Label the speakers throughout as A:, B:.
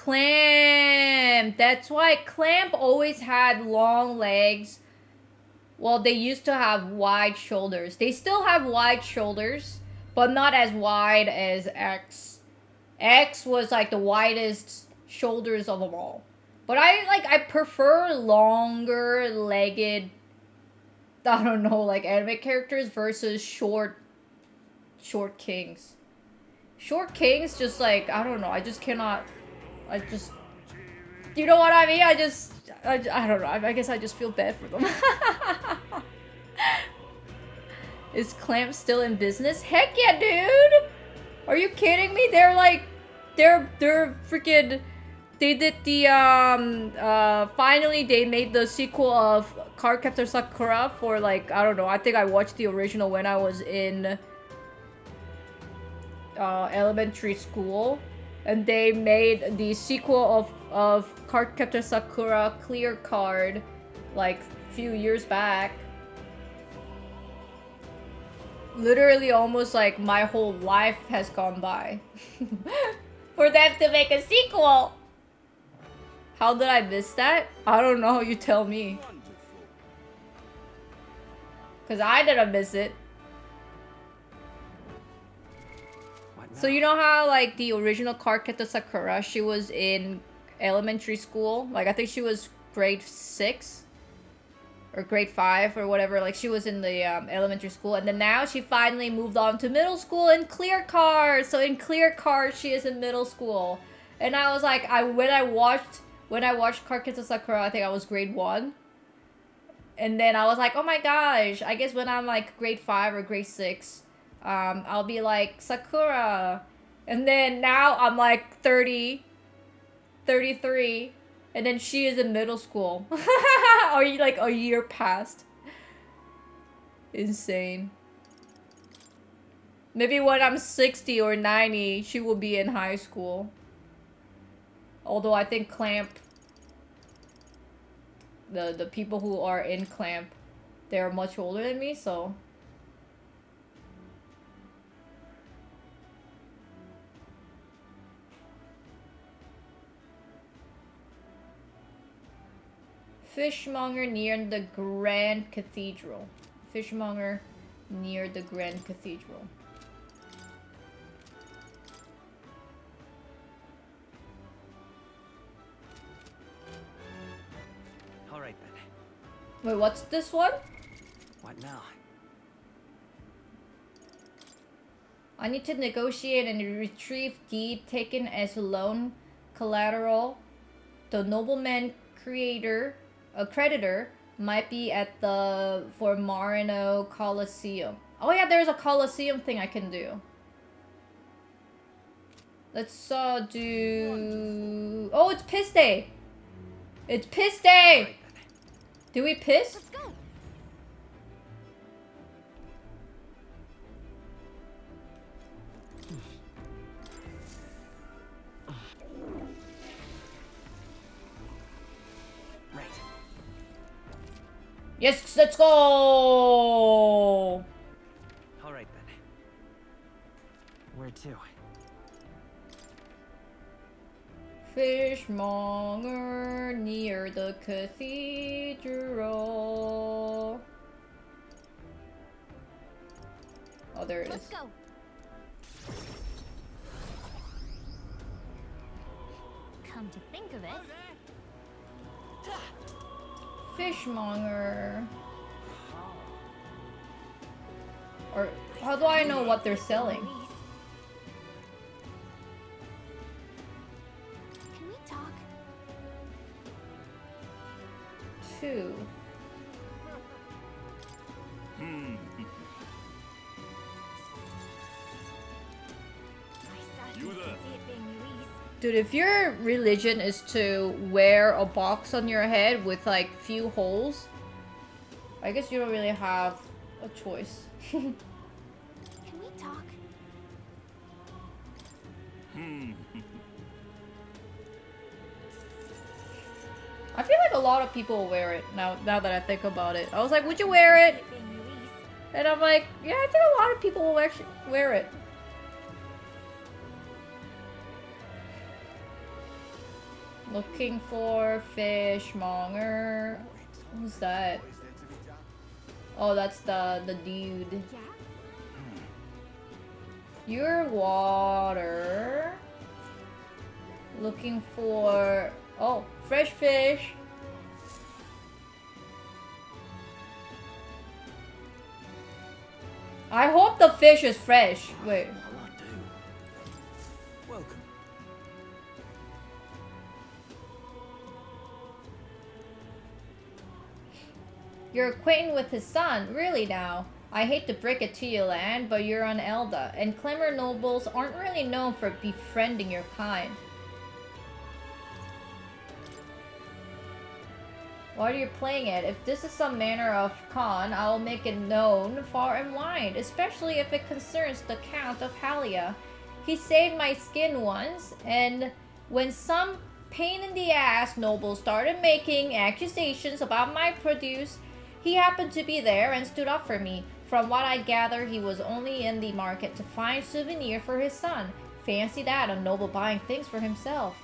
A: Clamp. That's why Clamp always had long legs. Well, they used to have wide shoulders. They still have wide shoulders, but not as wide as X. X was like the widest shoulders of them all. But I prefer longer legged, I don't know, like anime characters versus short kings. Short kings just like, I don't know, I just cannot, you know what I mean? I don't know, I guess I just feel bad for them. Is Clamp still in business? Heck yeah, dude! Are you kidding me? They're freaking, they did the, finally they made the sequel of Cardcaptor Sakura for like, I don't know, I think I watched the original when I was in, elementary school. And they made the sequel of Cardcaptor Sakura Clear Card, like, a few years back. Literally almost like my whole life has gone by for them to make a sequel. How did I miss that? I don't know, you tell me. Cause I didn't miss it. So you know how like the original Cardcaptor Sakura, she was in elementary school? Like I think she was grade 6 or grade 5 or whatever. Like she was in the elementary school, and then now she finally moved on to middle school in Clear Card. So in Clear Card, she is in middle school, and I was like, when I watched Cardcaptor Sakura, I think I was grade 1, and then I was like, oh my gosh, I guess when I'm like grade 5 or grade 6, I'll be like Sakura, and then now I'm like 30, 33. And then she is in middle school. Are you like a year past? Insane. Maybe when I'm 60 or 90, she will be in high school. Although I think Clamp, the people who are in Clamp, they're much older than me, so. Fishmonger near the Grand Cathedral. Fishmonger near the Grand Cathedral.
B: Alright then.
A: Wait, what's this one?
B: What now?
A: I need to negotiate and retrieve deed taken as loan collateral. The nobleman creditor might be at the Marino Coliseum. Oh yeah, there's a Coliseum thing I can do. Let's do. Oh, it's piss day. It's piss day. Do we piss?
C: Let's go.
A: Yes, let's go!
B: Alright then. Where to?
A: Fishmonger near the cathedral. Oh, there it is.
C: Let's go. Come to think of it,
A: Fishmonger. Or how do I know what they're selling?
C: can we talk?
A: 2.
C: I certainly can see it being Louise.
A: Dude, if your religion is to wear a box on your head with like few holes, I guess you don't really have a choice.
C: Can we talk?
A: I feel like a lot of people wear it now that I think about it. I was like, would you wear it?
C: It being Louise.
A: And I'm like, yeah, I think a lot of people will actually wear it. Looking for fishmonger. Who's that? Oh, that's the dude.
C: Yeah?
A: Your water. Looking for... Oh, fresh fish. I hope the fish is fresh. Wait.
B: What'll I do? Welcome.
A: You're acquainted with his son, really now. I hate to break it to you, Lan, but you're on Elda, and Clemmer nobles aren't really known for befriending your kind. While you're playing it, if this is some manner of con, I will make it known far and wide, especially if it concerns the Count of Halia. He saved my skin once, and when some pain in the ass nobles started making accusations about my produce, he happened to be there and stood up for me. From what I gather, he was only in the market to find souvenir for his son. Fancy that, a noble buying things for himself.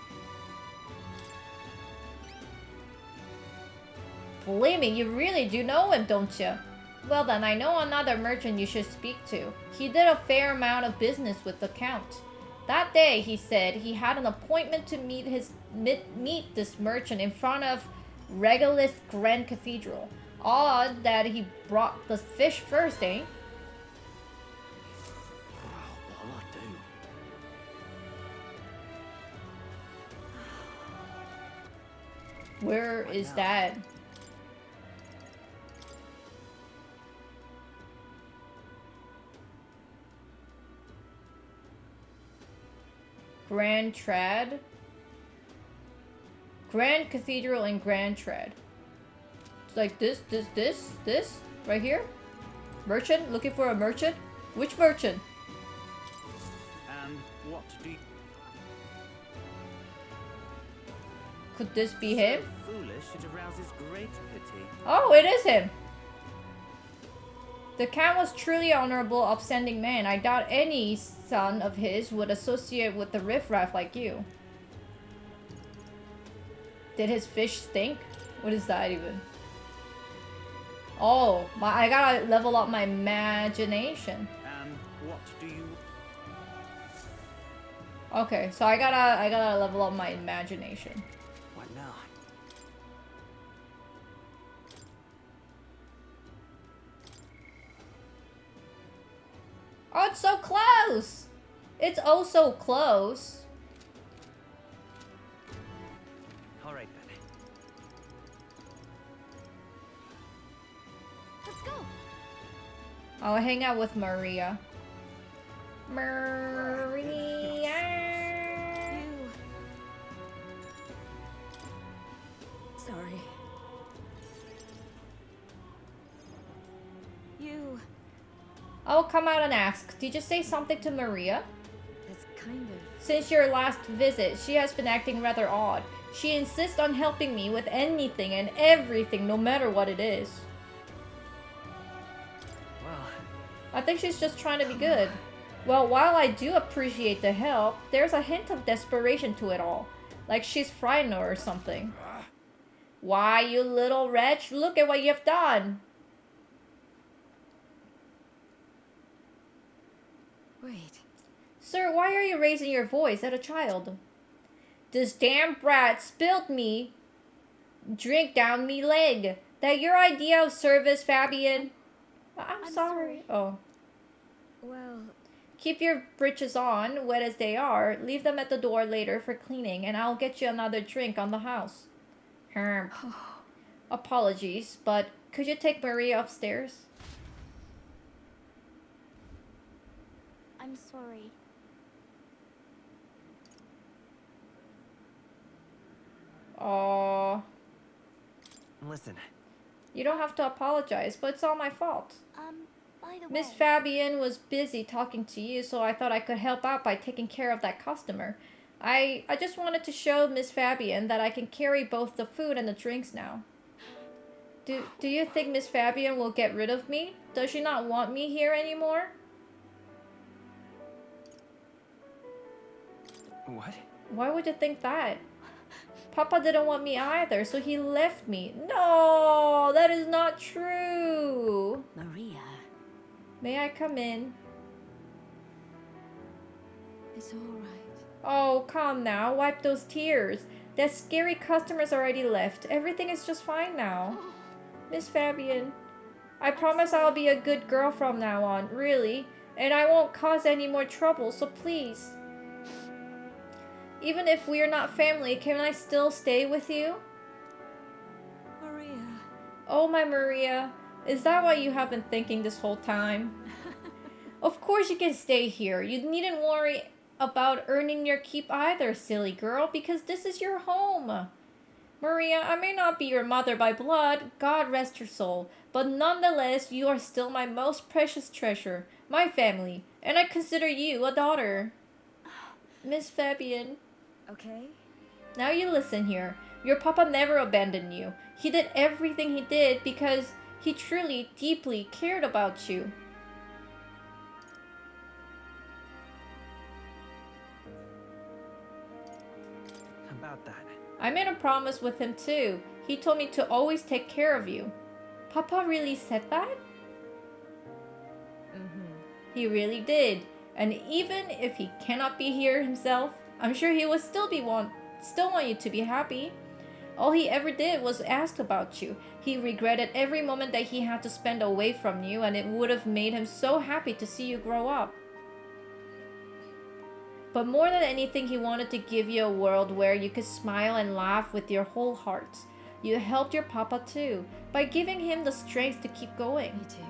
A: Believe me, you really do know him, don't you? Well then, I know another merchant you should speak to. He did a fair amount of business with the Count. That day, he said, he had an appointment to meet this merchant in front of Regulus Grand Cathedral. Odd that he brought the fish first, eh?
B: What'll I do?
A: Where
B: What
A: is
B: now?
A: that? Grand Trad? Grand Cathedral and Grand Trad. It's like this, right here? Merchant? Looking for a merchant? Which merchant?
B: And what do you...
A: Could this be him?
B: So foolish, it arouses great pity.
A: Oh, it is him! The Count was truly honorable, upstanding man. I doubt any son of his would associate with the riffraff like you. Did his fish stink? What is that even? Oh, I gotta level up my imagination.
B: And what do you...
A: Okay, so I gotta level up my imagination.
B: What now?
A: Oh, it's so close! It's oh so close.
B: All right then.
C: Let's go.
A: I'll hang out with Maria. Maria!
C: You. Sorry. You.
A: I'll come out and ask. Did you say something to Maria?
C: It's kind of...
A: Since your last visit, she has been acting rather odd. She insists on helping me with anything and everything, no matter what it is.
B: Well,
A: I think she's just trying to be good. Well, while I do appreciate the help, there's a hint of desperation to it all. Like she's frightened or something. Why, you little wretch, look at what you've done.
C: Wait.
A: Sir, why are you raising your voice at a child? This damn brat spilled me drink down me leg. That your idea of service, Fabian? I'm sorry. Oh.
C: Well...
A: Keep your breeches on, wet as they are. Leave them at the door later for cleaning, and I'll get you another drink on the house. Apologies, but could you take Maria upstairs?
C: I'm sorry.
A: Aww.
B: listen.
A: You don't have to apologize, but it's all my fault.
C: By the way...
A: Miss Fabian was busy talking to you, so I thought I could help out by taking care of that customer. I just wanted to show Miss Fabian that I can carry both the food and the drinks now. Do you think Miss Fabian will get rid of me? Does she not want me here anymore?
B: What?
A: Why would you think that? Papa didn't want me either, so he left me. No, that is not true.
C: Maria,
A: May I come in?
C: it's all right.
A: Oh, calm now. Wipe those tears. That scary customer's already left. Everything is just fine now. Miss Fabian, I promise I'll be a good girl from now on, really. And I won't cause any more trouble, so please. Even if we're not family, can I still stay with you?
C: Maria.
A: Oh, my Maria. Is that what you have been thinking this whole time? Of course you can stay here. You needn't worry about earning your keep either, silly girl, because this is your home. Maria, I may not be your mother by blood, God rest your soul, but nonetheless, you are still my most precious treasure, my family, and I consider you a daughter. Miss Fabian.
C: Okay.
A: Now you listen here. Your papa never abandoned you. He did everything he did because he truly, deeply cared about you.
B: About that.
A: I made a promise with him too. He told me to always take care of you. Papa really said that? He really did. And even if he cannot be here himself, I'm sure he would still want you to be happy. All he ever did was ask about you. He regretted every moment that he had to spend away from you, and it would have made him so happy to see you grow up. But more than anything, he wanted to give you a world where you could smile and laugh with your whole heart. You helped your papa too, by giving him the strength to keep going.
C: Me too.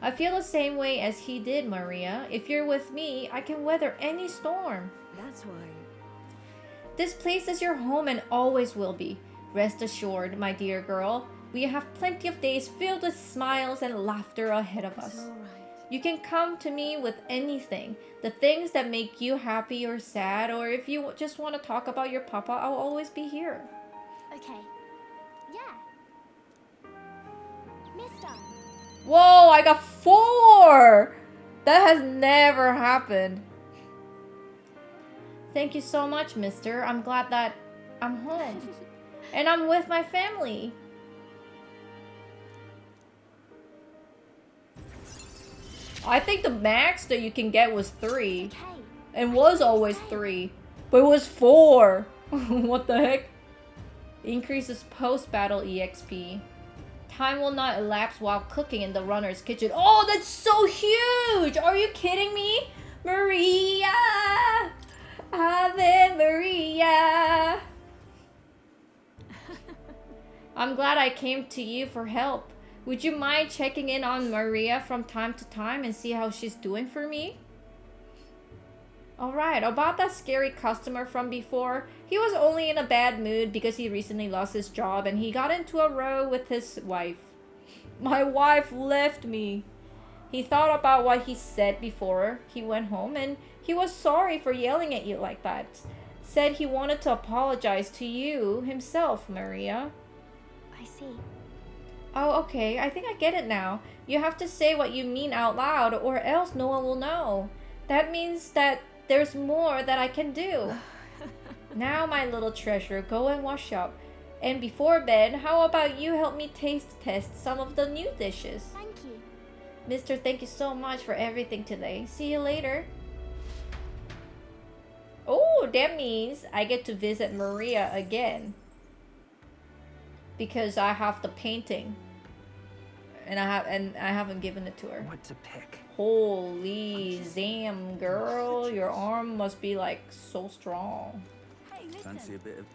A: I feel the same way as he did, Maria. If you're with me, I can weather any storm.
C: That's why.
A: This place is your home and always will be. Rest assured, my dear girl, we have plenty of days filled with smiles and laughter ahead of
C: It's
A: us.
C: all right.
A: You can come to me with anything. The things that make you happy or sad, or if you just want to talk about your papa, I'll always be here.
C: Okay. Yeah. Mister.
A: Whoa, I got 4! That has never happened. Thank you so much, mister. I'm glad that I'm home. And I'm with my family. I think the max that you can get was 3.
C: Okay.
A: And was always 3. But it was 4. What the heck? Increases post-battle EXP. Time will not elapse while cooking in the runner's kitchen. Oh, that's so huge! Are you kidding me? Maria! Ave Maria! I'm glad I came to you for help. Would you mind checking in on Maria from time to time and see how she's doing for me? Alright, about that scary customer from before, he was only in a bad mood because he recently lost his job and he got into a row with his wife. My wife left me. He thought about what he said before he went home and he was sorry for yelling at you like that. Said he wanted to apologize to you himself, Maria.
C: I see.
A: Oh, okay. I think I get it now. You have to say what you mean out loud or else no one will know. That means that there's more that I can do. Now, my little treasure, go and wash up. And before bed, how about you help me taste test some of the new dishes?
C: Thank you.
A: Mister, thank you so much for everything today. See you later. Oh, that means I get to visit Maria again. Because I have the painting. And I haven't given it to her.
B: What to pick?
A: Holy damn, girl. Your arm must be like so strong.
C: Hey, listen.
B: Fancy a bit of...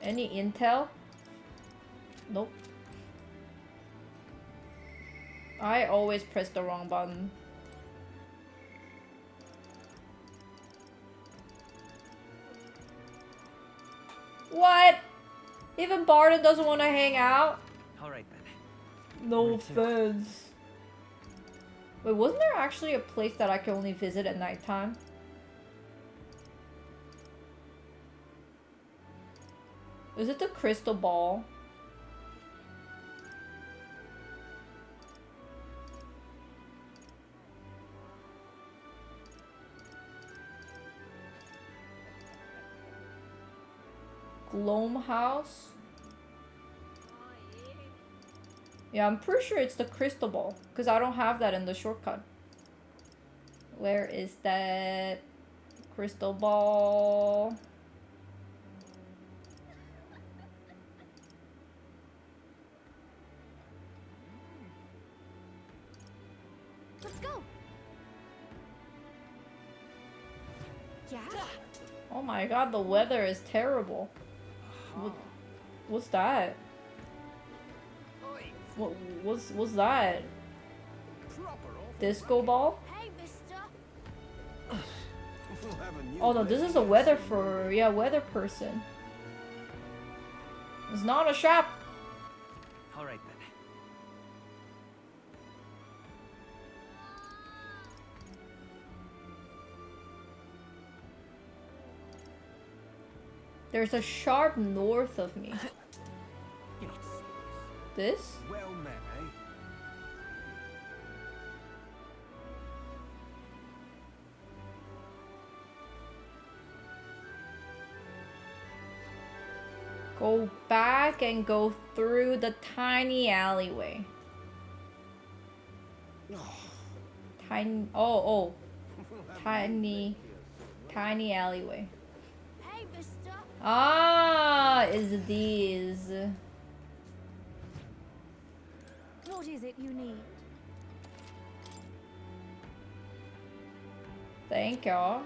A: Any intel? Nope. I always press the wrong button. What? Even Barton doesn't want to hang out?
B: Alright then.
A: No
B: Where to?
A: offense. Wait, wasn't there actually a place that I could only visit at nighttime? Is it the crystal ball? Gloam House. Yeah, I'm pretty sure it's the crystal ball. Because I don't have that in the shortcut. Where is that crystal ball?
C: Let's go. Yeah.
A: Oh my god, the weather is terrible. What's that? What's that? Disco ball?
C: Hey, mister.
A: Oh no, this is a weather for weather person. It's not a shop.
B: All right then.
A: There's a shop north of me.
B: You're not serious.
A: This?
B: Well met, eh?
A: Go back and go through the tiny alleyway. Tiny, tiny alleyway.
C: Hey, mister.
A: Ah, is these.
C: What is it you need?
A: Thank you.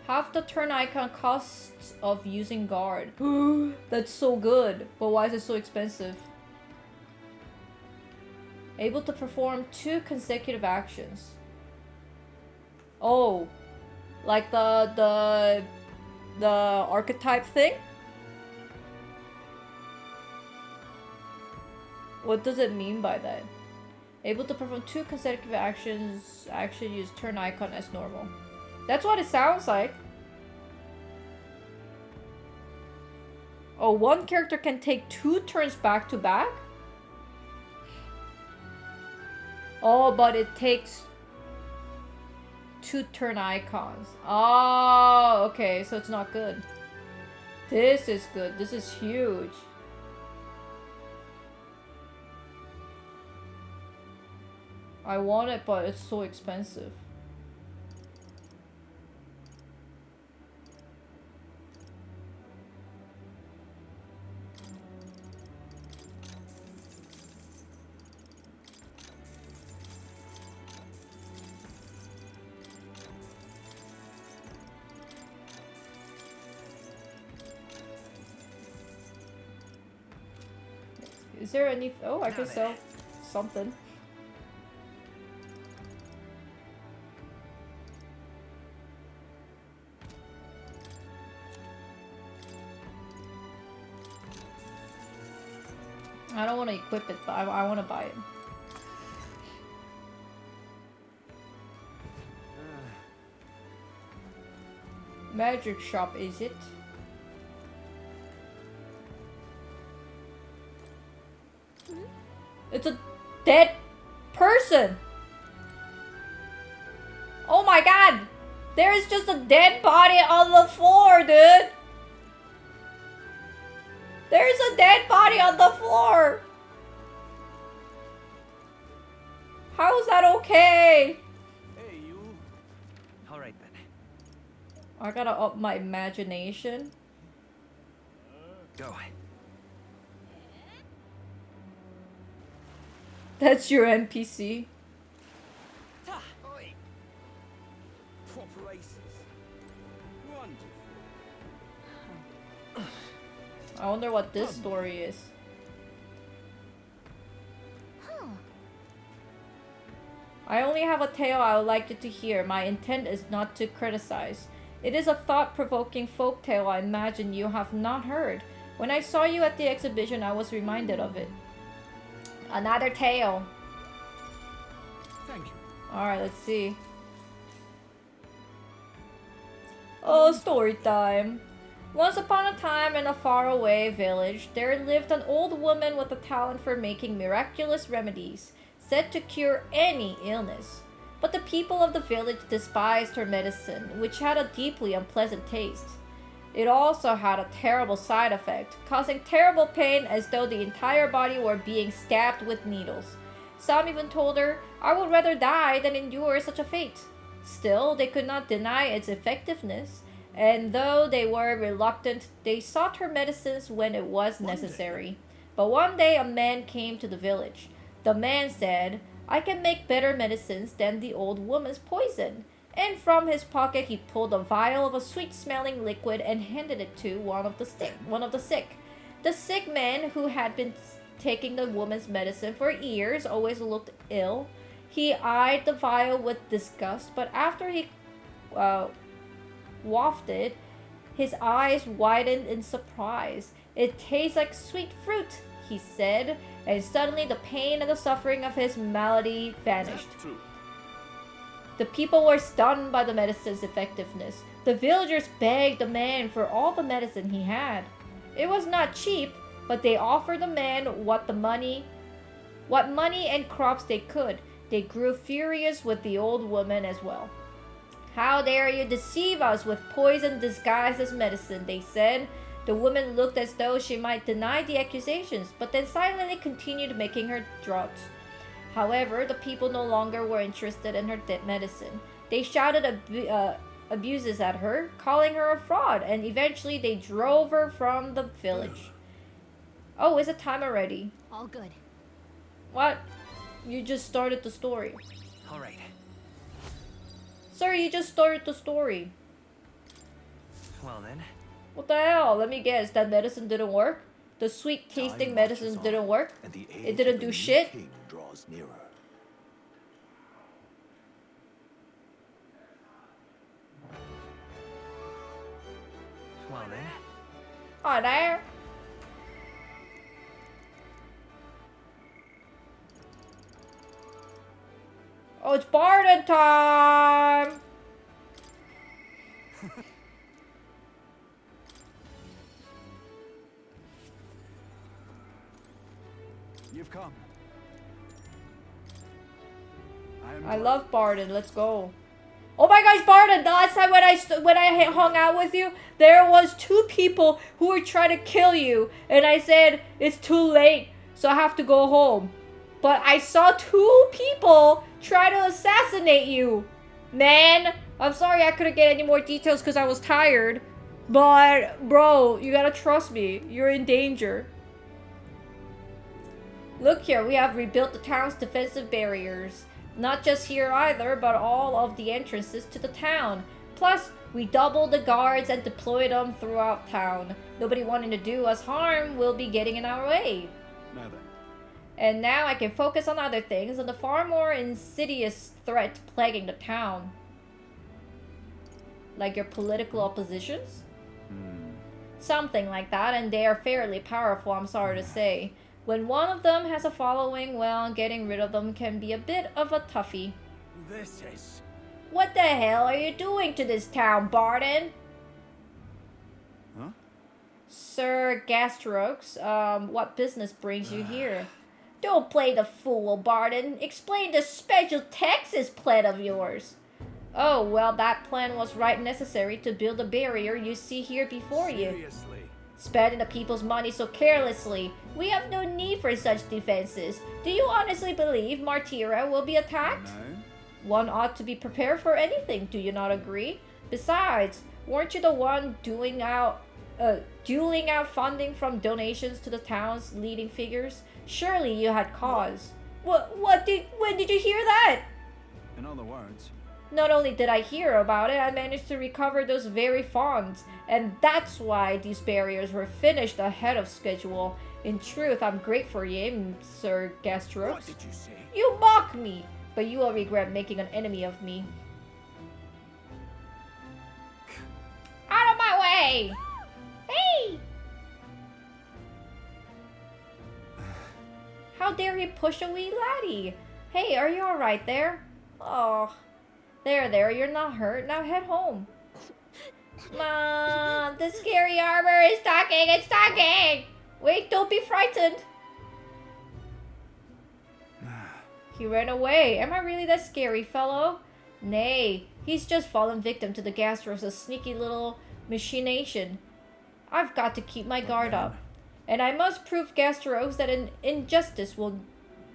A: Half the turn icon costs of using guard. That's so good. But why is it so expensive? Able to perform 2 consecutive actions. Oh. Like the archetype thing? What does it mean by that? Able to perform 2 consecutive actions. Actually use turn icon as normal. That's what it sounds like. Oh, one character can take 2 turns back to back? Oh, but it takes 2 turn icons. Oh, okay, so it's not good. This is good. This is huge. I want it, but it's so expensive. Is there any... Oh, I can sell something. I don't want to equip it, but I want to buy it. Magic shop, is it? It's a dead person! Oh my god! There is just a dead body on the floor, dude! There's a dead body on the floor! How is that okay?
B: Hey, you. All right then.
A: I gotta up my imagination.
B: Go.
A: That's your NPC.
B: Oi. Proper aces. Wonderful.
A: I wonder what this story is.
C: Huh.
A: I only have a tale I would like you to hear. My intent is not to criticize. It is a thought-provoking folk tale I imagine you have not heard. When I saw you at the exhibition, I was reminded of it. Another tale.
B: Thank you.
A: Alright, let's see. Oh, story time. Once upon a time in a faraway village, there lived an old woman with a talent for making miraculous remedies, said to cure any illness. But the people of the village despised her medicine, which had a deeply unpleasant taste. It also had a terrible side effect, causing terrible pain as though the entire body were being stabbed with needles. Some even told her, "I would rather die than endure such a fate." Still, they could not deny its effectiveness, and though they were reluctant, they sought her medicines when it was necessary. But one day a man came to the village. The man said, "I can make better medicines than the old woman's poison." And from his pocket he pulled a vial of a sweet-smelling liquid and handed it to one of the sick. The sick man, who had been taking the woman's medicine for years, always looked ill. He eyed the vial with disgust, but after he wafted, his eyes widened in surprise. "It tastes like sweet fruit," he said, and suddenly the pain and the suffering of his malady vanished.
B: True.
A: The people were stunned by the medicine's effectiveness. The villagers begged the man for all the medicine he had. It was not cheap, but they offered the man what money and crops they could. They grew furious with the old woman as well. "How dare you deceive us with poison disguised as medicine," they said. The woman looked as though she might deny the accusations, but then silently continued making her drugs. However, the people no longer were interested in her medicine. They shouted abuses at her, calling her a fraud, and eventually they drove her from the village. Oh, is it time already?
C: All good.
A: What? You just started the story.
B: All right.
A: Sir, you just started the story.
B: Well then.
A: What the hell? Let me guess, that medicine didn't work? The sweet tasting
D: Time
A: medicine
D: marches
A: didn't
D: on,
A: work?
D: and the
A: It
D: age
A: didn't
D: of the
A: do
D: new
A: shit?
D: king draws nearer.
B: Well then.
A: Oh, there. Oh, it's Barden time!
B: You've come.
A: I love Barden. Let's go. Oh my gosh, Barden! The last time when I hung out with you, there was 2 people who were trying to kill you, and I said it's too late, so I have to go home. But I saw 2 people try to assassinate you, man. I'm sorry I couldn't get any more details because I was tired, but bro, you gotta trust me. You're in danger. Look here, we have rebuilt the town's defensive barriers. Not just here either, but all of the entrances to the town. Plus, we doubled the guards and deployed them throughout town. Nobody wanting to do us harm will be getting in our way.
B: Now then.
A: And now I can focus on other things and the far more insidious threat plaguing the town. Like your political oppositions? Something like that, and they are fairly powerful, I'm sorry to say. When one of them has a following, well, getting rid of them can be a bit of a toughie.
B: This is.
A: What the hell are you doing to this town, Barden?
B: Huh?
A: Sir Gastrox, what business brings you here? Don't play the fool, Barden. Explain the special Texas plan of yours. Oh, well, that plan was right necessary to build the barrier you see here before you.
B: Seriously.
A: Spending the people's money so carelessly. We have no need for such defenses. Do you honestly believe Martira will be attacked?
B: No.
A: One ought to be prepared for anything, do you not agree? Besides, weren't you the one dueling out funding from donations to the town's leading figures? Surely you had cause. When did you hear that?
B: In other words.
A: Not only did I hear about it, I managed to recover those very funds. And that's why these barriers were finished ahead of schedule. In truth, I'm grateful for you, Sir Gastrox.
B: What did you say?
A: You mock me, but you will regret making an enemy of me. Out of my way! Hey! How dare he push a wee laddie? Hey, are you alright there? Oh, there, you're not hurt. Now head home. Mom, the scary armor is talking, it's talking! Wait, don't be frightened. He ran away. Am I really that scary, fellow? Nay, he's just fallen victim to the Gastro's sneaky little machination. I've got to keep my guard up. And I must prove Gasteros that an injustice will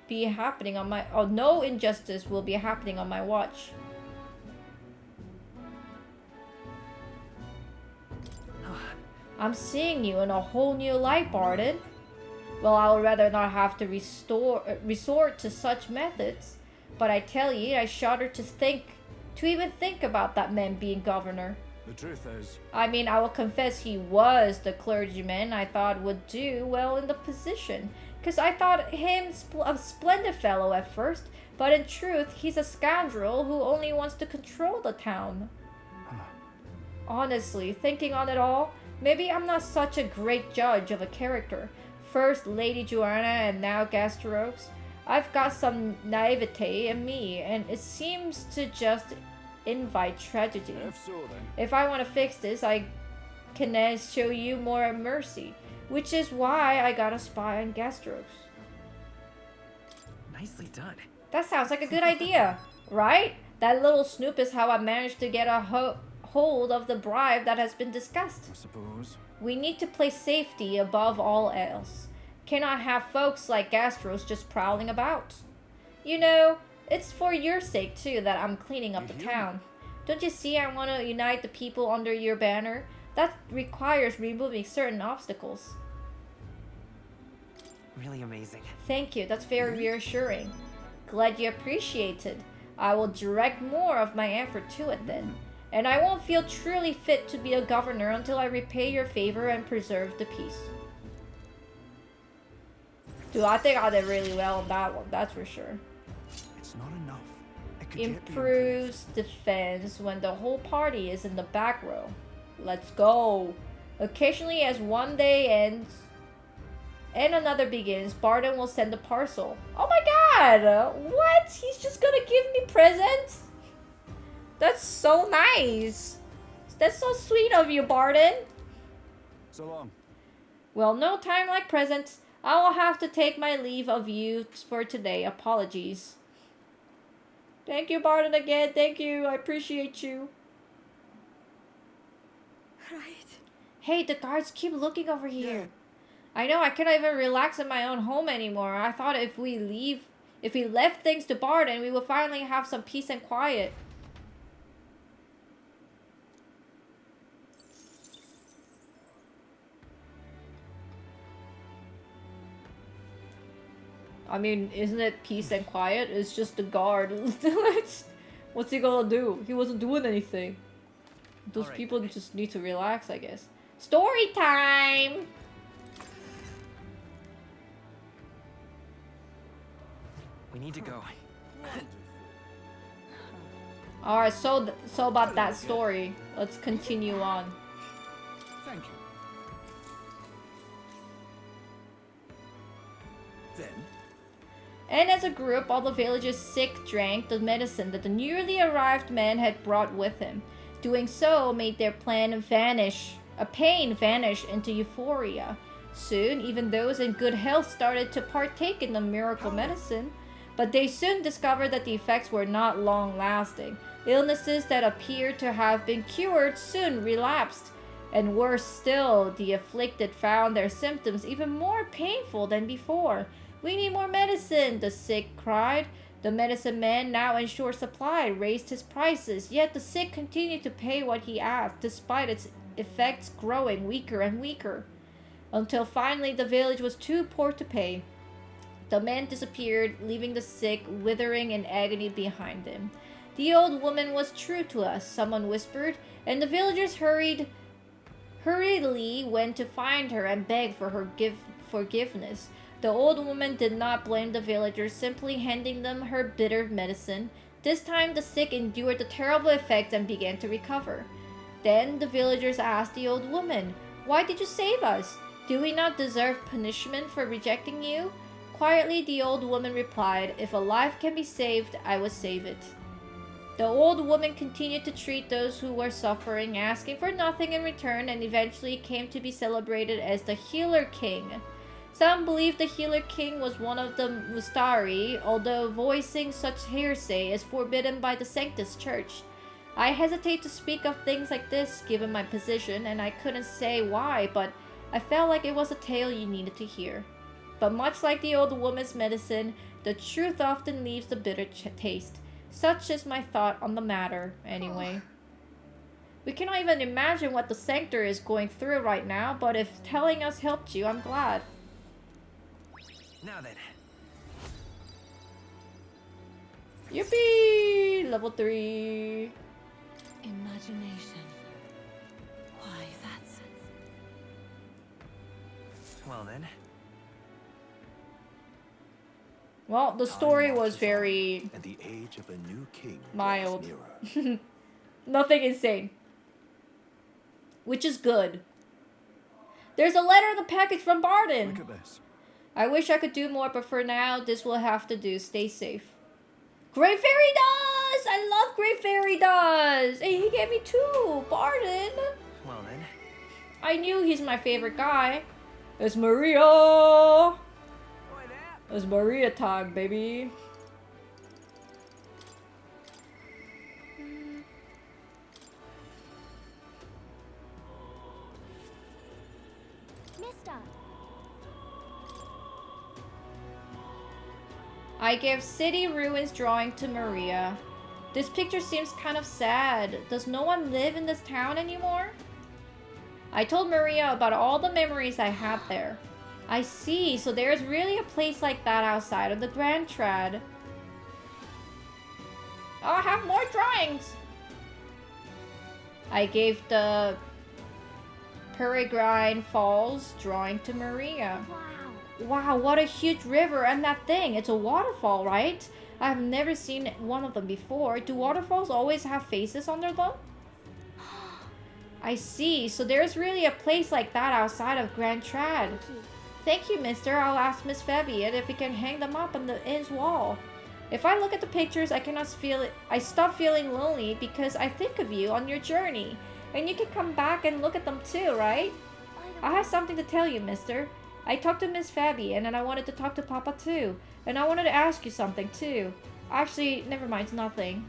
A: be happening on my... Oh, no injustice will be happening on my watch. I'm seeing you in a whole new light, Barden. Well, I would rather not have to resort to such methods. But I tell you, I shudder to even think about that man being governor.
B: The truth is...
A: I mean, I will confess he was the clergyman I thought would do well in the position. Because I thought him a splendid fellow at first. But in truth, he's a scoundrel who only wants to control the town. Honestly, thinking on it all, maybe I'm not such a great judge of a character. First Lady Joanna and now Gasteros. I've got some naivete in me, and it seems to just invite tragedy.
B: If so, then.
A: If I want to fix this, I can show you more mercy, which is why I got a spy on Gasteros.
D: Nicely done.
A: That sounds like a good idea, right? That little snoop is how I managed to get a hold of the bribe that has been discussed.
B: I suppose.
A: We need to place safety above all else. Cannot have folks like Gasteros just prowling about. You know, it's for your sake too that I'm cleaning up the town. Don't you see I want to unite the people under your banner? That requires removing certain obstacles.
D: Really amazing.
A: Thank you, that's very reassuring. Glad you appreciate it. I will direct more of my effort to it then. And I won't feel truly fit to be a governor until I repay your favor and preserve the peace. Dude, I think I did really well on that one, that's for sure.
B: It's not enough. It could yet be
A: Improves defense when the whole party is in the back row. Let's go. Occasionally, as one day ends and another begins, Barden will send a parcel. Oh my god! What? He's just gonna give me presents? That's so nice. That's so sweet of you, Barden.
B: So long.
A: Well, no time like presents. I will have to take my leave of you for today. Apologies. Thank you, Barden, again. Thank you. I appreciate you.
C: Right.
A: Hey, the guards keep looking over here.
B: Yeah.
A: I know, I cannot even relax in my own home anymore. I thought if we left things to Barden, we would finally have some peace and quiet. I mean, isn't it peace and quiet? It's just the guard. What's he gonna do? He wasn't doing anything. Those people just need to relax, I guess. Story time!
D: We need to go.
A: Alright, so about that story. Let's continue on.
B: Thank you. Then,
A: And as a group, all the villagers sick drank the medicine that the newly arrived man had brought with him. Doing so made their pain vanish into euphoria. Soon, even those in good health started to partake in the miracle medicine, but they soon discovered that the effects were not long-lasting. Illnesses that appeared to have been cured soon relapsed, and worse still, the afflicted found their symptoms even more painful than before. "We need more medicine," the sick cried. The medicine man, now in short supply, raised his prices, yet the sick continued to pay what he asked, despite its effects growing weaker and weaker. Until finally the village was too poor to pay. The man disappeared, leaving the sick withering in agony behind him. "The old woman was true to us," someone whispered, and the villagers hurriedly went to find her and beg for her forgiveness. The old woman did not blame the villagers, simply handing them her bitter medicine. This time the sick endured the terrible effects and began to recover. Then the villagers asked the old woman, "Why did you save us? Do we not deserve punishment for rejecting you?" Quietly the old woman replied, "If a life can be saved, I will save it." The old woman continued to treat those who were suffering, asking for nothing in return, and eventually came to be celebrated as the Healer King. Some believe the Healer King was one of the Mustari, although voicing such hearsay is forbidden by the Sanctus Church. I hesitate to speak of things like this given my position, and I couldn't say why, but I felt like it was a tale you needed to hear. But much like the old woman's medicine, the truth often leaves a bitter taste. Such is my thought on the matter, anyway. We cannot even imagine what the Sanctor is going through right now, but if telling us helped you, I'm glad.
D: Now then.
A: Yippee! Level 3.
C: Imagination. Why, that's...
D: Well then.
A: Well, the story was very
B: And the age of a new king
A: mild.
B: draws nearer.
A: Nothing insane. Which is good. There's a letter in the package from Barden.
B: Look at this.
A: I wish I could do more, but for now, this will have to do. Stay safe. Great Fairy does! I love Great Fairy does! Hey, he gave me 2. Barden!
D: Well then.
A: I knew he's my favorite guy. It's Maria!
D: Boy, that.
A: It's Maria time, baby.
C: Mister.
A: I give City Ruins drawing to Maria. This picture seems kind of sad. Does no one live in this town anymore? I told Maria about all the memories I had there. I see, so there's really a place like that outside of the Grand Trad. Oh, I have more drawings! I gave the Peregrine Falls drawing to Maria.
C: Wow.
A: Wow, what a huge river, and that thing, it's a waterfall, right? I've never seen one of them before. Do waterfalls always have faces under them? I see, so there's really a place like that outside of Grand Trad.
C: Thank you.
A: Thank you, mister. I'll ask Miss Fabian if we can hang them up on the inn's wall. If I look at the pictures, I stop feeling lonely because I think of you on your journey. And you can come back and look at them too, right? I have something to tell you, mister. I talked to Miss Fabian and I wanted to talk to Papa too. And I wanted to ask you something too. Actually, never mind, it's nothing.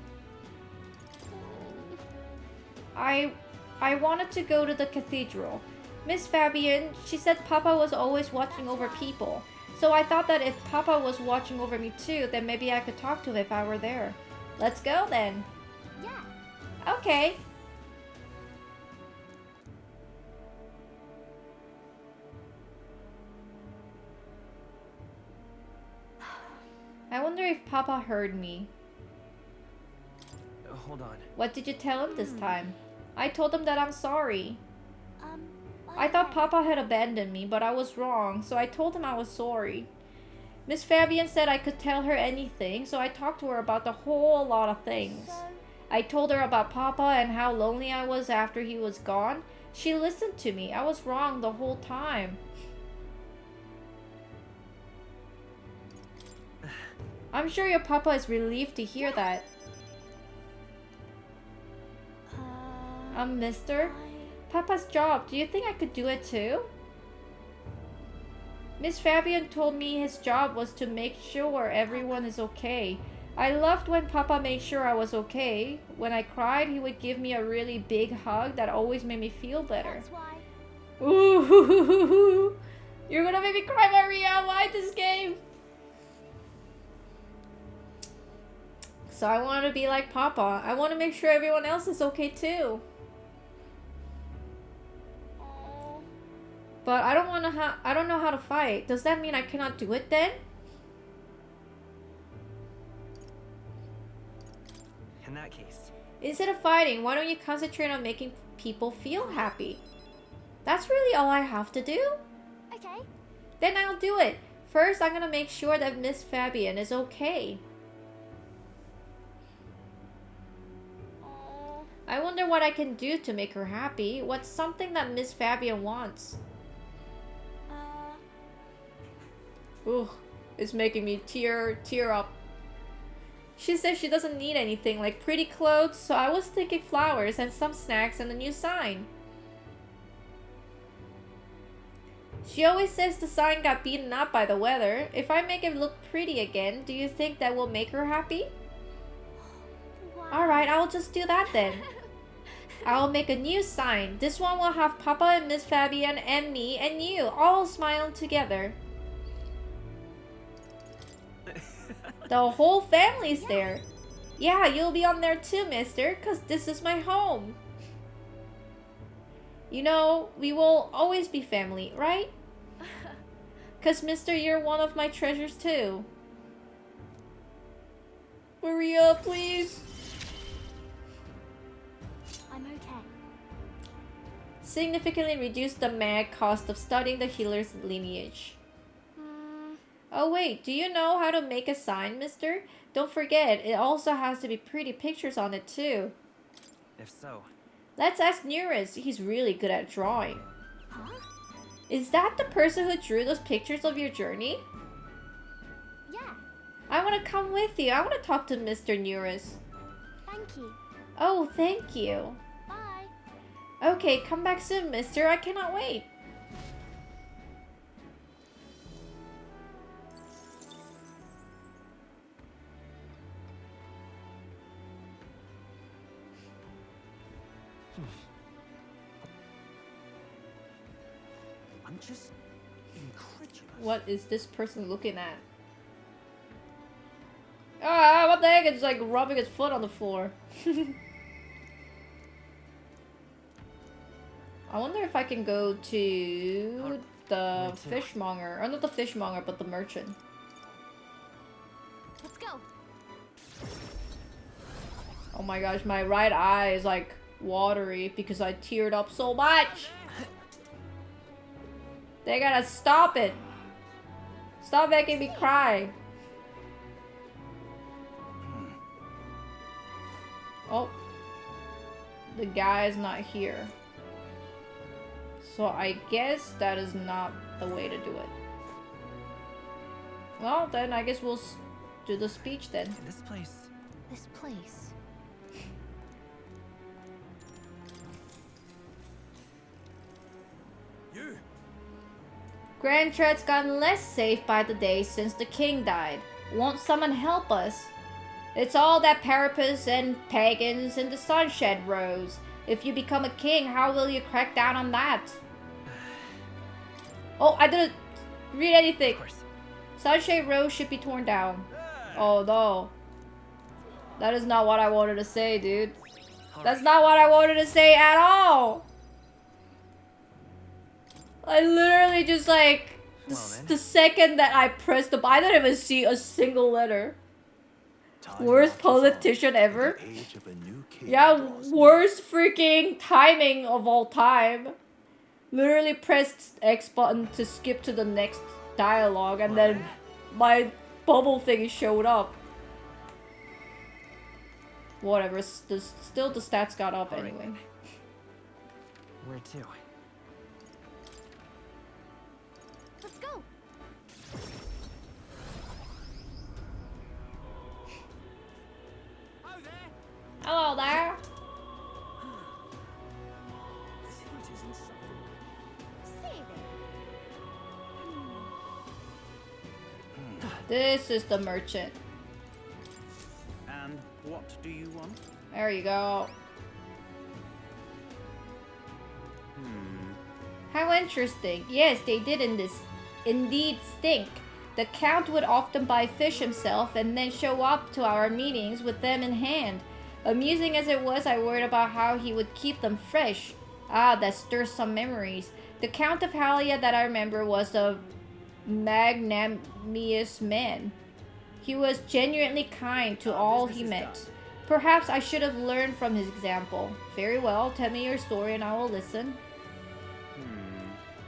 A: I wanted to go to the cathedral. Miss Fabian, she said Papa was always watching over people. So I thought that if Papa was watching over me too, then maybe I could talk to him if I were there. Let's go then.
C: Yeah.
A: Okay. I wonder if Papa heard me.
D: Hold on.
A: What did you tell him this time? I told him that I'm sorry.
C: By
A: I
C: the
A: thought
C: way,
A: Papa had abandoned me, but I was wrong, so I told him I was sorry. Miss Fabian said I could tell her anything, so I talked to her about a whole lot of things.
C: So,
A: I told her about Papa and how lonely I was after he was gone. She listened to me. I was wrong the whole time. I'm sure your Papa is relieved to hear that. Mister? Papa's job, do you think I could do it too? Miss Fabian told me his job was to make sure everyone is okay. I loved when Papa made sure I was okay. When I cried, he would give me a really big hug that always made me feel better.
C: that's why.
A: Ooh, you're gonna make me cry, Maria. Why this game? So I want to be like Papa. I want to make sure everyone else is okay too. But I don't want to. I don't know how to fight. Does that mean I cannot do it then?
D: In that case.
A: Instead of fighting, why don't you concentrate on making people feel happy? That's really all I have to do?
C: Okay.
A: Then I'll do it. First, I'm gonna make sure that Miss Fabian is okay. I wonder what I can do to make her happy. What's something that Miss Fabian wants? Ooh, it's making me tear up. She says she doesn't need anything like pretty clothes, so I was thinking flowers and some snacks and a new sign. She always says the sign got beaten up by the weather. If I make it look pretty again, do you think that will make her happy?
C: Wow.
A: Alright, I'll just do that then. I'll make a new sign. This one will have Papa and Miss Fabian and me and you all smiling together. The whole family's there. Yeah, you'll be on there too, mister, because this is my home. You know, we will always be family, right? Because, mister, you're one of my treasures too. Maria, please.
C: I'm okay.
A: Significantly reduce the mag cost of studying the healer's lineage. Oh wait, do you know how to make a sign, mister? Don't forget, it also has to be pretty pictures on it too.
D: If so,
A: Let's ask Neurus, he's really good at drawing.
C: Huh?
A: Is that the person who drew those pictures of your journey?
C: Yeah.
A: I want to come with you. I want to talk to Mr. Neurus.
C: Thank you.
A: Oh, thank you.
C: Bye.
A: Okay, come back soon, mister. I cannot wait.
B: I'm just incredulous.
A: What is this person looking at? Ah, what the heck? It's like rubbing his foot on the floor. I wonder if I can go to the fishmonger. Or not the fishmonger, but the merchant.
C: Let's go.
A: Oh my gosh, my right eye is like watery because I teared up so much. They gotta stop it. Stop making me cry. Oh. The guy is not here. So I guess that is not the way to do it. Well, then I guess we'll do the speech then.
D: this place.
C: This place.
B: You.
A: Grand Tread's gotten less safe by the day since the king died. Won't someone help us? It's all that Parapus and pagans and the Sunshed Rose. If you become a king, how will you crack down on that? Oh, I didn't read anything.
D: Of course.
A: Sunshade Rose should be torn down. Oh no. That is not what I wanted to say, dude. That's not what I wanted to say at all. I literally just like the second that I pressed the I didn't even see a single letter. Worst politician ever. Yeah, worst freaking timing of all time. Literally pressed X button to skip to the next dialogue and then my bubble thing showed up. Whatever, still the stats got up anyway.
D: Where to?
C: Let's go.
A: Hello there.
B: This heat is insufferable.
C: Save it.
A: This is the merchant.
B: And what do you want?
A: There you go. How interesting. Yes, they did indeed stink. The Count would often buy fish himself and then show up to our meetings with them in hand. Amusing as it was, I worried about how he would keep them fresh. Ah, that stirs some memories. The Count of Halia that I remember was a magnanimous man. He was genuinely kind to all he met. Perhaps I should have learned from his example. Very well, tell me your story and I will listen.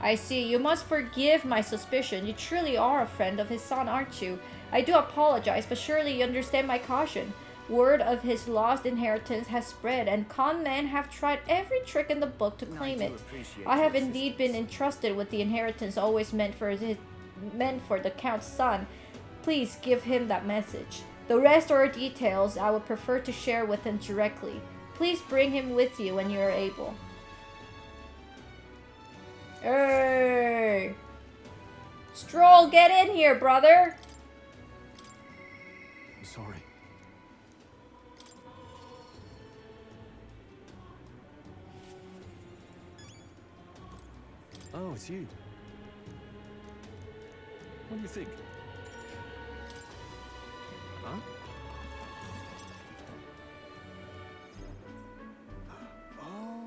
A: I see. You must forgive my suspicion. You truly are a friend of his son, aren't you? I do apologize, but surely you understand my caution. Word of his lost inheritance has spread, and con men have tried every trick in the book to claim it. I have indeed been entrusted with the inheritance always meant for the Count's son. Please give him that message. The rest are details I would prefer to share with him directly. Please bring him with you when you are able. Hey! Stroll, get in here, brother!
B: I'm sorry.
E: Oh, it's you. What do you think? Huh?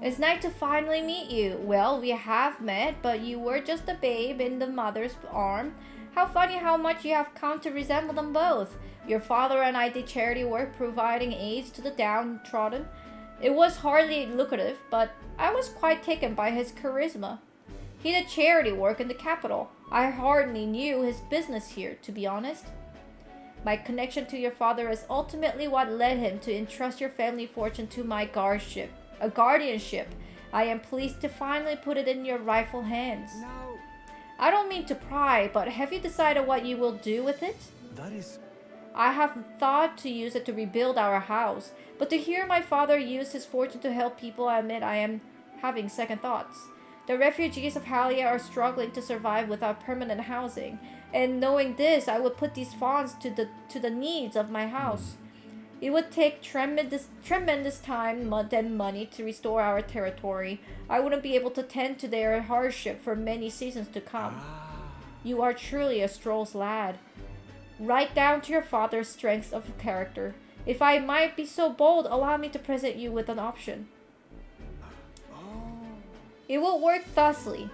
A: It's nice to finally meet you. Well, we have met, but you were just a babe in the mother's arm. How funny how much you have come to resemble them both. Your father and I did charity work providing aids to the downtrodden. It was hardly lucrative, but I was quite taken by his charisma. He did charity work in the capital. I hardly knew his business here, to be honest. My connection to your father is ultimately what led him to entrust your family fortune to my guardianship. I am pleased to finally put it in your rightful hands.
E: No.
A: I don't mean to pry, but have you decided what you will do with it?
E: That is...
A: I have thought to use it to rebuild our house, but to hear my father use his fortune to help people, I admit I am having second thoughts. The refugees of Halia are struggling to survive without permanent housing, and knowing this, I would put these funds to the needs of my house. It would take tremendous time and money to restore our territory. I wouldn't be able to tend to their hardship for many seasons to come. You are truly a Stroll's lad. Right down to your father's strengths of character. If I might be so bold, allow me to present you with an option. It will work thusly.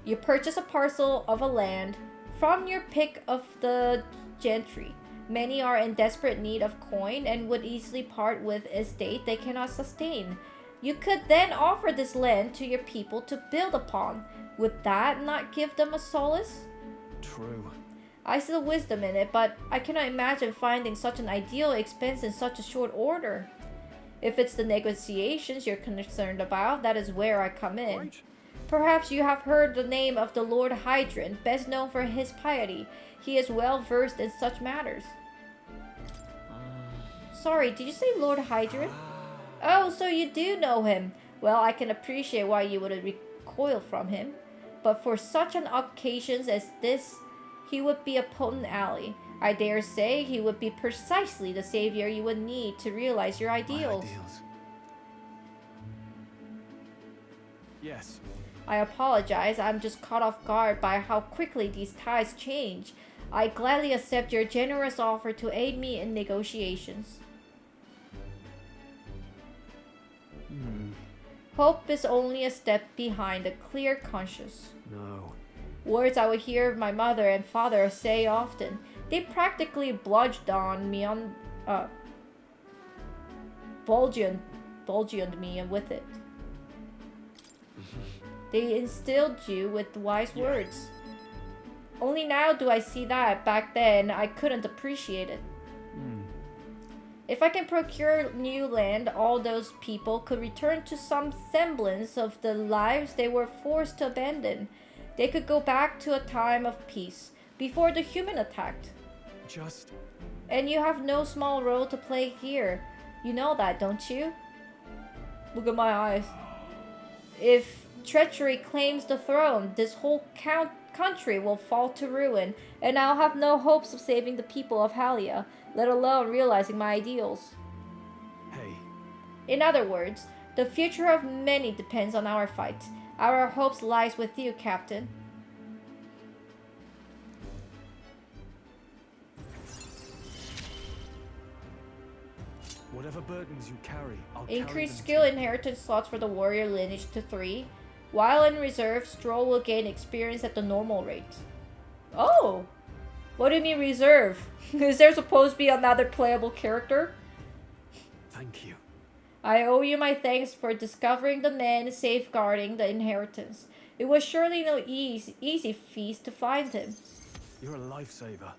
A: You purchase a parcel of a land from your pick of the gentry. Many are in desperate need of coin and would easily part with estate they cannot sustain. You could then offer this land to your people to build upon. Would that not give them a solace?
E: True.
A: I see the wisdom in it, but I cannot imagine finding such an ideal expense in such a short order. If it's the negotiations you're concerned about, that is where I come in.
E: Right.
A: Perhaps you have heard the name of the Lord Hydrant, best known for his piety. He is well versed in such matters. Sorry, did you say Lord Hydrant? Oh, so you do know him. Well, I can appreciate why you would recoil from him. But for such an occasion as this, he would be a potent ally. I dare say he would be precisely the savior you would need to realize your ideals.
E: My ideals. Yes.
A: I apologize, I'm just caught off guard by how quickly these ties change. I gladly accept your generous offer to aid me in negotiations. Hope is only a step behind a clear conscience.
E: No.
A: Words I would hear my mother and father say often. They practically bludgeoned on me bulgioned me with it. They instilled you with wise words. Only now do I see that back then I couldn't appreciate it. If I can procure new land, all those people could return to some semblance of the lives they were forced to abandon. They could go back to a time of peace, before the human attacked.
E: Just...
A: And you have no small role to play here. You know that, don't you? Look at my eyes. If treachery claims the throne, this whole country will fall to ruin, and I'll have no hopes of saving the people of Halia, let alone realizing my ideals.
E: Hey.
A: In other words, the future of many depends on our fight. Our hopes lies with you, Captain.
E: Whatever burdens you carry, I'll carry
A: Increase
E: them
A: skill
E: too.
A: inheritance slots for the warrior lineage to 3. While in reserve, Stroll will gain experience at the normal rate. Oh! What do you mean reserve? Is there supposed to be another playable character?
E: Thank you.
A: I owe you my thanks for discovering the man safeguarding the inheritance. It was surely no easy feast to find him.
E: You're a lifesaver.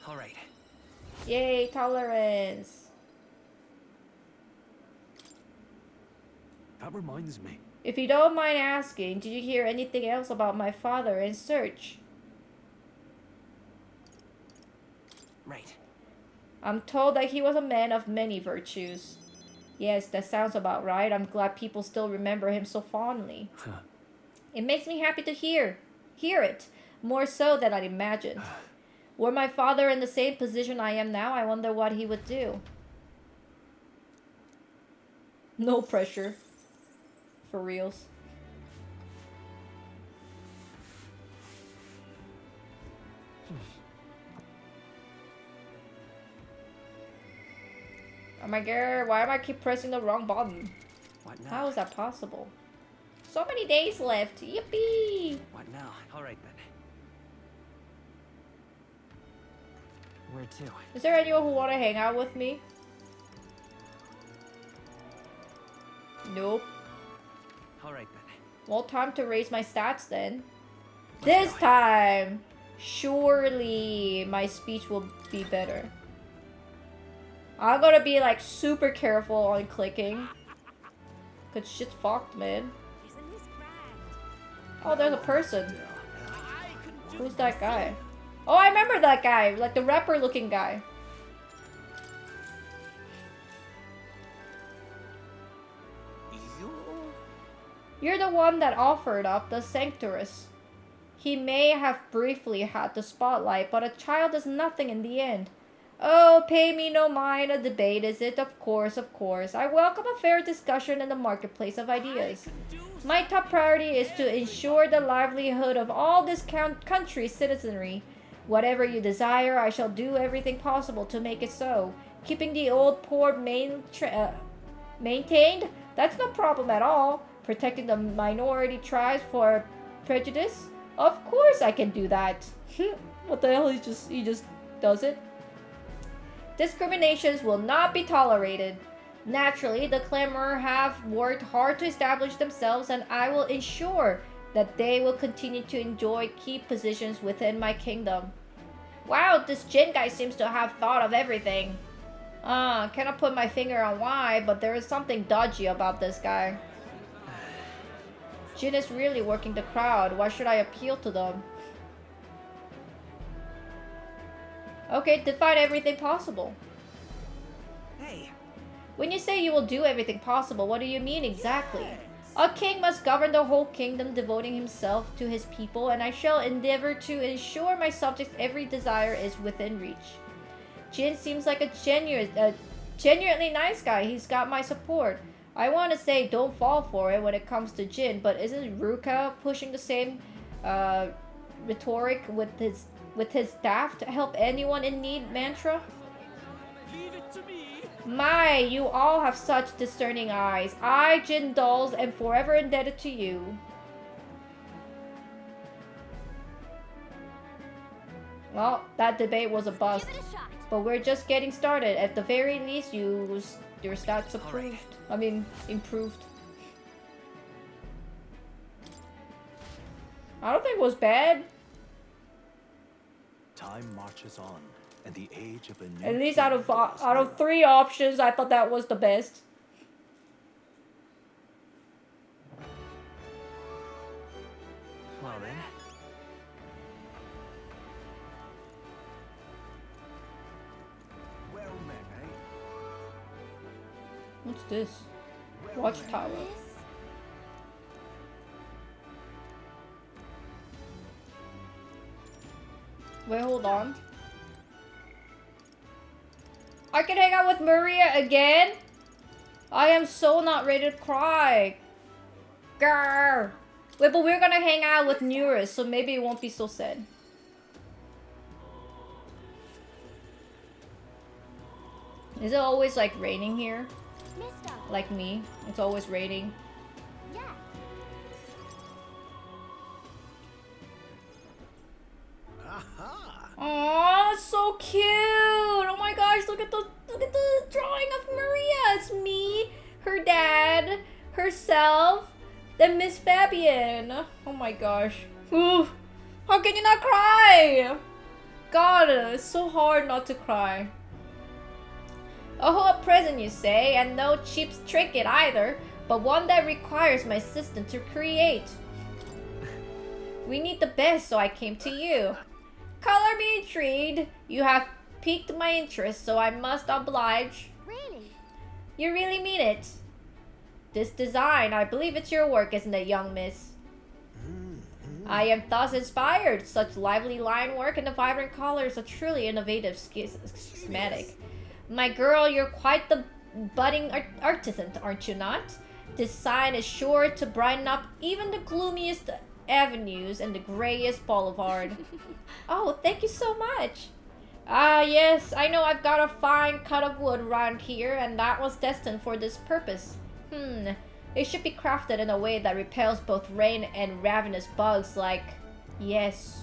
D: All right.
A: Yay, tolerance.
E: That reminds me.
A: If you don't mind asking, did you hear anything else about my father in Search?
D: Right.
A: I'm told that he was a man of many virtues. Yes, that sounds about right. I'm glad people still remember him so fondly. It makes me happy to hear it, more so than I'd imagined. Were my father in the same position I am now, I wonder what he would do. No pressure. For reals. Oh my god, why am I keep pressing the wrong button?
B: What now?
A: How is that possible? So many days left. Yippee!
B: What now? All right then. Where to?
A: Is there anyone who want to hang out with me? Nope.
B: All right then.
A: Well, time to raise my stats then. This time! Surely my speech will be better. I'm gonna be like super careful on clicking. Cause shit's fucked, man.
C: Isn't this grand?
A: Oh, there's a person. Who's that guy? Oh, I remember that guy. Like the rapper looking guy. You're the one that offered up the Sanctorus. He may have briefly had the spotlight, but a child is nothing in the end. Oh, pay me no mind, a debate is it? Of course, of course. I welcome a fair discussion in the marketplace of ideas. My top priority is to ensure the livelihood of all this country's citizenry. Whatever you desire, I shall do everything possible to make it so. Keeping the old port maintained? That's no problem at all. Protecting the minority tribes for prejudice? Of course I can do that. What the hell? He just does it. Discriminations will not be tolerated. Naturally, the Clamor have worked hard to establish themselves, and I will ensure that they will continue to enjoy key positions within my kingdom. Wow, this Jin guy seems to have thought of everything. Cannot put my finger on why, but there is something dodgy about this guy. Jin is really working the crowd. Why should I appeal to them? Okay, define everything possible.
D: Hey.
A: When you say you will do everything possible, what do you mean exactly? A king must govern the whole kingdom, devoting himself to his people, and I shall endeavor to ensure my subjects' every desire is within reach. Jin seems like a genuinely nice guy. He's got my support. I want to say don't fall for it when it comes to Jin, but isn't Ruka pushing the same rhetoric with his staff to help anyone in need mantra?
B: Leave it to me.
A: My, you all have such discerning eyes. I, Jin Dolls, am forever indebted to you. Well, that debate was a bust.
C: Give it a shot.
A: But we're just getting started. At the very least, your stats approved. I mean, improved. I don't think it was bad.
E: Time marches on, and the age of a new
A: At least
E: king
A: out of
E: draws near.
A: 3 options, I thought that was the best.
B: Well then.
E: Well met, eh?
A: What's this? Watchtower.
C: This?
A: Wait, hold on. I can hang out with Maria again? I am so not ready to cry. Grr. Wait, but we're gonna hang out with Neurus, so maybe it won't be so sad. Is it always like raining here?
C: Mister.
A: Like me? It's always raining.
C: Yeah.
E: Aha!
A: Aw, that's so cute! Oh my gosh, look at the drawing of Maria. It's me, her dad, herself, then Miss Fabian. Oh my gosh. Ooh, how can you not cry? God, it's so hard not to cry. Oh, a present you say, and no cheap trinket either, but one that requires my assistant to create. We need the best, so I came to you. Color me intrigued. You have piqued my interest, so I must oblige.
C: Really?
A: You really mean it? This design, I believe it's your work, isn't it, young miss? I am thus inspired. Such lively line work and the vibrant colors, a truly innovative schematic. My girl, you're quite the budding artisan, aren't you not? This sign is sure to brighten up even the gloomiest avenues and the grayest boulevard. Oh, thank you so much. Ah, yes, I know I've got a fine cut of wood around here, and that was destined for this purpose. It should be crafted in a way that repels both rain and ravenous bugs like... Yes.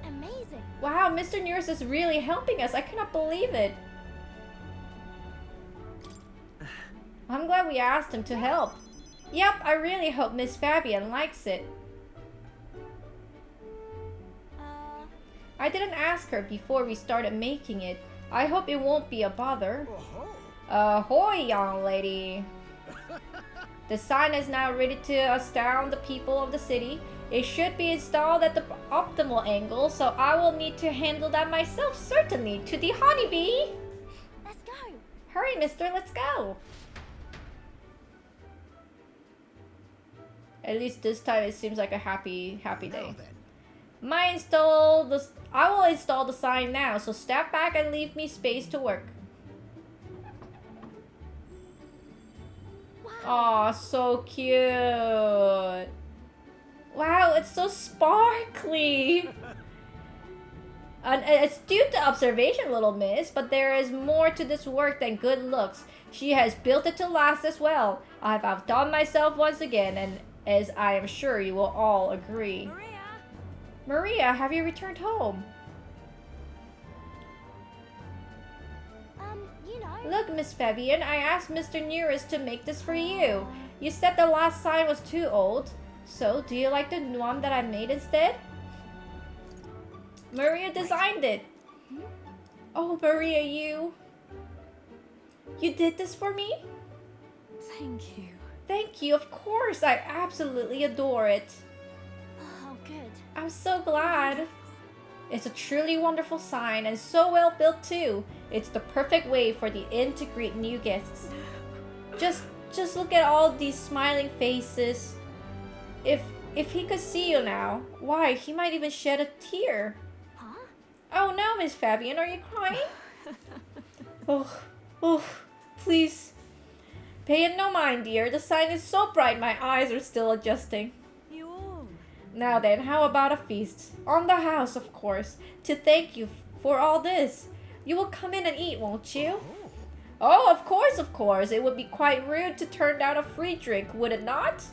C: Amazing.
A: Wow, Mr. Nearest is really helping us. I cannot believe it. I'm glad we asked him to help. Yep, I really hope Miss Fabian likes it. I didn't ask her before we started making it. I hope it won't be a bother. Ahoy, young lady. The sign is now ready to astound the people of the city. It should be installed at the optimal angle, so I will need to handle that myself, certainly. To the honeybee!
C: Let's go.
A: Hurry, mister, let's go. At least this time it seems like a happy day. I will install the sign now, so step back and leave me space to work. Aw, so cute. Wow, it's so sparkly. And it's due to observation, little miss, but there is more to this work than good looks. She has built it to last as well. I've outdone myself once again, and as I am sure you will all agree. Maria, have you returned home?
C: You know.
A: Look, Miss Fabian, I asked Mr. Nearest to make this for you. You said the last sign was too old. So, do you like the one that I made instead? Maria designed it. Oh, Maria, you did this for me?
C: Thank you.
A: Thank you, of course. I absolutely adore it.
C: Oh, good.
A: I'm so glad. It's a truly wonderful sign and so well built too. It's the perfect way for the inn to greet new guests. Just look at all these smiling faces. If he could see you now, why, he might even shed a tear.
C: Huh?
A: Oh no, Miss Fabian, are you crying? Oh, please. Pay it no mind, dear. The sign is so bright my eyes are still adjusting. Now then, how about a feast? On the house, of course, to thank you for all this. You will come in and eat, won't you? Oh, of course, of course. It would be quite rude to turn down a free drink, would it not?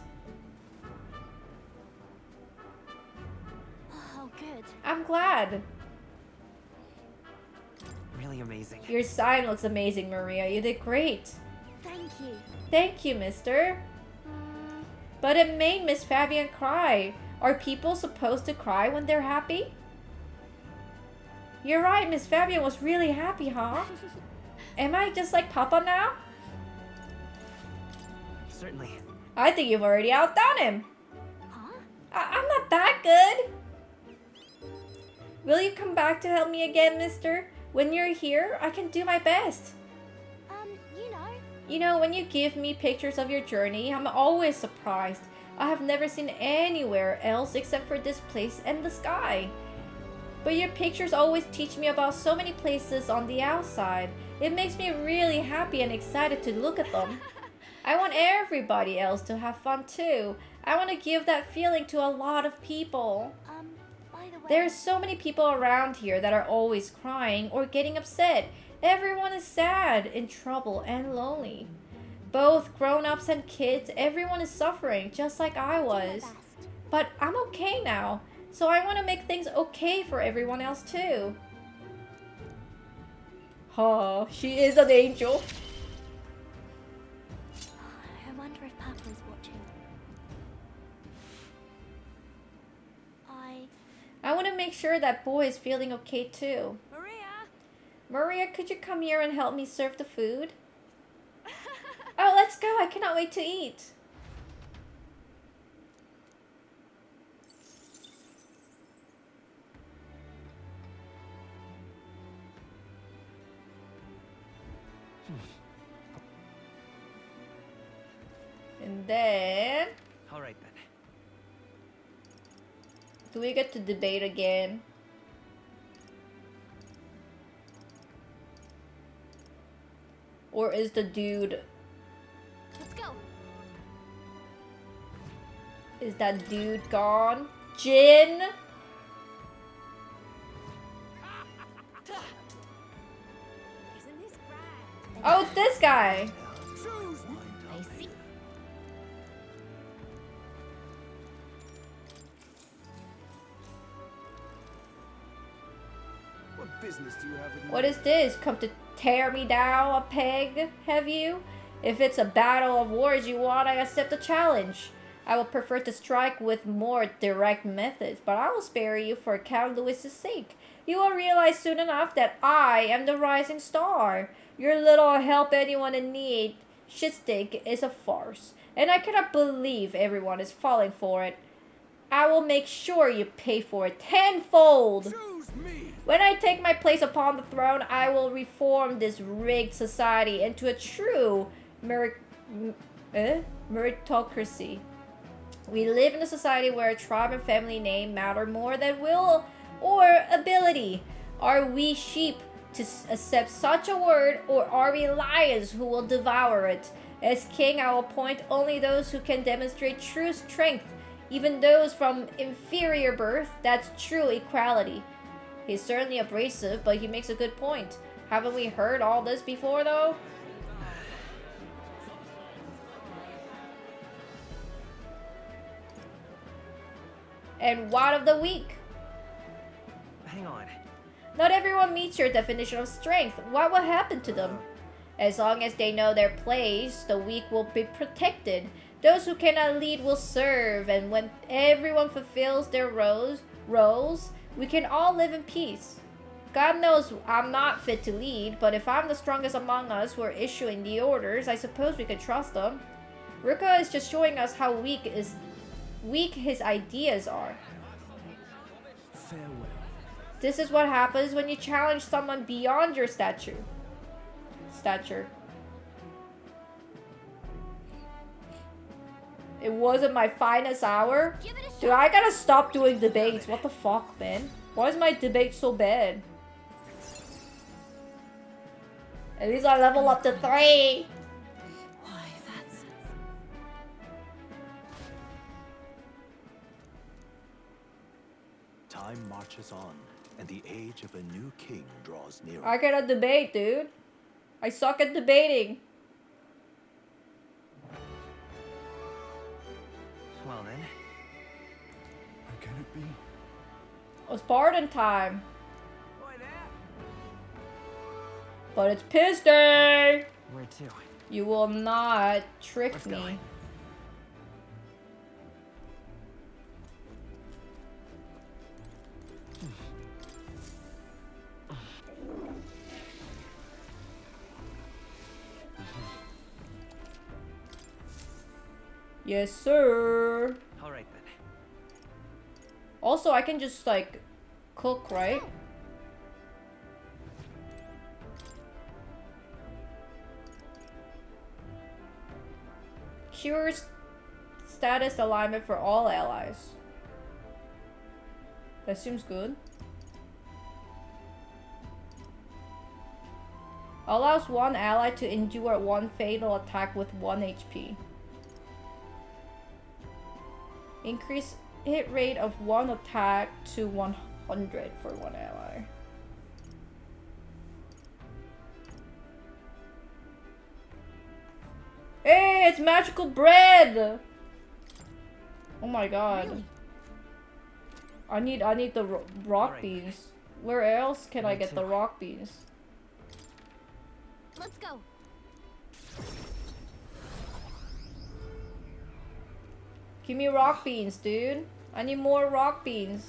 C: Oh, good.
A: I'm glad.
B: Really amazing.
A: Your sign looks amazing, Maria. You did great.
C: Thank you.
A: Thank you, mister. But it made Miss Fabian cry. Are people supposed to cry when they're happy? You're right, Miss Fabian was really happy, huh? Am I just like Papa now?
B: Certainly.
A: I think you've already outdone him.
C: Huh?
A: I'm not that good. Will you come back to help me again, mister? When you're here, I can do my best.
C: You know.
A: You know, when you give me pictures of your journey, I'm always surprised. I have never seen anywhere else except for this place and the sky. But your pictures always teach me about so many places on the outside. It makes me really happy and excited to look at them. I want everybody else to have fun too. I want to give that feeling to a lot of people.
C: By the way.
A: There's so many people around here that are always crying or getting upset. Everyone is sad, in trouble, and lonely. Both grown-ups and kids, everyone is suffering, just like I was. But I'm okay now, so I want to make things okay for everyone else too. Oh, she is an angel.
C: I wonder if Papa is watching.
A: I want to make sure that boy is feeling okay too.
C: Maria!
A: Maria, could you come here and help me serve the food? Oh, let's go. I cannot wait to eat. And then...
B: All right then.
A: do we get to debate again? Or is the dude...
C: Let's go.
A: is that dude gone? Jin? Oh, it's this guy.
C: I see.
D: What business do you have with me?
A: What is this? Come to tear me down a peg, have you? If it's a battle of words you want, I accept the challenge. I would prefer to strike with more direct methods, but I will spare you for Count Louis's sake. You will realize soon enough that I am the rising star. Your little help anyone in need shitstick is a farce, and I cannot believe everyone is falling for it. I will make sure you pay for it tenfold.
D: Choose me.
A: When I take my place upon the throne, I will reform this rigged society into a true meritocracy. We live in a society where tribe and family name matter more than will or ability. Are we sheep to accept such a word, or are we lions who will devour it? As king, I will appoint only those who can demonstrate true strength, even those from inferior birth. That's true equality. He's certainly abrasive, but he makes a good point. Haven't we heard all this before, though? And what of the weak?
B: Hang on.
A: Not everyone meets your definition of strength. What will happen to them? As long as they know their place, the weak will be protected. Those who cannot lead will serve, and when everyone fulfills their roles, we can all live in peace. God knows I'm not fit to lead, but if I'm the strongest among us who are issuing the orders, I suppose we could trust them. Ruka is just showing us how weak his ideas are.
D: Farewell.
A: This is what happens when you challenge someone beyond your stature. It wasn't my finest hour.
C: Give it a shot.
A: Dude, I gotta stop doing debates. What the fuck, man? Why is my debate so bad? At least I level up to 3.
C: Why, that's...
E: Time marches on, and the age of a new king draws nearer.
A: I cannot debate, dude. I suck at debating.
B: Well then.
D: How can it be?
A: It's pardon time.
D: Boy, there.
A: But it's piss day.
B: Where to?
A: You will not trick
B: Let's
A: me.
B: go.
A: Yes, sir.
B: All right then.
A: Also, I can just like cook, right? Cure status alignment for all allies. That seems good. Allows one ally to endure one fatal attack with 1 HP. Increase hit rate of one attack to 100 for one ally. Hey, it's magical bread! Oh my god.
C: Really?
A: I need the rock
B: Alright.
A: beans. Where else can I
B: Me
A: get the
B: too.
A: rock beans?
C: Let's go.
A: Give me rock beans, dude. I need more rock beans.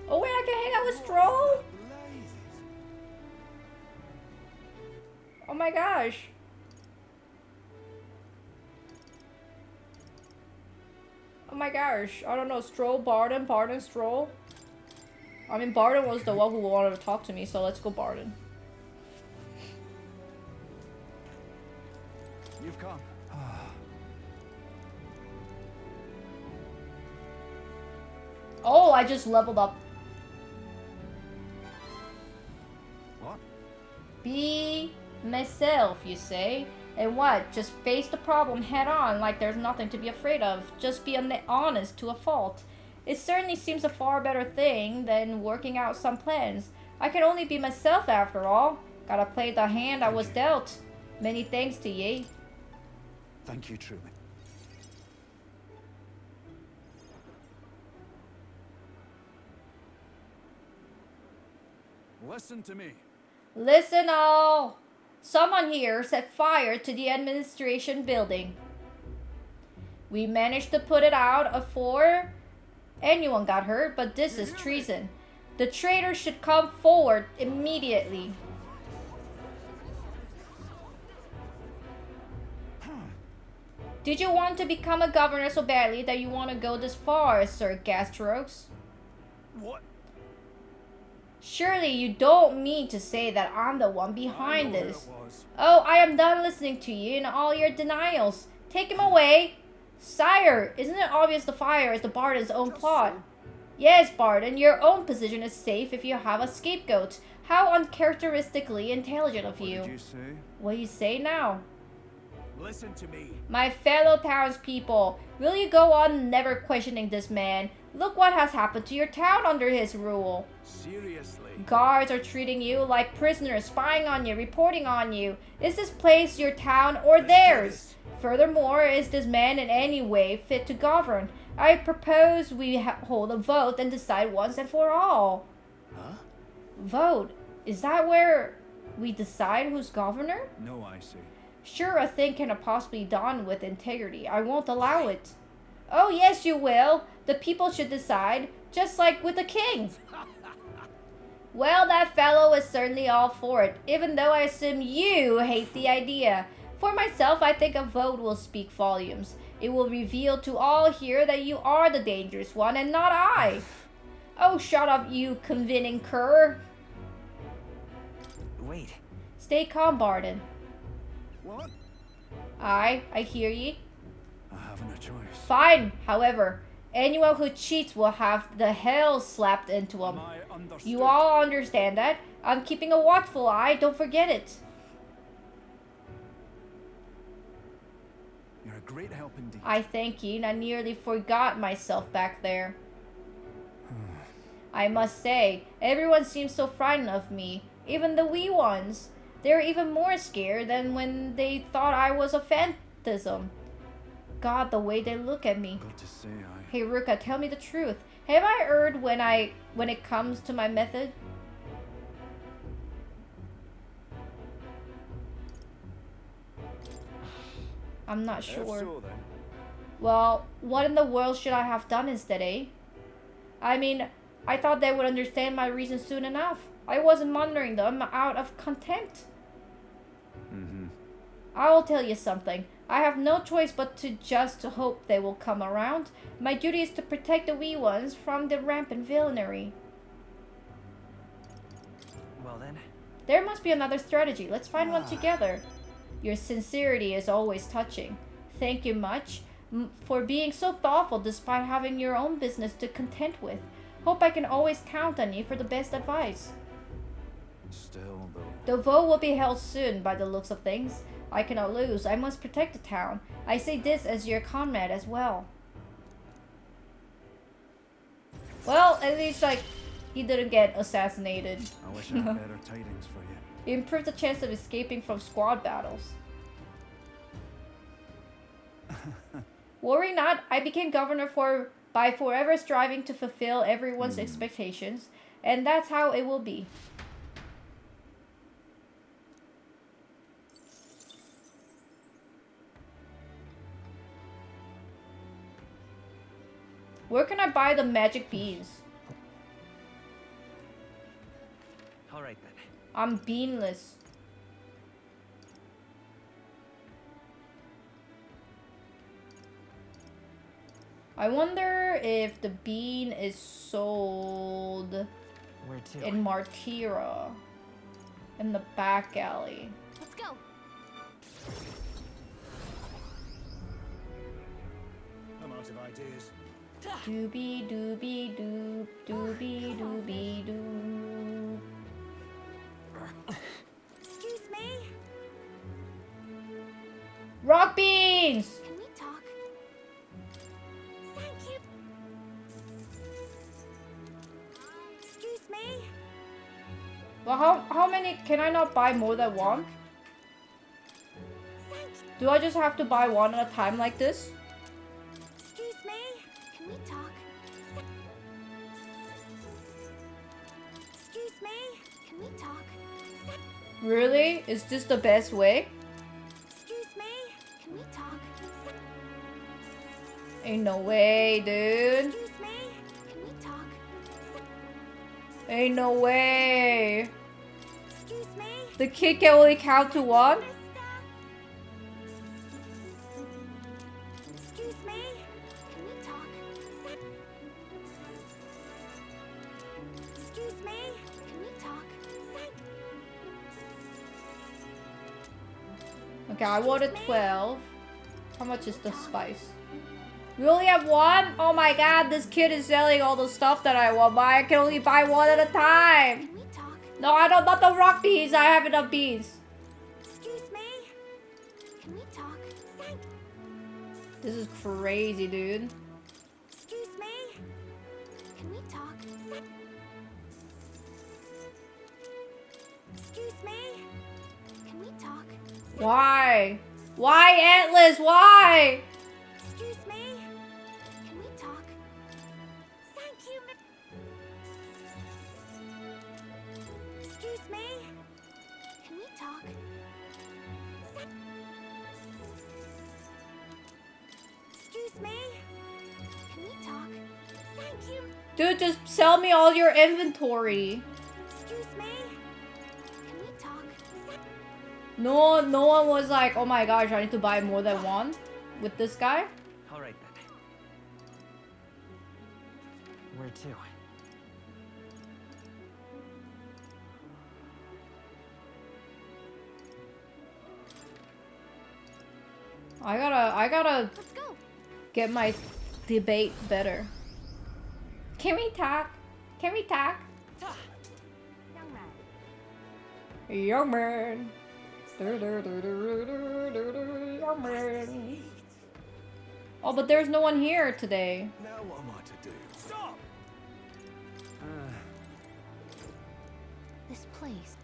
A: Oh wait, I can hang out with Stroll?
D: Blazes.
A: Oh my gosh. Oh my gosh. I don't know. Stroll, Barden, Stroll. I mean, Barden was the one who wanted to talk to me, so let's go Barden.
D: You've come.
A: Oh, I just leveled up.
D: What?
A: Be myself, you say? And what? Just face the problem head on like there's nothing to be afraid of. Just be honest to a fault. It certainly seems a far better thing than working out some plans. I can only be myself after all. Gotta play the hand I was dealt. Many thanks to ye.
D: Thank you, truly. Listen to me.
A: Listen all! Someone here set fire to the administration building. We managed to put it out before anyone got hurt, but this is treason. The traitor should come forward immediately. Did you want to become a governor so badly that you want to go this far, Sir Gastrox?
D: What?
A: Surely you don't mean to say that I'm the one behind
D: I know who
A: this.
D: it was.
A: Oh, I am done listening to you and all your denials. Take him away. Sire, isn't it obvious the fire is the Barden's own plot? Yes, Barden, your own position is safe if you have a scapegoat. How uncharacteristically intelligent of
D: What
A: you.
D: did you say?
A: What do you say now?
D: Listen to me.
A: My fellow townspeople, will you go on never questioning this man? Look what has happened to your town under his rule.
D: Seriously.
A: Guards are treating you like prisoners, spying on you, reporting on you. Is this place your town or
D: Let's do
A: theirs?
D: this.
A: Furthermore, is this man in any way fit to govern? I propose we hold a vote and decide once and for all.
E: Huh?
A: Vote? Is that where we decide who's governor?
D: No, I see.
A: Sure, a thing cannot possibly be done with integrity. I won't allow it. Oh, yes, you will. The people should decide, just like with the king. Well, that fellow is certainly all for it, even though I assume you hate the idea. For myself, I think a vote will speak volumes. It will reveal to all here that you are the dangerous one and not I. Oh, shut up, you convening cur.
B: Wait.
A: Stay calm, Barden.
D: What?
A: I hear ye.
D: I haven't a choice.
A: Fine, however, anyone who cheats will have the hell slapped into him.
D: Am I understood?
A: You all understand that? I'm keeping a watchful eye, don't forget it.
D: You're a great help indeed.
A: I thank you, and I nearly forgot myself back there. I must say, everyone seems so frightened of me, even the wee ones. They're even more scared than when they thought I was a phantasm. God, the way they look at me.
D: Got to say,
A: Hey Ruka, tell me the truth. Have I erred when it comes to my method? I'm not sure.
D: So then.
A: Well, what in the world should I have done instead, eh? I mean, I thought they would understand my reasons soon enough. I wasn't monitoring them out of contempt. I will tell you something. I have no choice but to just hope they will come around. My duty is to protect the wee ones from the rampant villainy.
B: Well then.
A: There must be another strategy. Let's find one together. Your sincerity is always touching. Thank you much for being so thoughtful despite having your own business to contend with. Hope I can always count on you for the best advice.
D: Still, though.
A: The vote will be held soon by the looks of things. I cannot lose. I must protect the town. I say this as your comrade as well. Well, at least, like, he didn't get assassinated.
D: I wish I had better tidings for you.
A: It improved the chance of escaping from squad battles. Worry not, I became governor by forever striving to fulfill everyone's expectations, and that's how it will be. Where can I buy the magic beans?
B: Alright then.
A: I'm beanless. I wonder if the bean is sold
B: Where to?
A: in Martira. In the back alley.
C: Let's go.
D: I'm out of ideas.
A: Doobie doobie doop, doobie doobie doop.
C: Excuse me.
A: Rock beans!
C: Can we talk? Thank you. Excuse me.
A: Well, how many? Can I not buy more than one? Do I just have to buy one at a time like this?
C: Excuse me? Can we talk? Excuse me? Can we talk?
A: Really? Is this the best way?
C: Excuse me? Can we talk?
A: Ain't no way, dude.
C: Excuse me? Can we talk?
A: Ain't no way.
C: Excuse me?
A: The kid can only count to one?
C: Excuse me? Can we talk? Excuse me? Can we talk?
A: Okay, I wanted 12. How much is the spice? We only have one? Oh my god, this kid is selling all the stuff that I want, but I can only buy one at a time.
C: Can we talk?
A: No, I don't want the rock beans. I have enough beans.
C: Excuse me? Can we talk?
A: This is crazy, dude.
C: Excuse me? Can we talk? Excuse me? Can we talk?
A: Why? Why, Atlas? Why?
C: Excuse me? Can we talk? Thank you, Excuse me? Can we talk? Excuse me? Can we talk? Thank you.
A: Dude, just sell me all your inventory.
C: Excuse me? Can we talk?
A: No one was like, oh my gosh, I need to buy more than one with this guy.
B: All right then. Where to?
A: I gotta
C: Let's go.
A: get my debate better. Can we talk? Can we talk?
C: Young man.
A: Young man. Young man. Oh, but there's no one here today.
E: Now what am I to do?
B: Stop!
C: This place.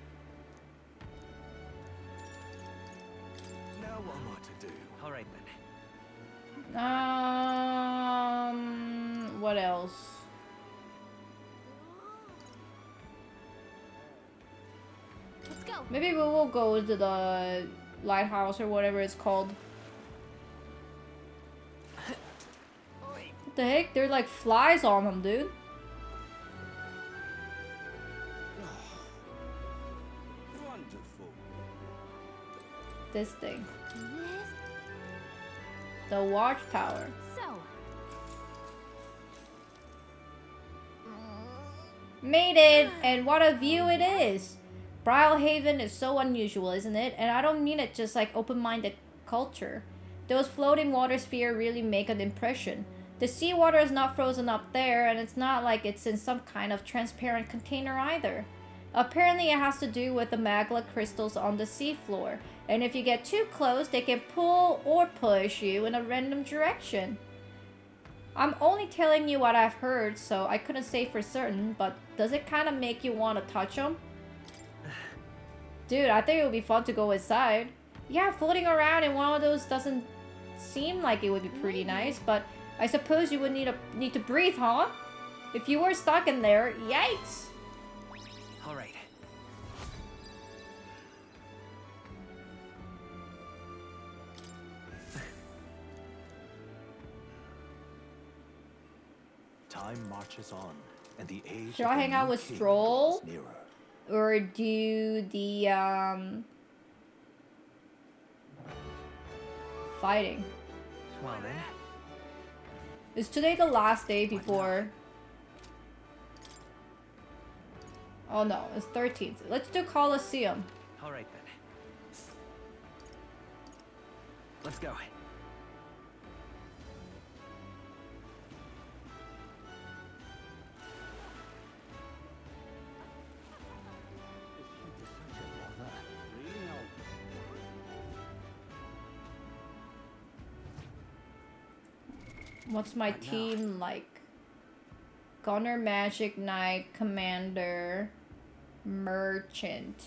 E: Now what am I to do?
B: All right then.
A: What else?
C: Let's go.
A: Maybe we will go to the lighthouse or whatever it's called. What the heck? There's like flies on them, dude.
E: Wonderful.
A: This thing.
C: This.
A: The watchtower.
C: So.
A: Made it! And what a view it is! Brylehaven is so unusual, isn't it? And I don't mean it just like open-minded culture. Those floating water spheres really make an impression. The seawater is not frozen up there, and it's not like it's in some kind of transparent container either. Apparently it has to do with the magma crystals on the seafloor, and if you get too close, they can pull or push you in a random direction. I'm only telling you what I've heard, so I couldn't say for certain, but does it kind of make you want to touch them? Dude, I think it would be fun to go inside. Yeah, floating around in one of those doesn't seem like it would be pretty nice, but I suppose you would need to breathe, huh? If you were stuck in there, yikes!
B: All right.
E: Time marches on, and the age
A: Should
E: of
A: I
E: the
A: hang out
E: new
A: with
E: king
A: Stroll?
E: draws nearer.
A: Or do the, fighting?
B: Well then.
A: Is today the last day before... Oh no, it's 13th. Let's do Colosseum.
B: All right then. Let's go.
A: What's my team like? Gunner, Magic Knight, Commander, Merchant.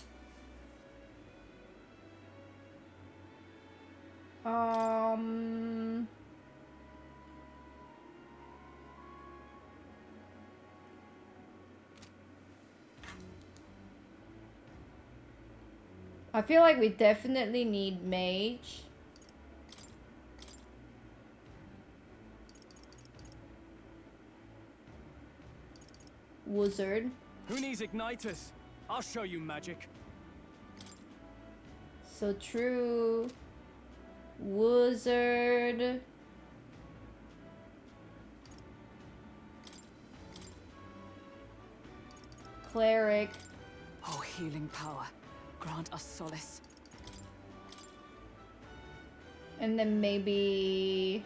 A: I feel like we definitely need mage. Wizard.
F: Who needs igniters? I'll show you magic.
A: So true. Wizard. Cleric.
G: Oh, healing power. Grant us solace.
A: And then maybe...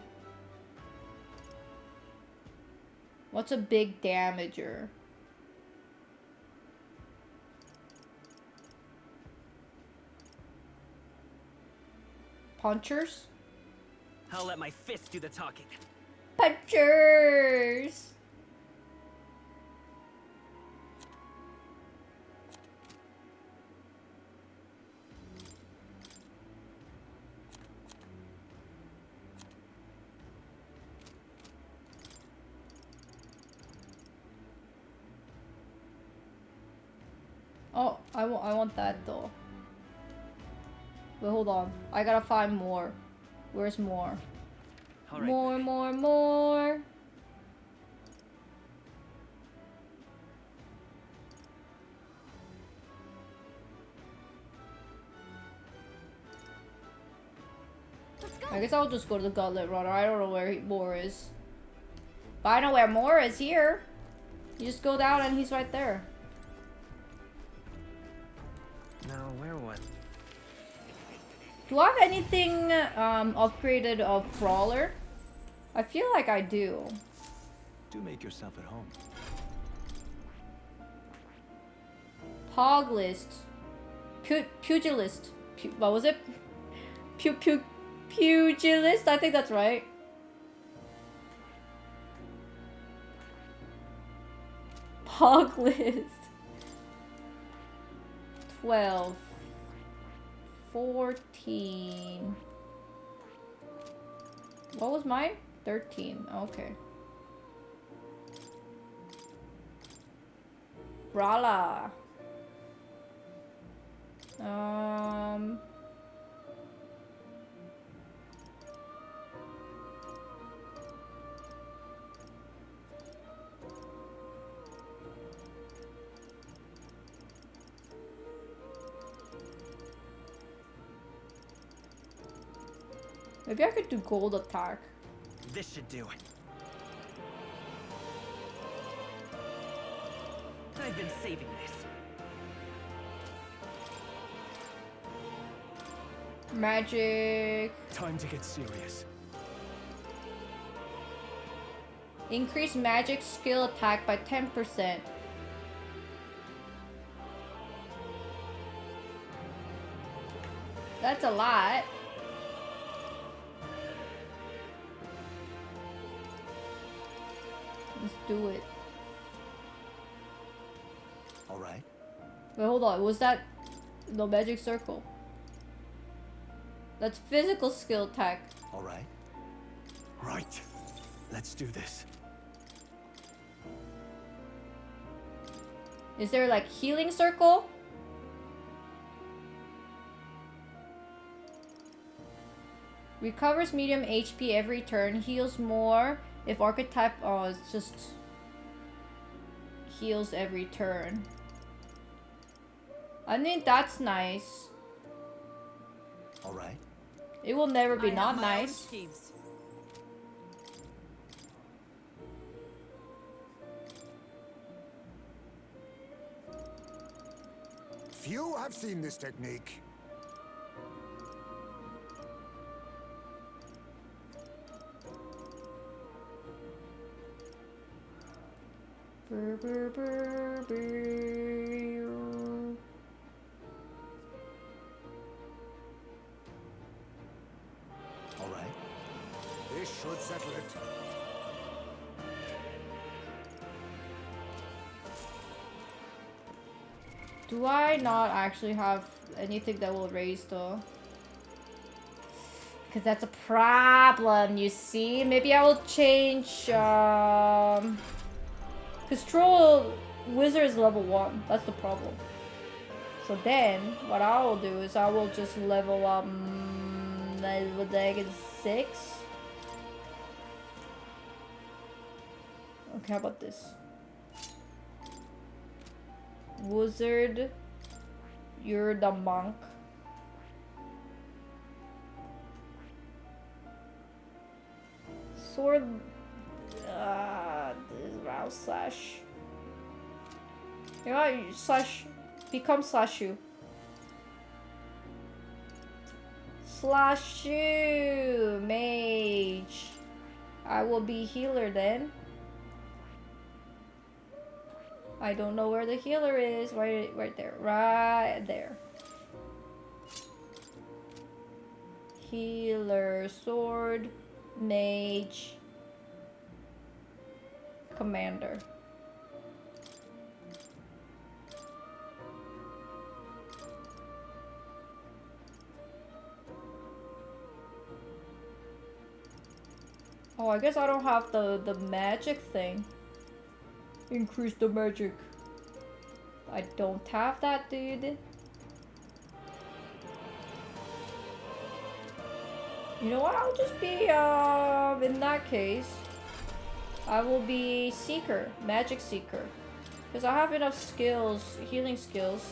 A: What's a big damager? Punchers?
B: I'll let my fist do the talking.
A: Punchers! Oh, I want that though. Wait, hold on. I gotta find more. Where's more?
B: All right,
A: More,
B: then.
A: more.
C: Let's go.
A: I guess I'll just go to the Gauntlet Runner. I don't know where more is. But I know where more is here. You just go down and he's right there.
B: Now, where was?
A: Do I have anything upgraded of Brawler? I feel like I do.
E: Do make yourself at home.
A: Poglist. Pugilist. What was it? Pugilist? I think that's right. Poglist. 12. 14. What was mine? 13. Okay. Rala. Maybe I could do gold attack.
B: This should do it. I've been saving this.
A: Magic.
F: Time to get serious.
A: Increase magic skill attack by 10%. That's a lot. Let's do it.
E: All right.
A: Wait, hold on. Was that no magic circle? That's physical skill attack.
E: All right.
F: Right. Let's do this.
A: Is there like healing circle? Recovers medium HP every turn. Heals more if archetype. Oh, it's just heals every turn. I think that's nice.
E: All right.
A: It will never be
G: I
A: not
G: have my own
A: nice.
G: schemes.
D: Few have seen this technique.
A: Brr, brr, brr, brr.
E: All right.
D: This should settle it.
A: Do I not actually have anything that will raise though? Because that's a problem, you see? Maybe I will change, because Troll Wizard is level 1. That's the problem. So then, what I will do is I will just level up level like 6. Okay, how about this? Wizard, you're the monk. Sword, this is round slash. You know what? Slash, become slash you. Slash you, mage. I will be healer then. I don't know where the healer is. Right there. Right there. Healer, sword, mage, commander. Oh, I guess I don't have the magic thing. Increase the magic. I don't have that, dude. You know what? I'll just be, in that case, I will be Seeker, Magic Seeker. Because I have enough skills, healing skills.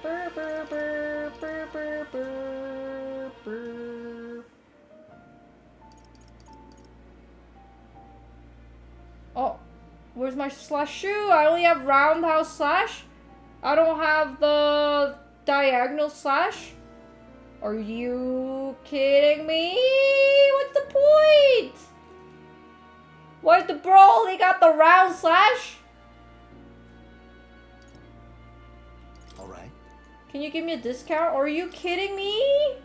A: Burr, burr, burr, burr, burr, burr, burr. Oh, where's my slash shoe? I only have roundhouse slash. I don't have the diagonal slash. Are you kidding me? What's the point? Why the bro only got the round slash?
E: All right.
A: Can you give me a discount? Are you kidding me?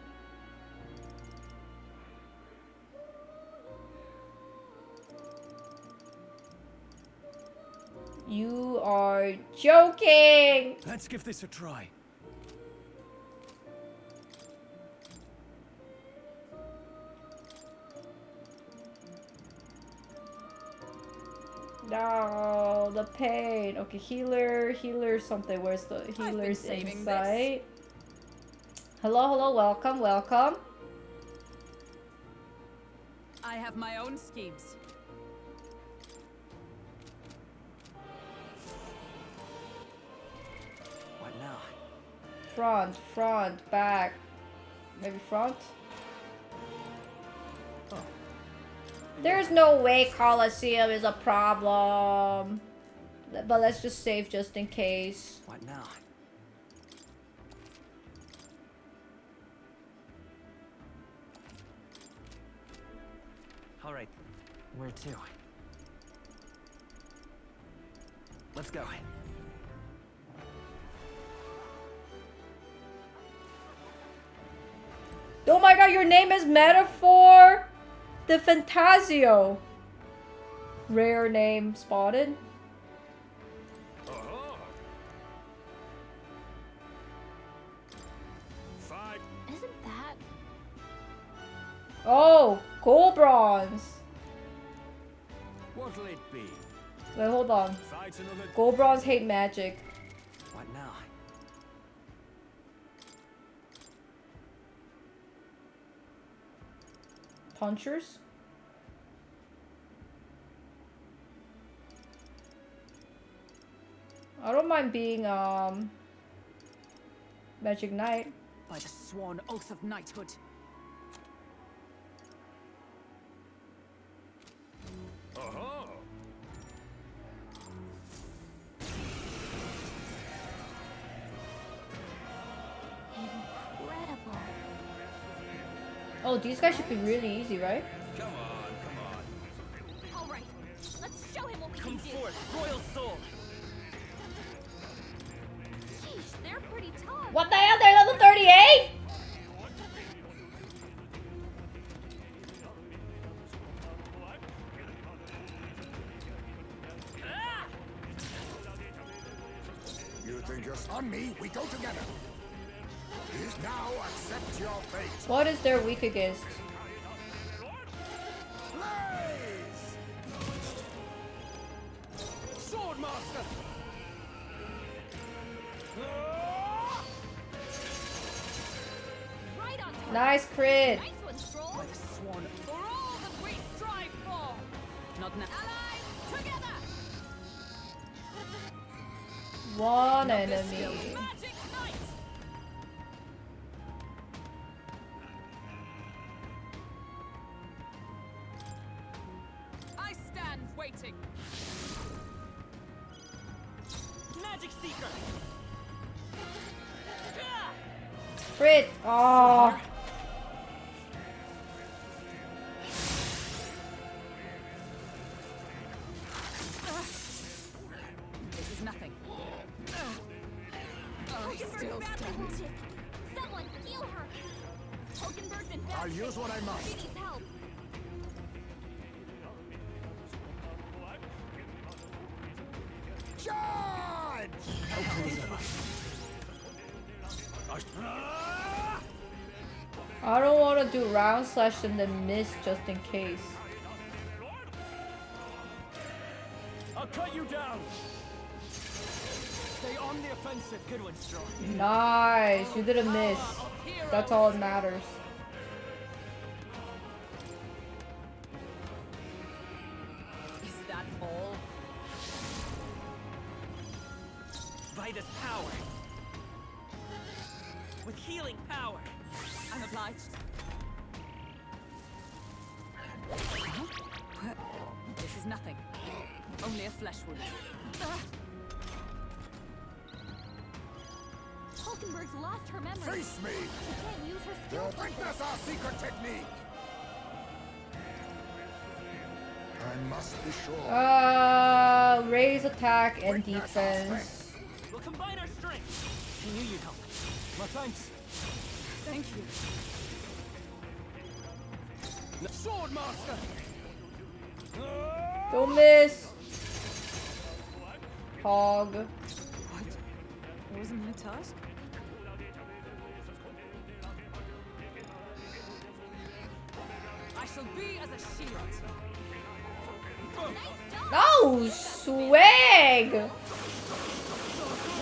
A: You are joking!
F: Let's give this a try.
A: No, the pain. Okay, healer something. Where's the healer's
G: saving
A: insight? Hello, welcome.
G: I have my own schemes.
B: What now?
A: Front, back. Maybe front?
B: Oh.
A: There's no way Colosseum is a problem. But let's just save just in case.
B: What now? All right. Where to? Let's go.
A: Oh my god, your name is Metaphor ReFantazio. Rare name spotted.
C: Isn't that?
A: Oh, gold bronze.
F: What'll it be?
A: Wait, hold on.
F: Fight another.
A: Gold bronze hate magic.
B: What now?
A: Punchers? I don't mind being Magic Knight.
G: By the sworn oath of knighthood.
C: Incredible.
A: Oh, these guys should be really easy, right?
C: All right, let's show him what we
B: Come
C: can do.
B: forth, royal soul.
A: What the hell? They're level 38?
D: You think you're on me? We go together. Please now accept your fate.
A: What is their weak against?
D: Blaze!
F: Swordmaster!
C: Right on target.
A: Nice crit.
C: Nice one, Stroll.
G: By the sworn for all that we strive for. Not now.
C: Allies, together.
A: One enemy.
G: Magic Knight! I stand waiting.
F: Magic Seeker!
A: Crit. Oh.
G: This is nothing. I still
C: Hulkenberg's badly
G: stand.
C: wounded. Someone heal her. Hulkenberg's in bad
D: I'll
C: shape.
D: use what I must.
C: She needs help.
D: Charge!
A: I don't want to do round slash and then miss just in case.
F: I'll cut you down! Stay on the offensive. Good one, Strong.
A: Nice. You didn't miss. That's all that matters.
G: Is that all?
B: Vitus power. With healing power.
G: I'm obliged. This is nothing. Only a flesh wound.
C: Hulkenberg's lost her memory.
D: Face me!
C: She can't use her
D: You'll
C: skills like
D: witness
C: this.
D: our secret technique! I must be sure.
A: Raise attack and
D: Witness our
A: defense.
B: We'll combine our strengths. I knew you'd help.
F: My thanks.
G: Thank you.
F: Swordmaster!
A: Don't miss. Hog.
G: What? Wasn't my task? I shall be as a shield.
C: Nice job.
A: Oh, swag.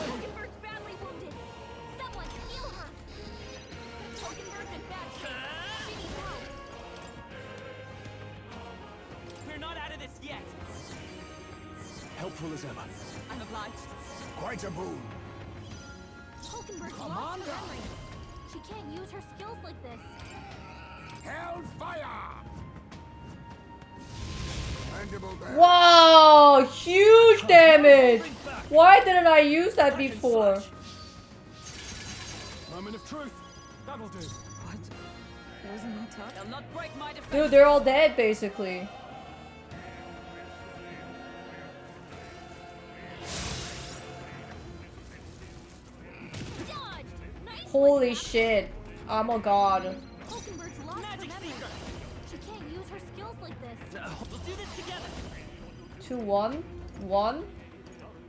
C: Hulkenberg's badly wounded. Someone heal her. Hulkenberg's in bad shape. She needs help.
B: We're not out of this yet.
F: Helpful as ever.
G: I'm obliged.
D: Quite a boon.
C: Hulkenberg's lost her
D: Commander!
C: memory. She can't use her skills like this.
D: Hellfire! Mandible bear.
A: Whoa, huge damage. Why didn't I use that before?
F: Moment of truth. That'll do.
G: What? Wasn't my task? They'll not break my defense.
A: Dude, they're all dead basically.
C: Dodged. Nice
A: Holy
C: one.
A: shit. I'm a god.
C: Hulkenberg's lost her
B: Magic
C: memory.
B: Seeker.
C: She can't use her skills like this.
B: We'll do this together.
A: 2-1? 1?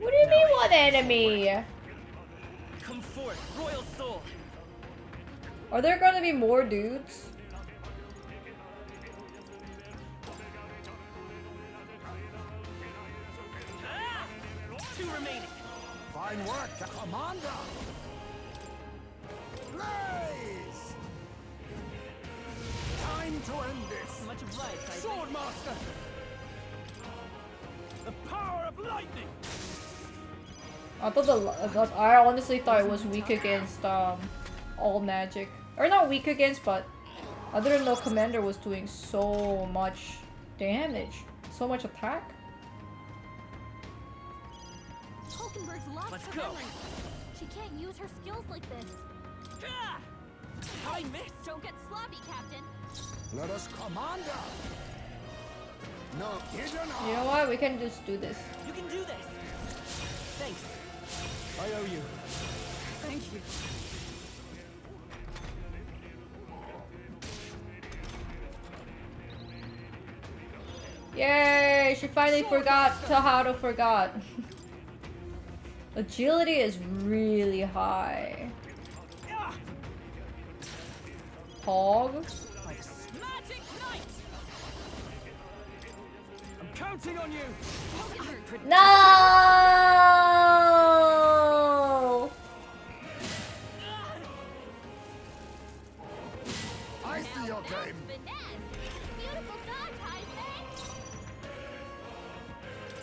A: What do you mean one enemy?
B: Come forth, royal soul.
A: Are there gonna be more dudes?
B: Ah! 2 remaining.
D: Fine work, Commander! Blaze! Time to end this!
B: Much obliged, I think.
F: Swordmaster! The power of lightning!
A: I honestly thought it was weak against all magic. Or not weak against, but I didn't know Commander was doing so much damage. So much attack.
C: Hulkenberg's lost
B: Let's
C: her
B: go.
C: memory. She can't use her skills like this.
B: Ah! I missed.
C: Don't get sloppy, Captain.
D: Let us, Commander! No hidden
A: You know what? We can just do this.
B: You can do this. Thanks.
F: I owe you.
G: Thank you.
A: Yay! She finally forgot to how to forgot. Agility is really high. Hog.
B: Magic Knight!
F: I'm counting on you.
A: No!
D: I see your game.
C: Finesse. Beautiful dodge, Heisman.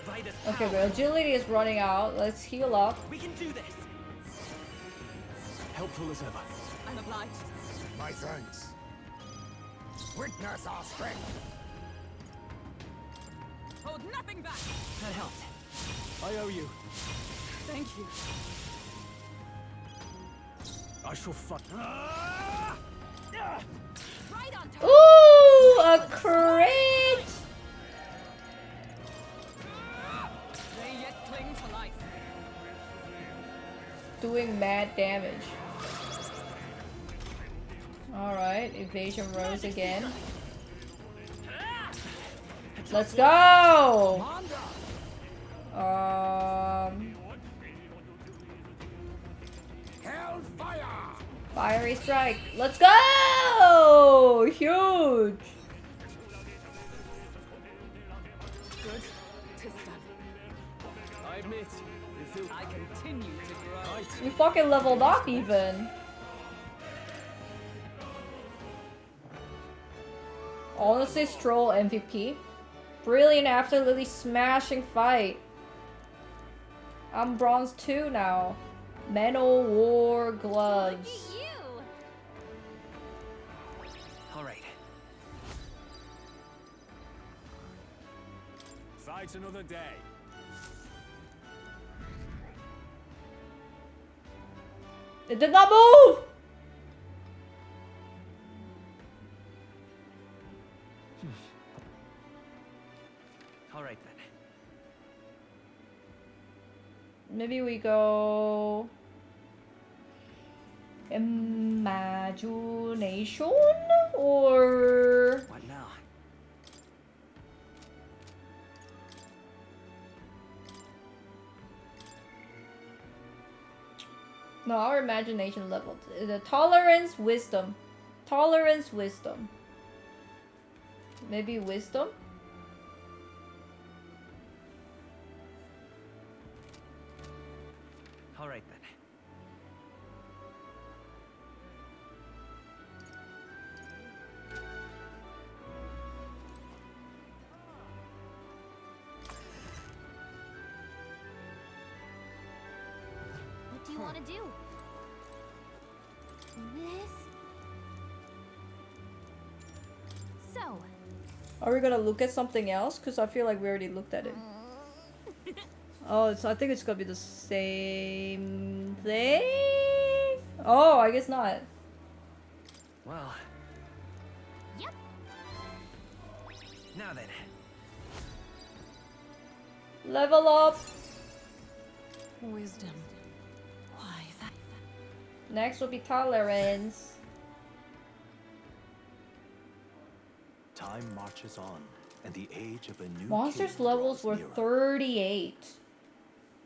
B: Vitus
A: Okay,
B: power.
A: but agility is running out. Let's heal up.
B: We can do this.
F: Helpful as ever.
G: I'm obliged.
D: My thanks. Witness our strength.
G: Hold nothing back.
B: That helped.
F: I owe you.
G: Thank you.
F: I shall fight.
C: Right on target.
A: Ooh, a crit!
G: They yet cling to life.
A: Doing mad damage. Alright, evasion rose again. Let's go!
D: Hellfire!
A: Fiery strike. Let's go! Huge!
G: Good. Tis done.
F: I admit, it feels.
G: I continue to grow.
A: We fucking leveled up even. Honestly, Stroll MVP. Brilliant, absolutely smashing fight. I'm bronze 2 now. Metal War
C: Look
A: gloves.
C: at you.
B: All right.
F: Fight another day.
A: It did not move!
B: All right then.
A: Maybe we go... Imagination? Or...
B: What now?
A: No, our imagination level. The tolerance, wisdom. Tolerance, wisdom. Maybe wisdom?
B: All right then.
C: What do you want to do? This. So.
A: Are we gonna look at something else? Because I feel like we already looked at it. Oh, I think it's gonna be the same thing? Oh, I guess not.
B: Well,
C: Yep.
B: now then.
A: Level up!
G: Wisdom. Why that?
A: Next will be tolerance.
E: Time marches on, and the age of a new
A: Monsters
E: king
A: levels
E: draws
A: were
E: nearer.
A: 38.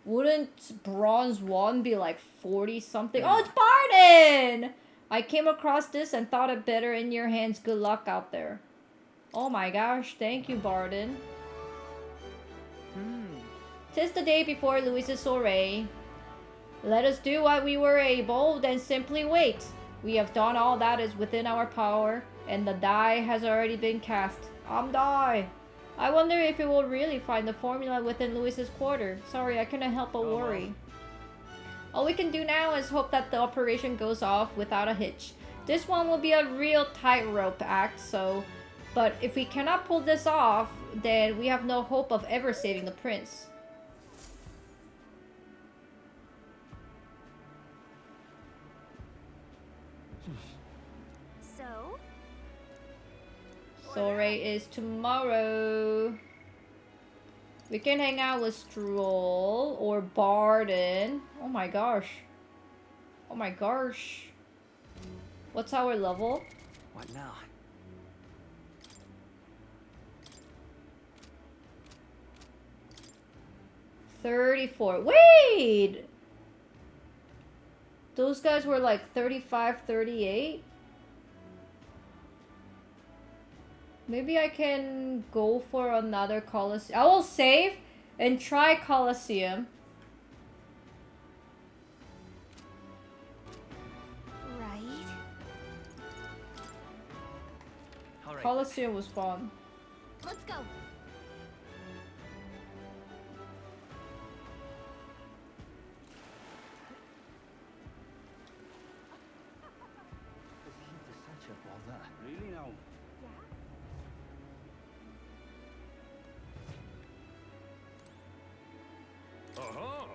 A: Wouldn't bronze 1 be like 40 something? Oh, it's Barden! I came across this and thought it better in your hands. Good luck out there. Oh my gosh, thank you, Barden. Tis the day before Louis's soiree. Let us do what we were able, then simply wait. We have done all that is within our power, and the die has already been cast. Die. I wonder if it will really find the formula within Louis's quarter. Sorry, I couldn't help but worry. All we can do now is hope that the operation goes off without a hitch. This one will be a real tightrope act, so... But if we cannot pull this off, then we have no hope of ever saving the prince.
C: So.
A: Soiree is tomorrow. We can hang out with Stroll or Barden. Oh my gosh. Oh my gosh. What's our level?
B: What now?
A: 34. Wait! Those guys were like 35, 38? Maybe I can go for another Colosseum. I will save and try Colosseum.
C: Right?
B: All right.
A: Colosseum was fun.
C: Let's go.
F: Really now? Uh-huh.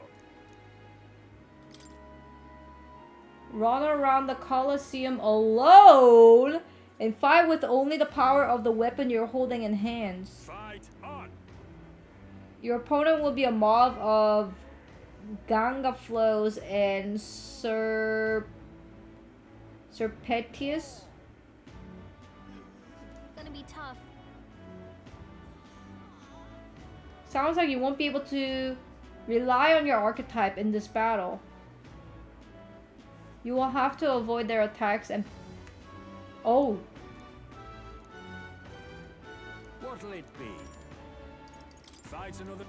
A: Run around the Colosseum alone and fight with only the power of the weapon you're holding in hands.
F: Fight on.
A: Your opponent will be a mob of Gangaflows and Serpentius.
C: Gonna be tough.
A: Sounds like you won't be able to rely on your archetype in this battle. You will have to avoid their attacks and... Oh!
F: What'll it be? Fight another.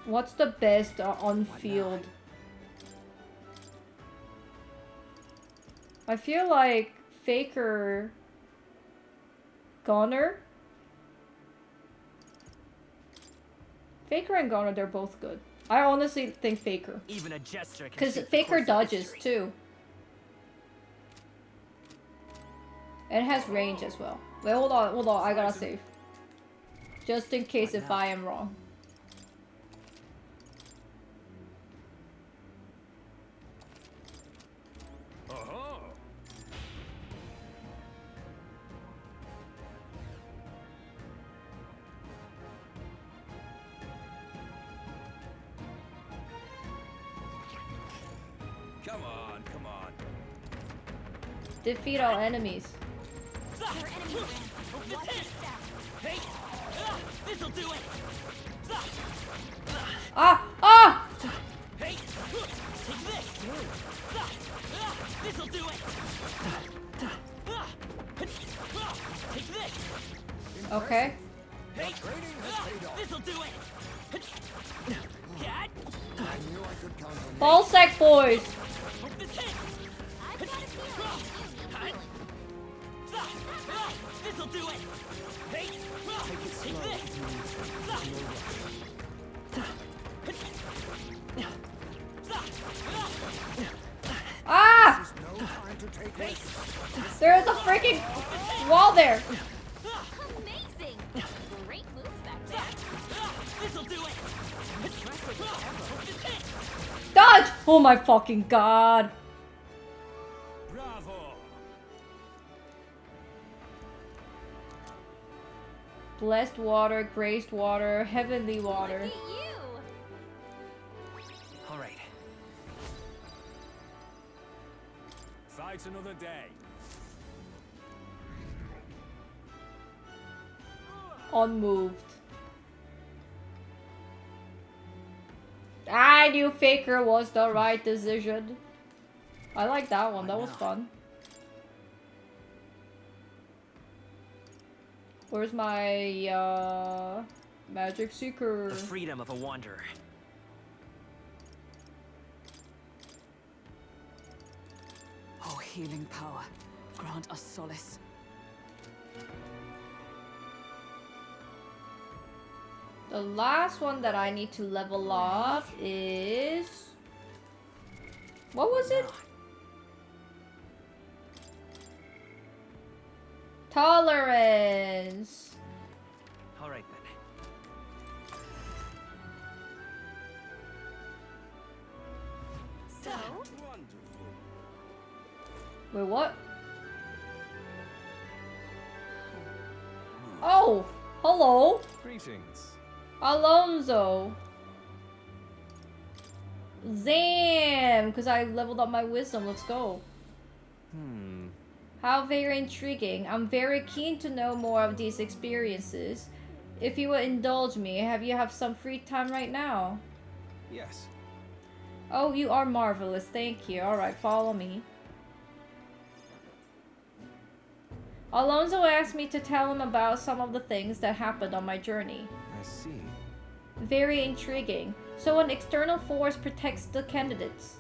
A: What's the best on field? I feel like Faker... Gunner? Faker and Gunner, they're both good. I honestly think Faker.
B: Even a jester can
A: Because
B: shape the
A: Faker
B: course of
A: dodges
B: history.
A: too. And it has range as well. Wait, hold on, I gotta save. Just in case if I am wrong.
F: Uh-huh. Come on, come on.
A: Defeat all enemies.
C: Your enemy wins. Watch your step.
B: Hey! This'll do it!
A: Ah! Ah!
B: Hey! Take this! This'll do it! Take this!
A: Okay.
B: Hey!
D: Training has paid off.
B: This'll do it! Cat!
D: I knew I could count on you.
A: Ballsack boys!
B: Hope this hits!
C: I've got a feeling. You feel it.
B: This'll do it! Hey! Take this!
A: Ah!
D: No time to take risks.
A: There is a freaking wall there!
C: Amazing. Great moves back there.
B: This'll do it!
A: Dodge! Oh my fucking god!
F: Bravo.
A: Blessed water, graced water, heavenly water.
C: Look at you.
B: All right.
F: Fight another day.
A: Unmoved. I knew Faker was the right decision. I like that one, that was fun. Where's my magic seeker?
B: The freedom of a wanderer.
G: Oh, healing power, grant us solace.
A: The last one that I need to level up is... What was it? Tolerance.
B: All right then.
C: So,
F: Wonderful.
A: Wait, what? Oh, hello.
F: Greetings.
A: Alonso. Zam! Because I leveled up my wisdom. Let's go. How very intriguing. I'm very keen to know more of these experiences. If you would indulge me, have some free time right now?
F: Yes.
A: Oh, you are marvelous. Thank you. Alright, follow me. Alonso asked me to tell him about some of the things that happened on my journey.
F: I see.
A: Very intriguing. So an external force protects the candidates.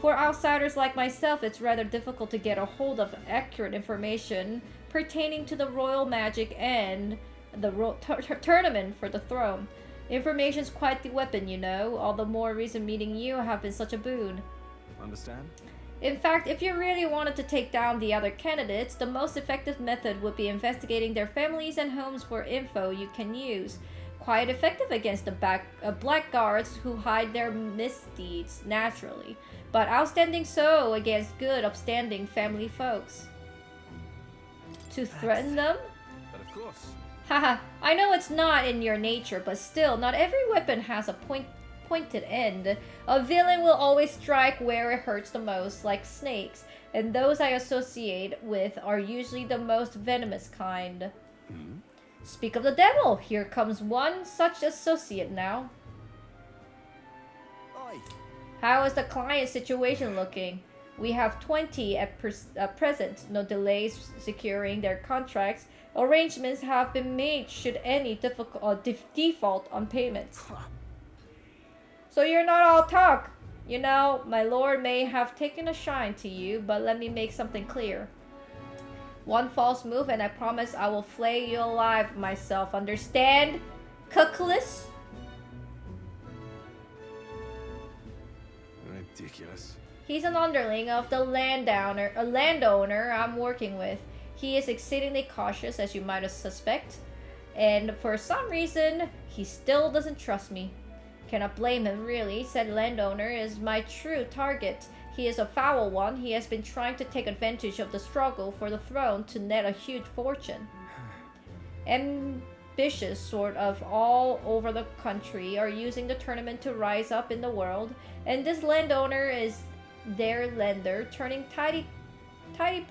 A: For outsiders like myself, it's rather difficult to get a hold of accurate information pertaining to the royal magic and the tournament for the throne. Information's quite the weapon, you know. All the more reason meeting you have been such a boon.
F: Understand?
A: In fact, if you really wanted to take down the other candidates, the most effective method would be investigating their families and homes for info you can use. Quite effective against the blackguards who hide their misdeeds, naturally. But outstanding so against good, upstanding family folks. To threaten them?
F: But of course.
A: Haha, I know it's not in your nature, but still, not every weapon has a pointed end. A villain will always strike where it hurts the most, like snakes, and those I associate with are usually the most venomous kind. Speak of the devil, here comes one such associate now.
F: Oi.
A: How is the client situation looking? We have 20 at present, no delays securing their contracts. Arrangements have been made should any default on payments. So you're not all talk. You know, my lord may have taken a shine to you, but let me make something clear. One false move and I promise I will flay you alive myself, understand? Cuckless?
F: Ridiculous.
A: He's an underling of the landowner I'm working with. He is exceedingly cautious, as you might suspect, and for some reason, he still doesn't trust me. Cannot blame him, really. Said landowner is my true target. He is a foul one. He has been trying to take advantage of the struggle for the throne to net a huge fortune. Ambitious, sort of, all over the country are using the tournament to rise up in the world, and this landowner is their lender, turning tidy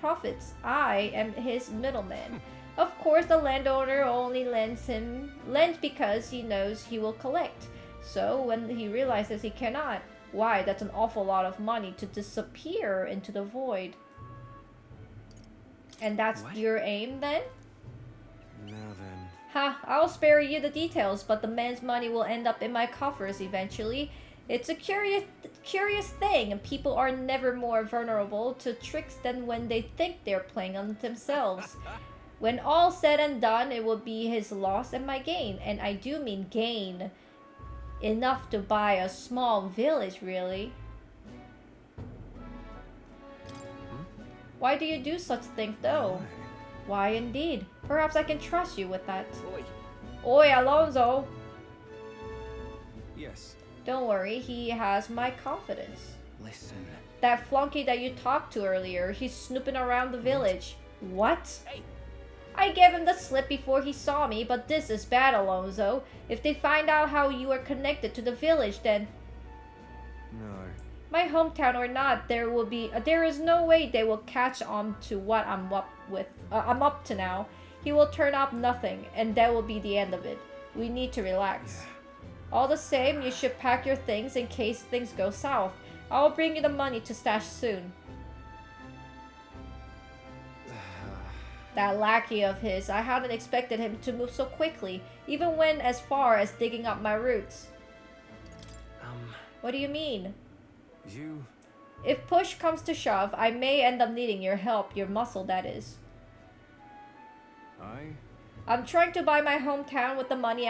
A: profits. I am his middleman. Of course, the landowner only lends because he knows he will collect. So when he realizes he cannot, why, that's an awful lot of money to disappear into the void. And that's
F: What?
A: your aim then?
F: Now then.
A: Ha, I'll spare you the details, but the man's money will end up in my coffers eventually. It's a curious thing, and people are never more vulnerable to tricks than when they think they're playing on themselves. When all said and done, it will be his loss and my gain, and I do mean gain. Enough to buy a small village, really. Why do you do such things, though? Why, indeed. Perhaps I can trust you with that.
F: Oi.
A: Oi, Alonso!
F: Yes.
A: Don't worry, he has my confidence.
F: Listen.
A: That flunky that you talked to earlier, he's snooping around the village. What?
F: Hey.
A: I gave him the slip before he saw me, but this is bad, Alonso. If they find out how you are connected to the village, then...
F: No.
A: My hometown or not, there is no way they will catch on to what I'm up to now. He will turn up nothing, and that will be the end of it. We need to relax.
F: Yeah.
A: All the same, you should pack your things in case things go south. I will bring you the money to stash soon. That lackey of his, I hadn't expected him to move so quickly, even went as far as digging up my roots. What do you mean?
F: You...
A: If push comes to shove, I may end up needing your help, your muscle that is. I'm trying to buy my hometown with the money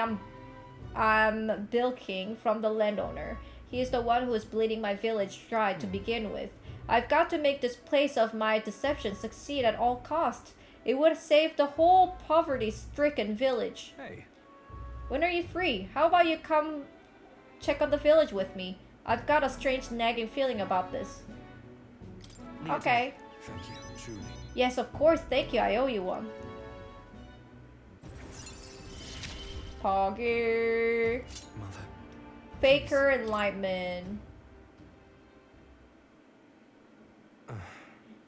A: I'm bilking from the landowner. He is the one who is bleeding my village dry to begin with. I've got to make this place of my deception succeed at all costs. It would save the whole poverty-stricken village.
F: Hey.
A: When are you free? How about you come check out the village with me? I've got a strange nagging feeling about this. Okay.
F: Thank you, truly.
A: Yes, of course. Thank you. I owe you one. Poggy.
F: Mother.
A: Faker Enlightenment.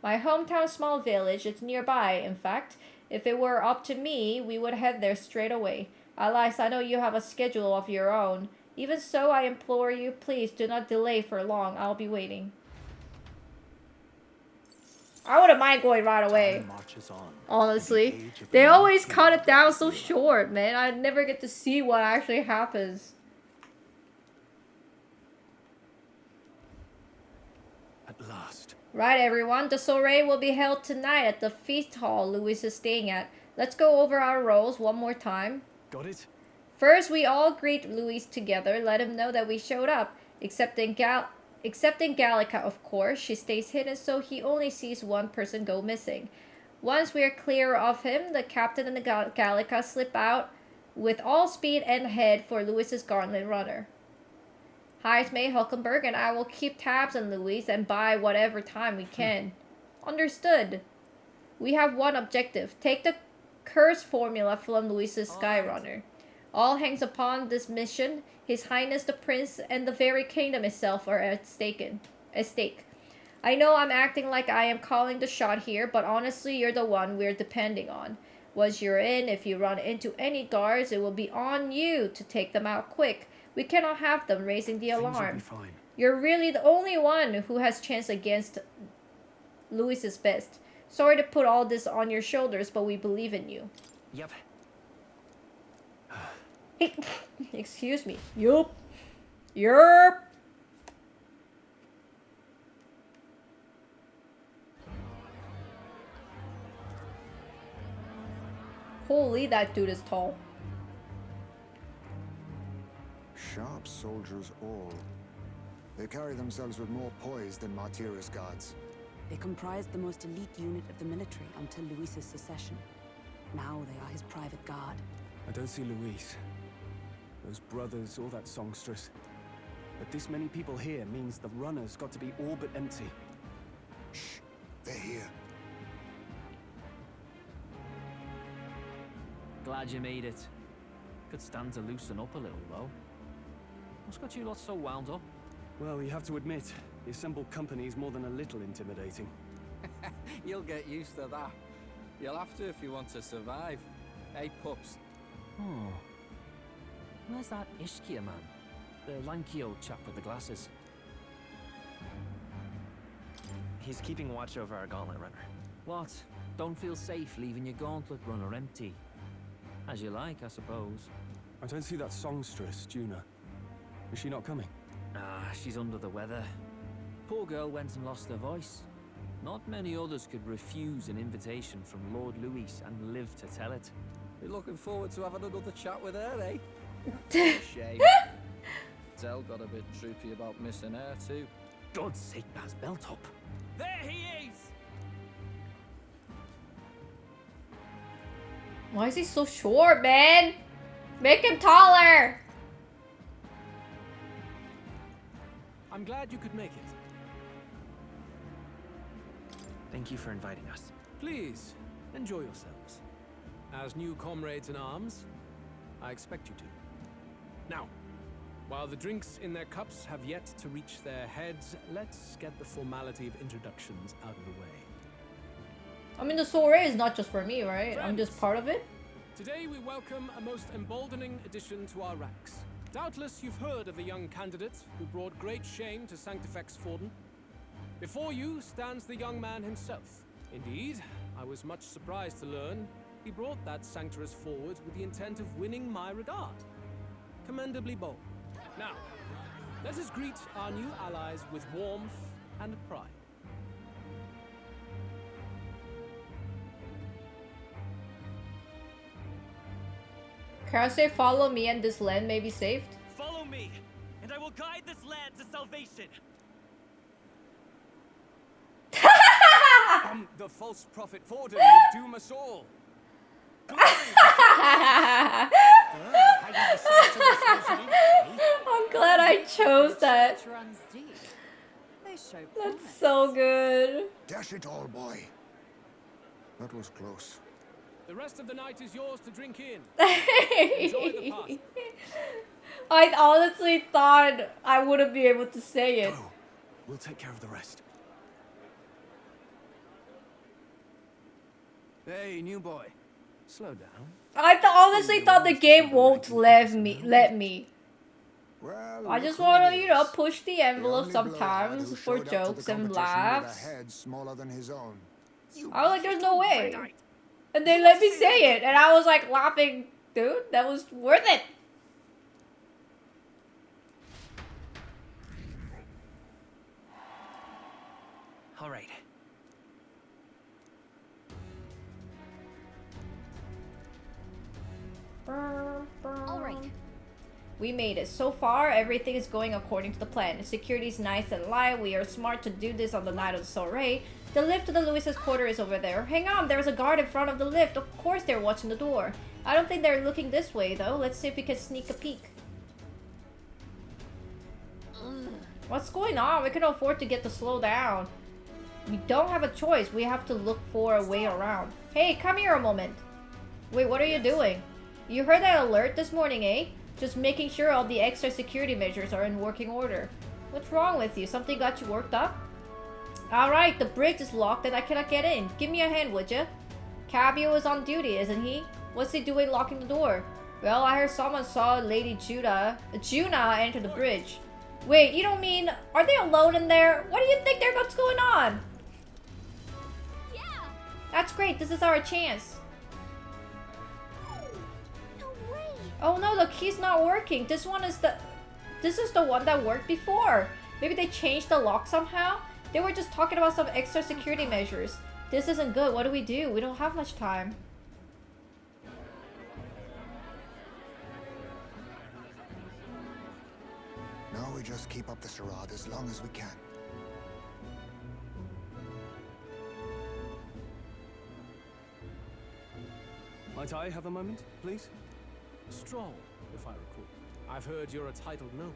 A: My hometown small village, it's nearby, in fact. If it were up to me, we would head there straight away. Alas, I know you have a schedule of your own. Even so, I implore you, please do not delay for long. I'll be waiting. I wouldn't mind going right away.
E: Time marches on,
A: Honestly.
E: and the age of
A: They
E: a new
A: always
E: king
A: cut it down so
E: is near.
A: short, man. I never get to see what actually happens.
E: At last.
A: Right, everyone. The soiree will be held tonight at the feast hall Louis is staying at. Let's go over our roles one more time.
E: Got it?
A: First, we all greet Louis together, let him know that we showed up. Excepting Gallica, of course. She stays hidden so he only sees one person go missing. Once we are clear of him, the captain and the Gallica slip out with all speed and head for Louis's gauntlet runner. Heismay, Hulkenberg, and I will keep tabs on Louis and buy whatever time we can. Understood. We have one objective. Take the curse formula from Louis's Skyrunner. All hangs upon this mission. His Highness the Prince and the very kingdom itself are at stake. I know I'm acting like I am calling the shot here, but honestly, you're the one we're depending on. Once you're in, if you run into any guards, it will be on you to take them out quick. We cannot have them raising the
E: Things will
A: alarm.
E: be fine.
A: You're really the only one who has chance against Louis's best. Sorry to put all this on your shoulders, but we believe in you.
F: Yep.
A: Excuse me. Yup. Yup. Holy, that dude is tall.
D: Sharp soldiers all. They carry themselves with more poise than Martyr's guards.
G: They comprised the most elite unit of the military until Luis's secession. Now they are his private guard.
F: I don't see Luis. Those brothers, all that songstress. But this many people here means the runner's got to be all but empty.
D: Shh, they're here.
B: Glad you made it. Could stand to loosen up a little, though. What's got you lot so wound up?
F: Well, you have to admit, the assembled company is more than a little intimidating.
H: You'll get used to that. You'll have to if you want to survive. Hey, pups.
B: Oh. Where's that Ishkia man? The lanky old chap with the glasses.
I: He's keeping watch over our gauntlet runner.
B: What? Don't feel safe leaving your gauntlet runner empty? As you like, I suppose.
F: I don't see that songstress, Juna. Is she not coming?
B: Ah, she's under the weather. Poor girl went and lost her voice. Not many others could refuse an invitation from Lord Louis and live to tell it.
H: You're looking forward to having another chat with her, eh? Shame. Zell got a bit droopy about missing her, too.
B: God's sake, Baz, belt up.
H: There he is!
A: Why is he so short, man? Make him taller.
F: I'm glad you could make it.
I: Thank you for inviting us.
F: Please, enjoy yourselves. As new comrades in arms, I expect you to. Now, while the drinks in their cups have yet to reach their heads, let's get the formality of introductions out of the way.
A: I mean, the soiree is not just for me, right? I'm just part of it.
F: Today we welcome a most emboldening addition to our ranks. Doubtless you've heard of the young candidate who brought great shame to Sanctifex Forden. Before you stands the young man himself. Indeed, I was much surprised to learn he brought that sanctuaress forward with the intent of winning my regard. Commendably bold. Now, let us greet our new allies with warmth and pride.
A: Can I say follow me and this land may be saved?
J: Follow me, and I will guide this land to salvation.
H: The false prophet Forden would doom us all.
A: I'm
C: Oh,
A: glad I chose that.
G: Runs deep. They show
A: That's
G: promise.
A: so good.
D: Dash it all, boy. That was close.
F: The rest of the night is yours to drink in.
A: I honestly thought I wouldn't be able to say it.
E: Go. We'll take care of the rest.
H: Hey, new boy. Slow down.
A: I honestly thought the game won't let me.
D: Well,
A: I just
D: look who
A: want to,
D: it
A: you know,
D: is.
A: push the
D: The
A: envelope
D: only blowhard
A: sometimes
D: who
A: for
D: showed up to the
A: jokes and
D: competition with a
A: laughs.
D: head smaller than his own.
A: I was like, there's no way. And they let me say it, and I was like laughing, dude, that was worth it.
I: All right.
C: All right.
A: We made it. So far, everything is going according to the plan. The security is nice and light. We are smart to do this on the night of the soiree. The lift to the Lewis's quarter is over there. Hang on, there's a guard in front of the lift. Of course they're watching the door. I don't think they're looking this way, though. Let's see if we can sneak a peek. What's going on? We can afford to get to slow down. We don't have a choice. We have to look for a way around. Hey, come here a moment. Wait, what are you doing? You heard that alert this morning, eh? Just making sure all the extra security measures are in working order. What's wrong with you? Something got you worked up? Alright, the bridge is locked and I cannot get in. Give me a hand, would you? Cabio is on duty, isn't he? What's he doing locking the door? Well, I heard someone saw Lady Juna enter the bridge. Wait, you don't mean... Are they alone in there? What do you think what's going on?
C: Yeah.
A: That's great. This is our chance.
C: No way.
A: Oh no, the key's not working. This is the one that worked before. Maybe they changed the lock somehow? They were just talking about some extra security measures. This isn't good. What do? We don't have much time.
D: Now we just keep up the charade as long as we can.
F: Might I have a moment, please? Stroll, if I recall. I've heard you're a titled noble.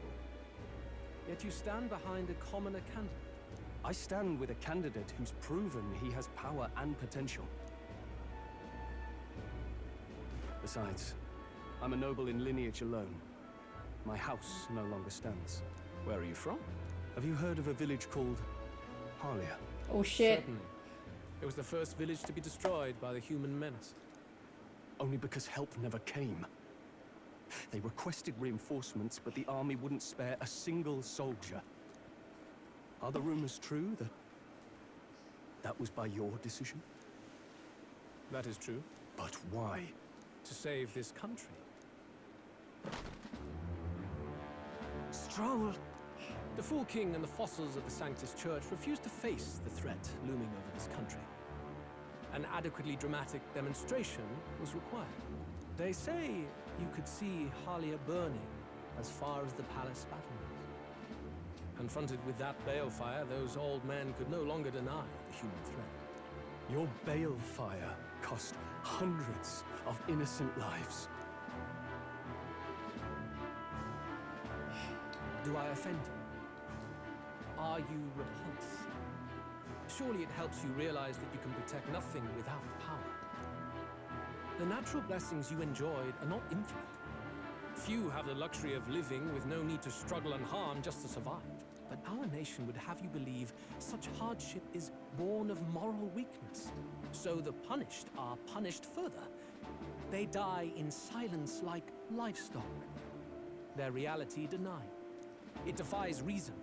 F: Yet you stand behind a commoner candidate.
K: I stand with a candidate who's proven he has power and potential. Besides, I'm a noble in lineage alone. My house no longer stands.
F: Where are you from?
K: Have you heard of a village called Harlia?
A: Oh shit.
F: Certainly. It was the first village to be destroyed by the human menace.
K: Only because help never came. They requested reinforcements, but the army wouldn't spare a single soldier. Are the rumors true that was by your decision?
F: That is true.
K: But why?
F: To save this country.
K: Stroll!
F: The Fool King and the fossils of the Sanctus Church refused to face the threat looming over this country. An adequately dramatic demonstration was required. They say you could see Harlia burning as far as the palace battlements. Confronted with that balefire, those old men could no longer deny the human threat.
K: Your balefire cost hundreds of innocent lives.
F: Do I offend you? Are you repulsed? Surely it helps you realize that you can protect nothing without power. The natural blessings you enjoyed are not infinite. Few have the luxury of living with no need to struggle and harm just to survive. But our nation would have you believe such hardship is born of moral weakness. So the punished are punished further. They die in silence like livestock. Their reality denied. It defies reason.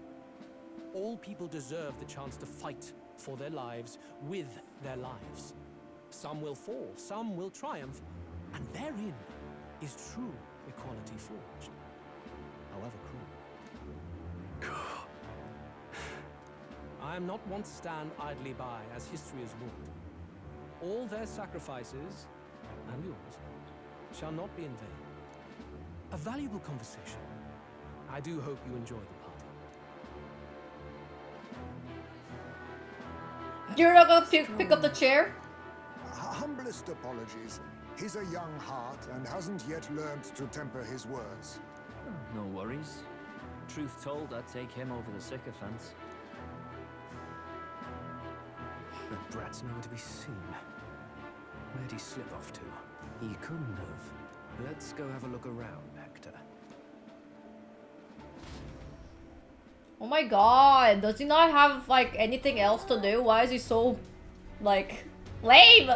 F: All people deserve the chance to fight for their lives with their lives. Some will fall, some will triumph, and therein is true equality forged, however cruel. I am not one to stand idly by as history is wrought. All their sacrifices, and yours, shall not be in vain. A valuable conversation. I do hope you enjoy the party.
A: You're not gonna pick up the chair?
D: Humblest apologies. He's a young heart and hasn't yet learned to temper his words.
B: No worries. Truth told, I'd take him over the sycophants.
K: The brat's nowhere to be seen. Where'd he slip off to?
E: He couldn't have. Let's go have a look around, Hector.
A: Oh my god, does he not have like anything else to do? Why is he so like lame?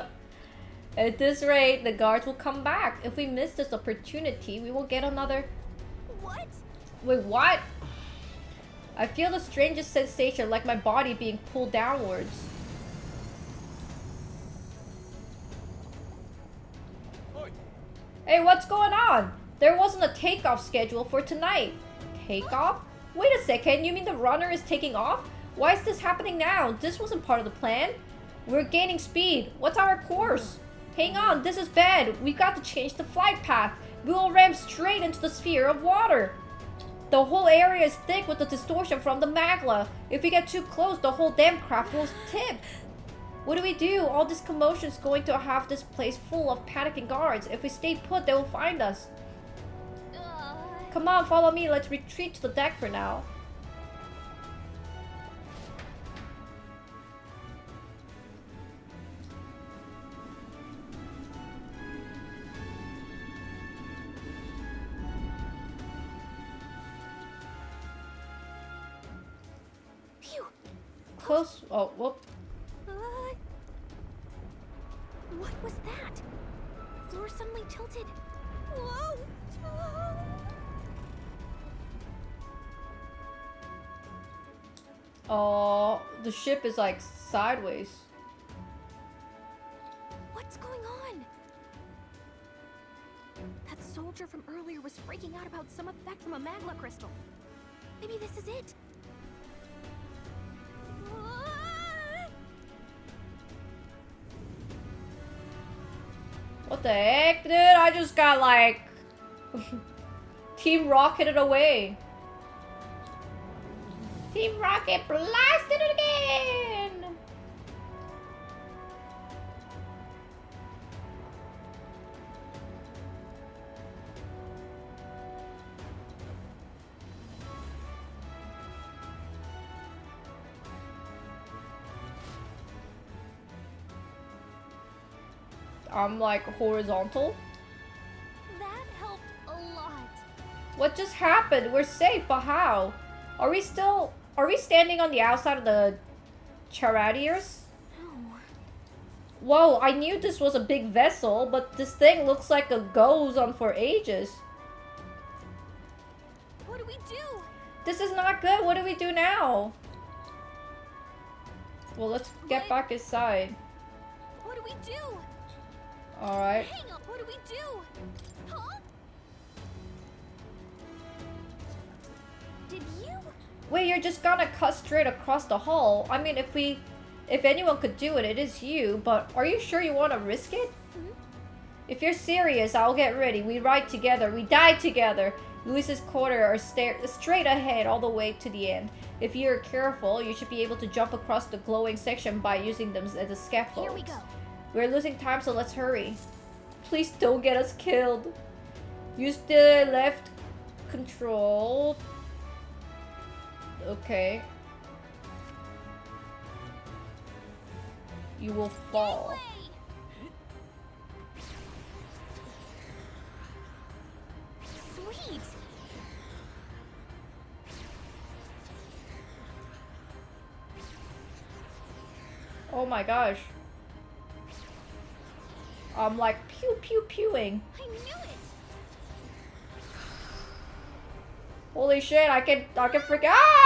A: At this rate, the guards will come back. If we miss this opportunity, we will get another.
C: What?
A: Wait, what? I feel the strangest sensation, like my body being pulled downwards.
F: Oi.
A: Hey, what's going on? There wasn't a takeoff schedule for tonight. Takeoff? Wait a second, you mean the runner is taking off? Why is this happening now? This wasn't part of the plan. We're gaining speed. What's our course? Hang on, this is bad. We've got to change the flight path. We will ram straight into the sphere of water. The whole area is thick with the distortion from the magma. If we get too close, the whole damn craft will tip. What do we do? All this commotion is going to have this place full of panicking guards. If we stay put, they will find us. Come on, follow me. Let's retreat to the deck for now.
C: Phew.
A: Close. Oh, whoop.
C: What was that? Floor suddenly tilted. Whoa!
A: Oh, the ship is like sideways.
C: What's going on? That soldier from earlier was freaking out about some effect from a magma crystal. Maybe this is it.
A: What the heck, dude? I just got like Team Rocketed away. Team Rocket blasted it again. I'm like horizontal.
C: That helped a lot.
A: What just happened? We're safe, but how? Are we standing on the outside of the charioteers?
C: No.
A: Whoa, I knew this was a big vessel, but this thing looks like it goes on for ages.
C: What do we do?
A: This is not good. What do we do now? Well, let's get back inside.
C: What do we do?
A: Alright.
C: Hang up. What do we do? Huh? Did you?
A: Wait, you're just gonna cut straight across the hull. I mean, if anyone could do it, it is you, but are you sure you want to risk it? If you're serious, I'll get ready. We ride together. We die together. Luis's quarter are straight ahead all the way to the end. If you're careful, you should be able to jump across the glowing section by using them as a scaffold.
C: Here we go.
A: We're losing time, so let's hurry. Please don't get us killed. Use the left control. Okay. You will fall.
C: Sweet.
A: Oh my gosh. I'm like pew pew pewing.
C: I knew it.
A: Holy shit, I can freak ah!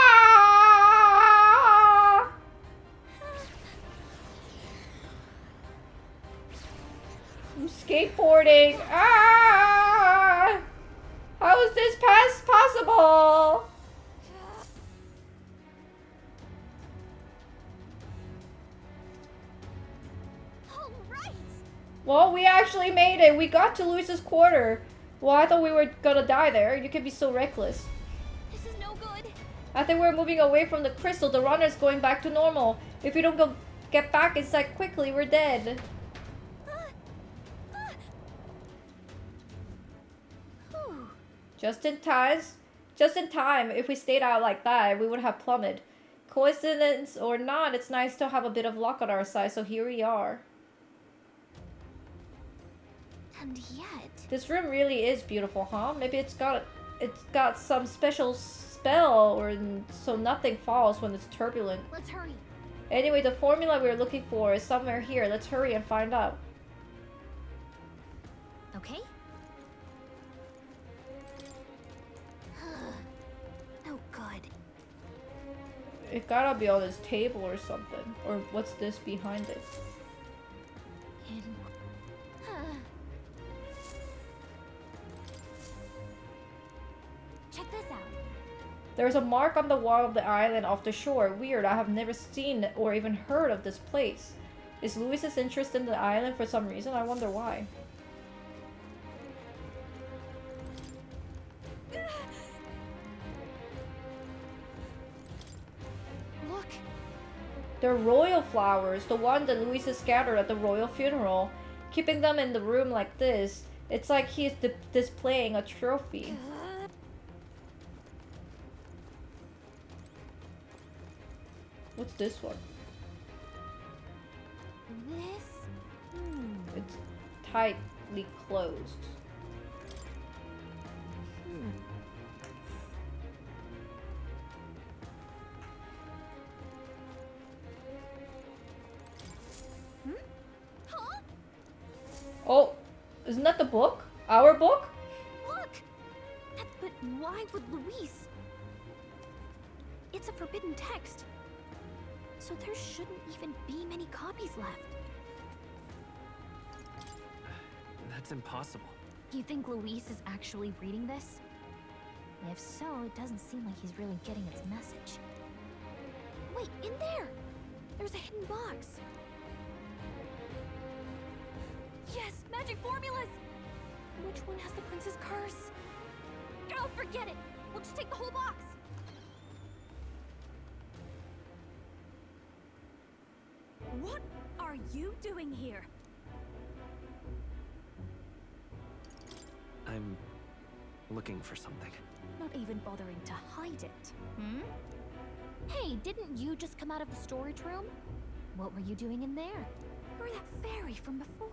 A: I'm skateboarding. Ah! How is this possible? Well, we actually made it. We got to Luis's quarter. Well, I thought we were gonna die there. You can be so reckless.
C: This is no good.
A: I think we're moving away from the crystal. The runner's going back to normal. If we don't get back inside quickly, we're dead. Just in time. If we stayed out like that, we would have plummeted. Coincidence or not, it's nice to have a bit of luck on our side, so here we are.
C: And yet...
A: This room really is beautiful, huh? Maybe it's got some special spell, or so nothing falls when it's turbulent.
C: Let's hurry.
A: Anyway, the formula we're looking for is somewhere here. Let's hurry and find out.
C: Okay.
A: It gotta be on this table or something. Or what's this behind it?
C: Check this out.
A: There's a mark on the wall of the island off the shore. Weird, I have never seen or even heard of this place. Is Luis's interest in the island for some reason? I wonder why.
C: Look.
A: They're royal flowers, the one that Luisa scattered at the royal funeral. Keeping them in the room like this, it's like he's displaying a trophy. What's this one?
C: This?
A: It's tightly closed.
C: Huh?
A: Oh, isn't that the book? Our book?
C: Look! But why would Luis? It's a forbidden text. So there shouldn't even be many copies left.
I: That's impossible.
C: You think Luis is actually reading this? If so, it doesn't seem like he's really getting its message. Wait, in there! There's a hidden box. Yes, magic formulas! Which one has the prince's curse? Oh, forget it! We'll just take the whole box! What are you doing here?
I: I'm looking for something.
C: Not even bothering to hide it. Hey, didn't you just come out of the storage room? What were you doing in there? You're that fairy from before.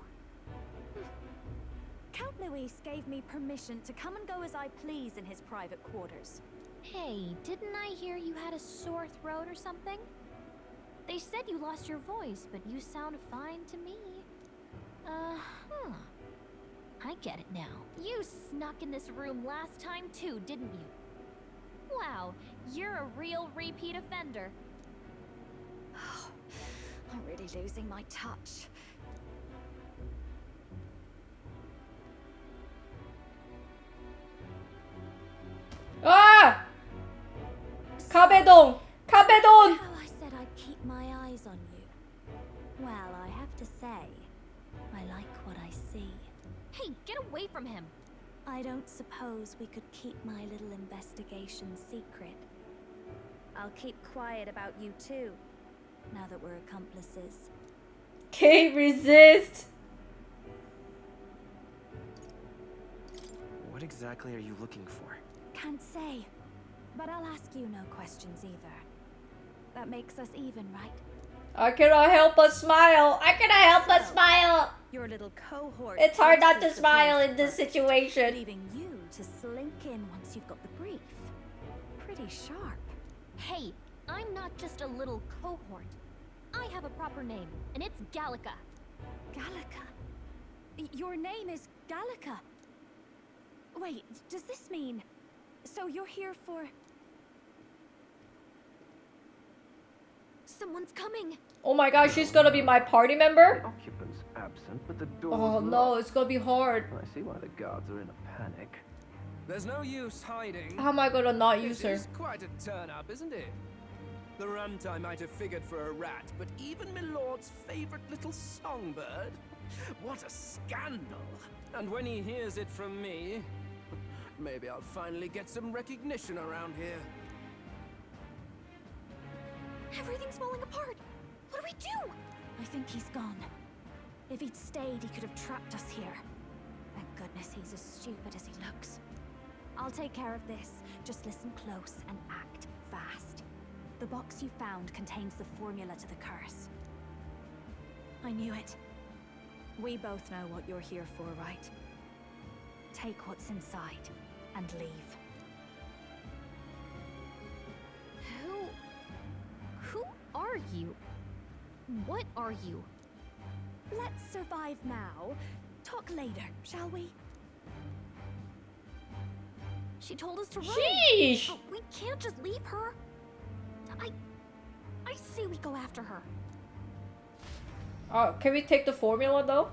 L: Count Luis gave me permission to come and go as I please in his private quarters.
C: Hey, didn't I hear you had a sore throat or something? They said you lost your voice, but you sound fine to me. I get it now. You snuck in this room last time too, didn't you? Wow, you're a real repeat offender.
L: I'm really losing my touch.
A: Ah! Kabedon! Kabedon!
L: How I said I'd keep my eyes on you. Well, I have to say, I like what I see.
C: Hey, get away from him!
L: I don't suppose we could keep my little investigation secret. I'll keep quiet about you too, now that we're accomplices.
A: Can't resist!
I: What exactly are you looking for?
L: Can't say, but I'll ask you no questions either. That makes us even, right?
A: I cannot help but smile. I cannot help but smile.
L: Your little cohort.
A: It's hard not to
L: places the
A: smile
L: place
A: in this
L: first,
A: situation.
L: leaving you to slink in once you've got the brief. Pretty sharp.
C: Hey, I'm not just a little cohort. I have a proper name, and it's Gallica.
L: Gallica? Your name is Gallica? Wait, does this mean... So you're here for...
C: Someone's coming!
A: Oh my gosh, she's gonna be my party member?
E: Occupants absent, but the door's
A: Oh no, it's gonna be hard.
E: I see why the guards are in a panic.
F: There's no use hiding.
A: How am I gonna not use her?
F: This is quite a turn-up, isn't it? The runtime might have figured for a rat, but even Milord's favorite little songbird? What a scandal! And when he hears it from me, maybe I'll finally get some recognition around here.
C: Everything's falling apart! What do we do?
L: I think he's gone. If he'd stayed, he could have trapped us here. Thank goodness he's as stupid as he looks. I'll take care of this. Just listen close and act fast. The box you found contains the formula to the curse. I knew it. We both know what you're here for, right? Take what's inside and leave.
C: Who are you? What are you?
L: Let's survive now. Talk later, shall we?
C: She told us to run.
A: Sheesh!
C: But we can't just leave her.
L: say we go after her.
A: Oh, can we take the formula though?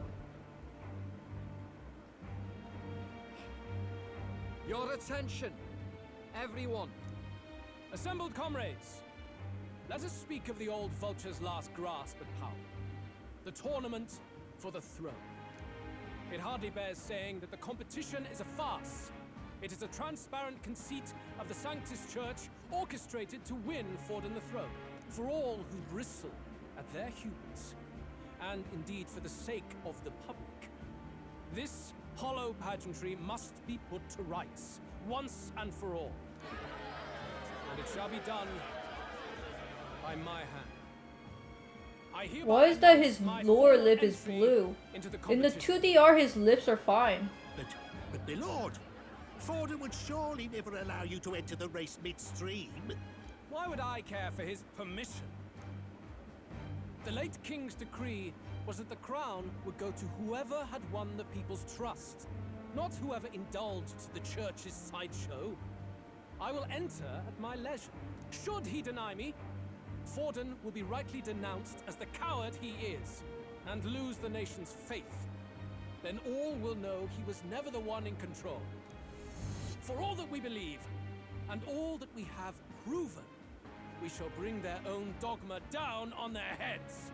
F: Your attention, everyone. Assembled comrades, let us speak of the old vulture's last grasp at power. The tournament for the throne. It hardly bears saying that the competition is a farce. It is a transparent conceit of the Sanctus Church orchestrated to win Forden the throne. For all who bristle at their hubris, and indeed for the sake of the public. This hollow pageantry must be put to rights, once and for all. And it shall be done by my hand.
A: Why is that his lower lip is blue? In the 2DR, his lips are fine.
M: But my lord, Forden would surely never allow you to enter the race midstream.
F: Why would I care for his permission? The late king's decree was that the crown would go to whoever had won the people's trust, not whoever indulged the church's sideshow. I will enter at my leisure. Should he deny me, Forden will be rightly denounced as the coward he is, and lose the nation's faith. Then all will know he was never the one in control. For all that we believe, and all that we have proven, we shall bring their own dogma down on their heads.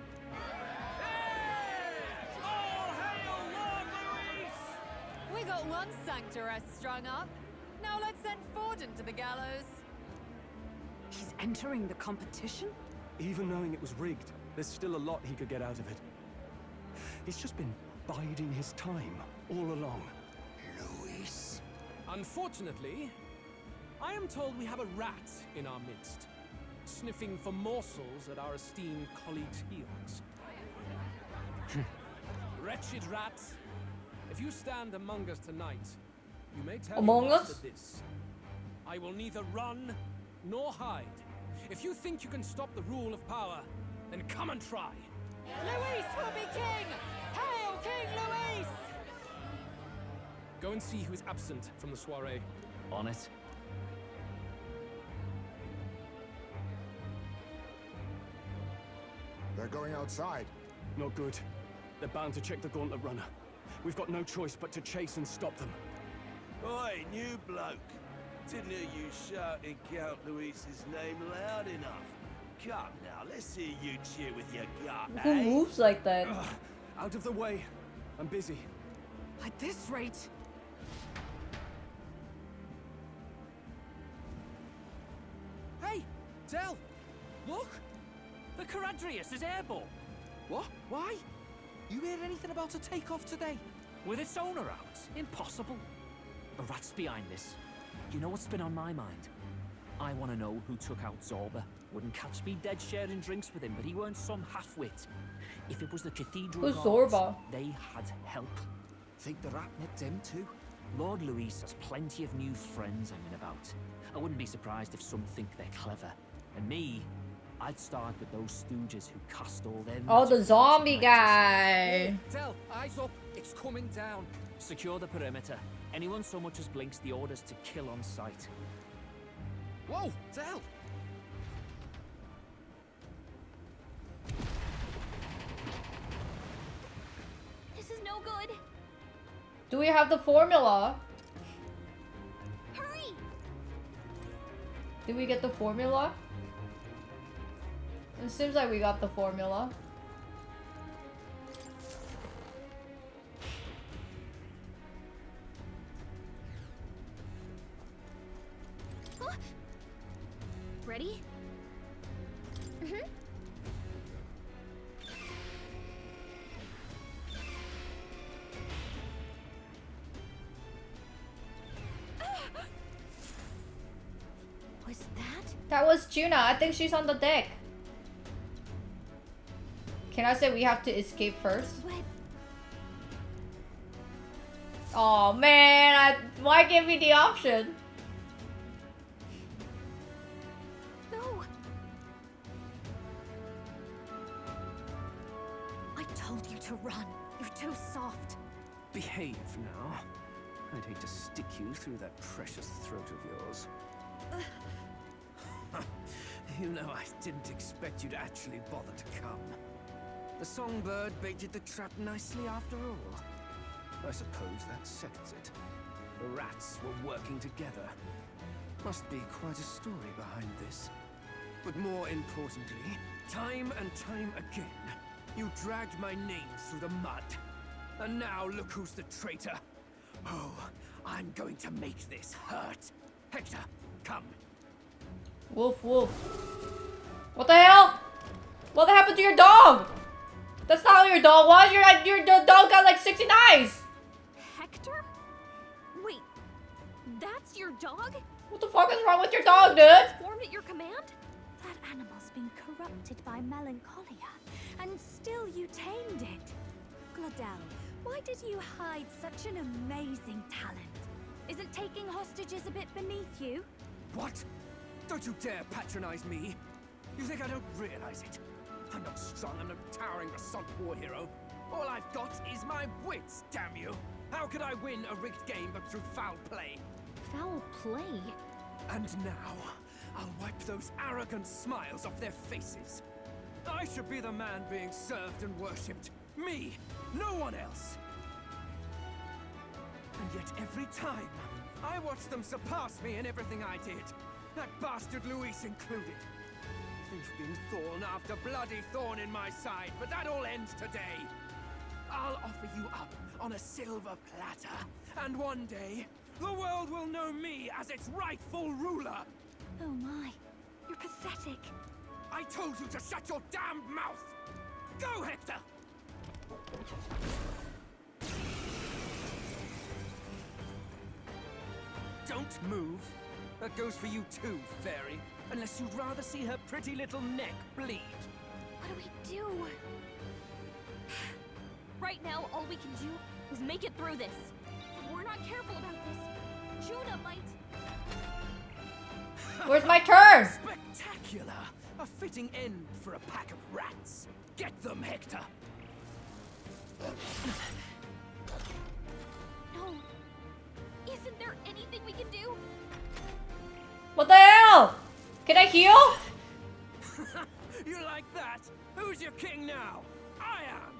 N: All hail Lord Luis! We got one sanctoress strung up. Now let's send Forden to the gallows.
G: He's entering the competition?
K: Even knowing it was rigged, there's still a lot he could get out of it. He's just been biding his time all along.
F: Luis. Unfortunately, I am told we have a rat in our midst, sniffing for morsels at our esteemed colleagues' heels. Wretched rat, if you stand among us tonight, you may tell
A: Among
F: your
A: us?
F: master this. I will neither run nor hide. If you think you can stop the rule of power, then come and try.
N: Luis will be king! Hail King Luis!
F: Go and see who is absent from the soiree.
B: On it.
D: They're going outside.
K: Not good. They're bound to check the gauntlet runner. We've got no choice but to chase and stop them.
O: Oi, new bloke. Didn't hear you shouting Count Luis's name loud enough. Come now, let's hear you cheer with your gut,
A: Who moves like that?
K: Ugh, out of the way. I'm busy.
G: At this rate...
B: Hey, Del, look! The Caradrius is airborne.
F: What? Why? You hear anything about a takeoff today?
B: With its owner out? Impossible. The rat's behind this. You know what's been on my mind? I want to know who took out Zorba. Wouldn't catch me dead sharing drinks with him, but he weren't some half-wit. If it was the Cathedral
A: Who's
B: guards,
A: Zorba?
B: they had help. Think the rat nipped him too? Lord Luis has plenty of new friends hanging about. I wouldn't be surprised if some think they're clever. And me, I'd start with those stooges who cast all their...
A: Oh, the
B: magic
A: zombie
B: into
A: guy.
F: Del, eyes up. It's coming down.
B: Secure the perimeter. Anyone so much as blinks, the orders to kill on sight.
F: Whoa, Del!
L: This is no good.
A: Do we have the formula?
L: Hurry!
A: Did we get the formula? It seems like we got the formula.
L: Huh? Ready? Mm-hmm. Was that?
A: That was Juna. I think she's on the deck. Can I say we have to escape first?
L: What?
A: Oh man, why give me the option?
L: No. I told you to run. You're too soft.
K: Behave now. I'd hate to stick you through that precious throat of yours.
P: You know, I didn't expect you to actually bother to come. The songbird baited the trap nicely after all. I suppose that settles it. The rats were working together. Must be quite a story behind this. But more importantly, time and time again, you dragged my name through the mud. And now look who's the traitor. Oh, I'm going to make this hurt. Hector, come.
A: Wolf, wolf. What the hell? What happened to your dog? That's not how your dog was. Your dog got like 60 eyes.
C: Hector? Wait, that's your dog?
A: What the fuck is wrong with your dog, dude?
C: Formed at your command? That animal's been corrupted by melancholia, and still you tamed it. Glodell, why did you hide such an amazing talent? Isn't taking hostages a bit beneath you?
P: What? Don't you dare patronize me. You think I don't realize it? I'm not strong, I'm no towering assault war hero. All I've got is my wits, damn you. How could I win a rigged game but through foul play?
C: Foul play?
P: And now, I'll wipe those arrogant smiles off their faces. I should be the man being served and worshipped. Me, no one else. And yet every time, I watch them surpass me in everything I did. That bastard Luis included. They've been thorn after bloody thorn in my side, but that all ends today. I'll offer you up on a silver platter, and one day, the world will know me as its rightful ruler.
C: Oh my, you're pathetic.
P: I told you to shut your damned mouth! Go, Hector! Don't move. That goes for you too, fairy. Unless you'd rather see her pretty little neck bleed.
C: What do we do? Right now, all we can do is make it through this. If we're not careful about this, Judah might...
A: Where's my turn?
P: Spectacular! A fitting end for a pack of rats. Get them, Hector!
C: No. Isn't there anything we can do?
A: What the hell? Can I heal?
P: You like that? Who's your king now? I am!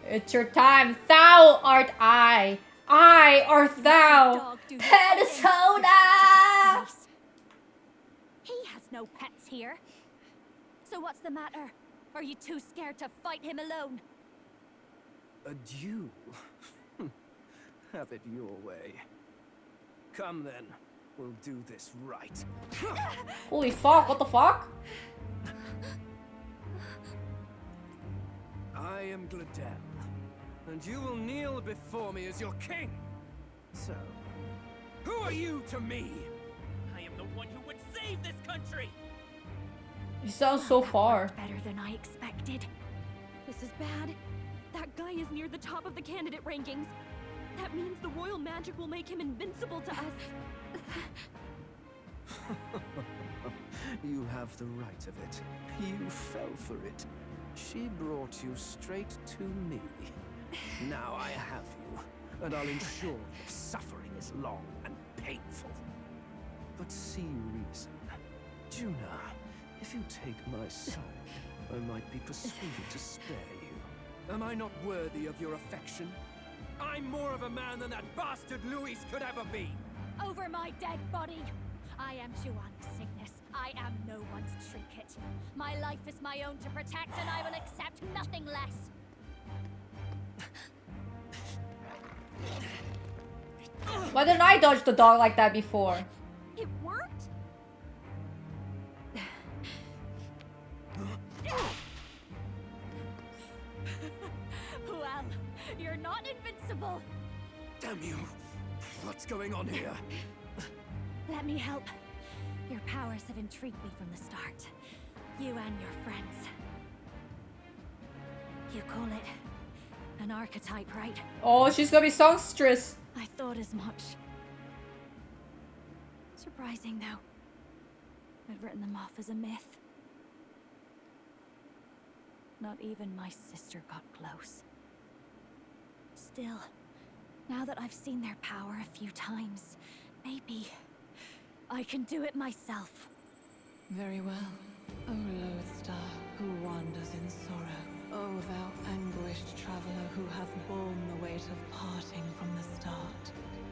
A: It's your time. Thou art I. I art thou. Persona!
L: He has no pets here. So what's the matter? Are you too scared to fight him alone?
P: A duel? Have it your way. Come then. We'll do this right.
A: Holy fuck, what the fuck?
P: I am Glodell, and you will kneel before me as your king. So, who are you to me?
J: I am the one who would save this country!
A: You sound so far.
L: Better than I expected.
C: This is bad. That guy is near the top of the candidate rankings. That means the royal magic will make him invincible to us.
P: You have the right of it. You fell for it. She brought you straight to me. Now I have you, and I'll ensure your suffering is long and painful. But see reason. Juna, if you take my side, I might be persuaded to spare you. Am I not worthy of your affection? I'm more of a man than that bastard Luis could ever be!
L: Over my dead body! I am Juana's sickness. I am no one's trinket. My life is my own to protect, and I will accept nothing less.
A: Why didn't I dodge the dog like that before?
C: It worked?
L: Well, you're not invincible.
P: Damn you! What's going on here?
L: Let me help. Your powers have intrigued me from the start. You and your friends. You call it an archetype, right?
A: Oh, she's gonna be songstress.
L: I thought as much. Surprising, though. I'd written them off as a myth. Not even my sister got close. Still, now that I've seen their power a few times, Maybe I can do it myself.
G: Very well. O lodestar, who wanders in sorrow. O thou anguished traveler who hath borne the weight of parting from the start.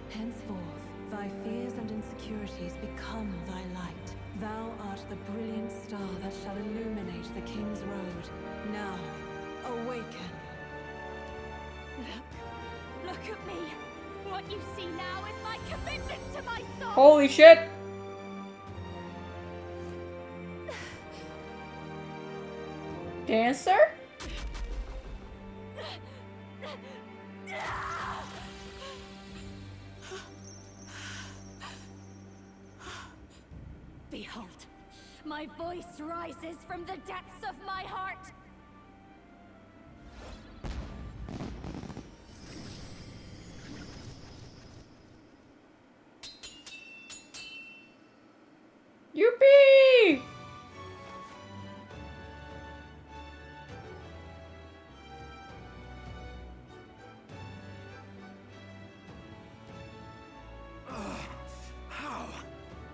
G: Henceforth, thy fears and insecurities become thy light. Thou art the brilliant star that shall illuminate the King's Road. Now, awaken.
L: Look at me. What you see now is my commitment to my soul.
A: Holy shit! Dancer?
L: Behold, my voice rises from the depths of my heart.
A: Yippee!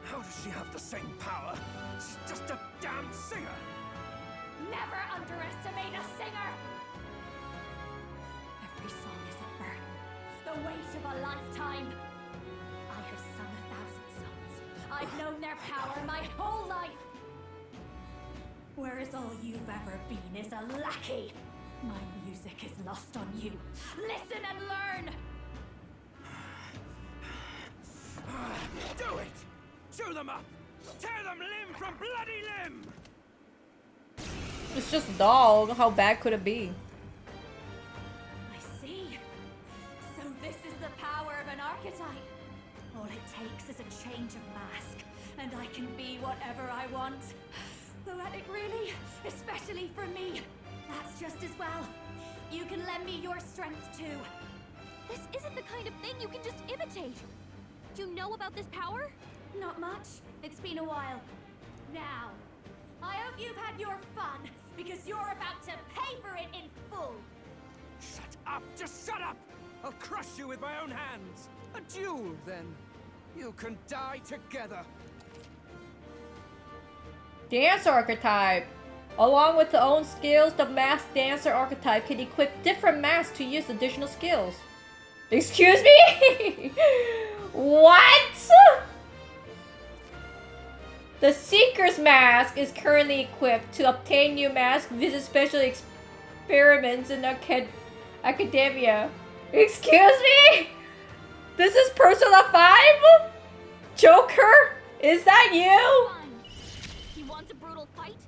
P: How does she have the same power? She's just a damn singer!
L: Never underestimate a singer! Every song is a burden, the weight of a lifetime. I have sung 1,000 songs. I've known their power my whole life. Whereas all you've ever been is a lackey. My music is lost on you. Listen and learn!
P: Do it! Chew them up! Tear them limb from bloody limb!
A: It's just a doll. How bad could it be?
L: I see. So this is the power of an archetype. All it takes is a change of mask, and I can be whatever I want. Though at it really, especially for me, that's just as well. You can lend me your strength too.
C: This isn't the kind of thing you can just imitate. Do you know about this power?
L: Not much. It's been a while. Now, I hope you've had your fun, because you're about to pay for it in full.
P: Shut up! Just shut up! I'll crush you with my own hands! A duel, then. You can die together.
A: Dance archetype. Along with the own skills, the masked dancer archetype can equip different masks to use additional skills. Excuse me? What? The Seeker's mask is currently equipped to obtain new masks, visit special experiments in academia. Excuse me? This is Persona 5? Joker? Is that you?
C: He wants a brutal fight,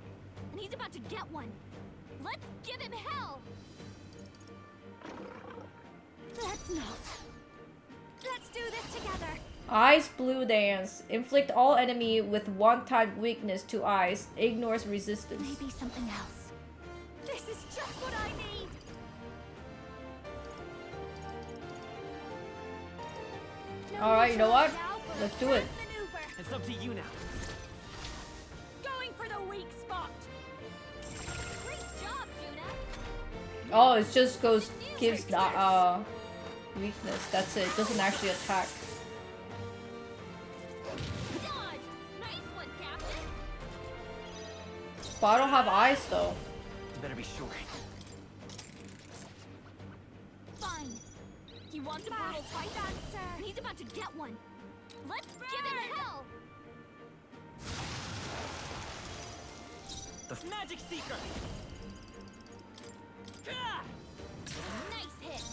C: and he's about to get one. Let's give him hell!
L: Let's not. Let's do this together.
A: Ice Blue Dance. Inflict all enemy with one-time weakness to ice. Ignores resistance.
L: Maybe something else. This is just what I need.
A: Alright, you know what? Let's do it.
J: It's up to you now.
L: Going for the weak spot.
C: Great job, Juna.
A: Oh, it just gives the weakness. That's it. It doesn't actually attack.
C: Dodge. Nice one, Captain.
A: But I don't have eyes though.
J: You better be sure.
C: Fine. He wants a brutal fight, and he's about to get one. Let's give him hell.
J: The Magic Seeker.
C: Nice hit.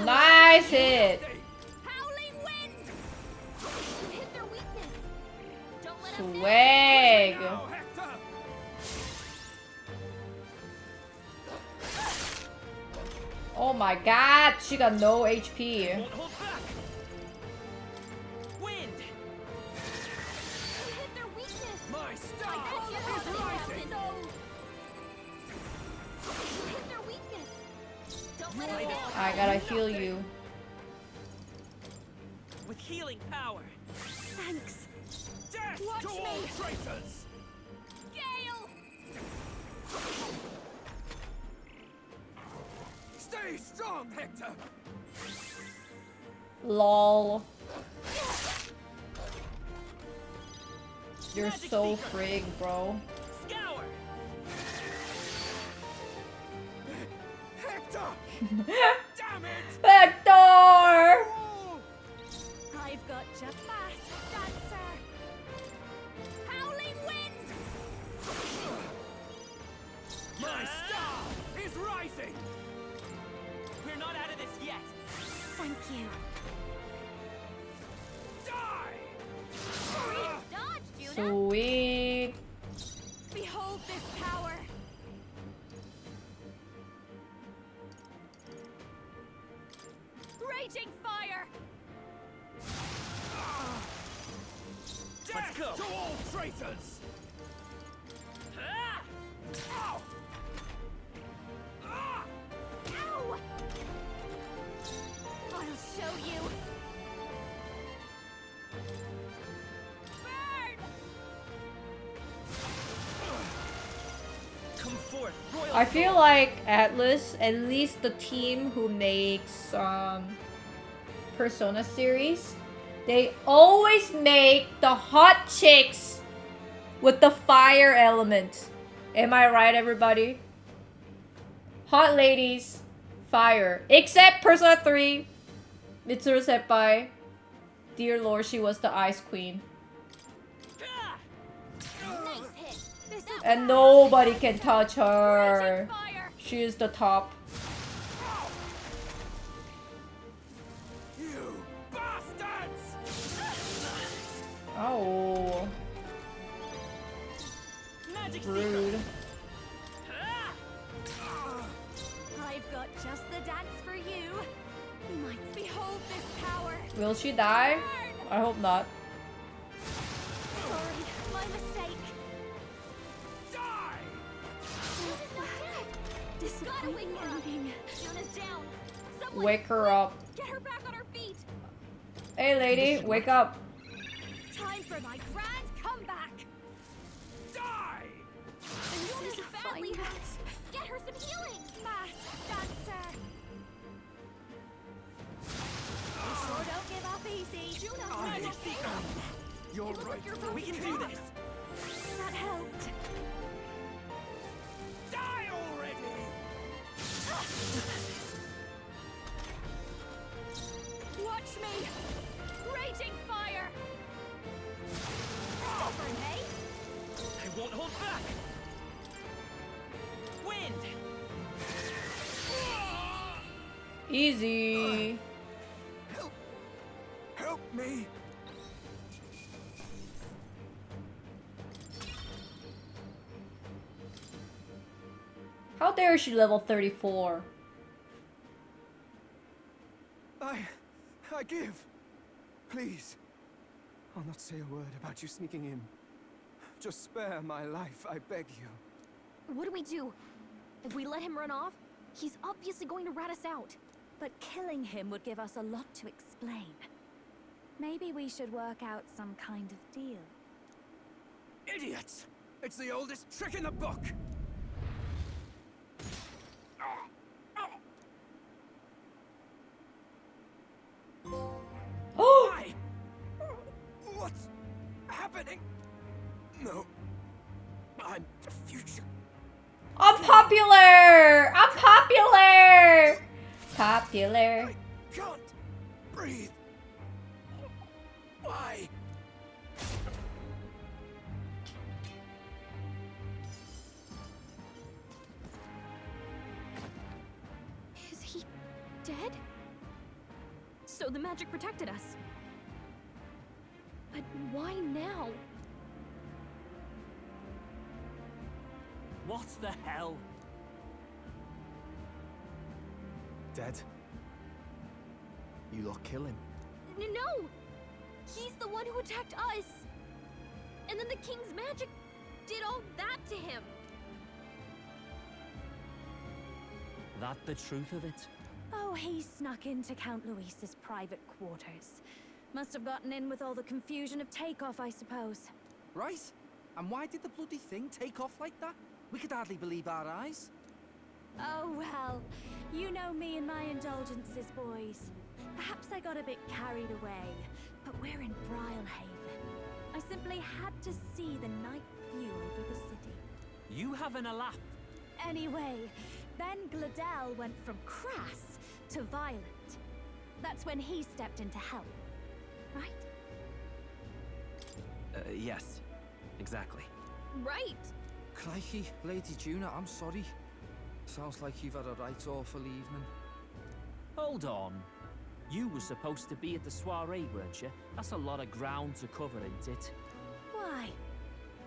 A: Nice hit.
C: Howling wind. Hit their weakness. Don't let him
A: Swag. Oh my god, she got no HP.
J: Won't hold back. Wind.
C: hit their weakness.
P: My star
C: I bet you
P: is
C: have
P: rising.
C: hit their weakness. Don't let him down.
A: I gotta heal you.
J: With healing power.
L: Thanks.
P: Death
L: Watch
P: to all
L: me.
P: traitors!
C: Gale.
P: Stay strong, Hector!
A: Lol. You're so frig, bro.
J: Scour.
P: Hector! Damn it!
A: Hector!
L: I've got your fast dancer. Howling wind.
P: My star is rising!
J: We're not out of this yet.
L: Thank you.
P: Die!
L: Dodge, Juna.
A: Sweet.
L: Behold this power. Raging fire.
P: Death to all traitors!
J: Ah!
P: Ow! Ah!
L: Ow! I'll show you. Burn!
J: Come forth, royal.
A: I feel like Atlas, at least the team who makes Persona series, they always make the hot chicks with the fire element. Am I right, everybody? Hot ladies, fire. Except Persona 3, Mitsuru Senpai. Dear Lord, she was the ice queen.
L: Nice hit. This is
A: And nobody can touch her. She is the top.
P: You bastards!
A: Oh,
J: Magic
A: rude.
L: I've got just the dance for you. You might behold this power.
A: Will she die? I hope not.
L: Sorry, my mistake.
P: Die!
L: Disappointing ending. Juna's down. Someone
A: Wake her up.
L: get her back on her feet.
A: Hey lady, wake up.
L: Time for my grand comeback.
P: Die!
L: Juna's badly hurt. Get her some healing. Fast dancer. You sure don't give up easy. Juna,
J: Magic seeker.
P: You're right.
J: We can do this.
L: that helped.
P: Die already!
L: Watch me. Raging fire. Stubborn, eh?
J: I won't hold back. Wind.
A: Easy.
P: Help me!
A: How dare she level 34?
K: I give. Please. I'll not say a word about you sneaking in. Just spare my life, I beg you.
C: What do we do? If we let him run off, he's obviously going to rat us out.
L: But killing him would give us a lot to explain. Maybe we should work out some kind of deal.
P: Idiots! It's the oldest trick in the book!
A: Oh!
P: Why? What's happening? No. I'm the future.
A: Unpopular! Unpopular! Popular.
P: Can't breathe. Why?
C: Is he dead? So the magic protected us. But why now?
J: What the hell?
E: Dead? You lot kill him.
C: No! He's the one who attacked us! And then the king's magic did all that to him!
J: That the truth of it?
L: Oh, he snuck into Count Luis's private quarters. Must have gotten in with all the confusion of takeoff, I suppose.
H: Right? And why did the bloody thing take off like that? We could hardly believe our eyes.
L: Oh, well. You know me and my indulgences, boys. Perhaps I got a bit carried away, but we're in Brilehaven. I simply had to see the night view over the city.
B: You having a laugh?
L: Anyway, then Gladel went from crass to violent. That's when he stepped in to help, right?
I: Yes. Exactly.
C: Right.
P: Crikey, Lady Juna, I'm sorry. Sounds like you've had a right awful evening.
B: Hold on. You were supposed to be at the soiree, weren't you? That's a lot of ground to cover, isn't it?
L: Why?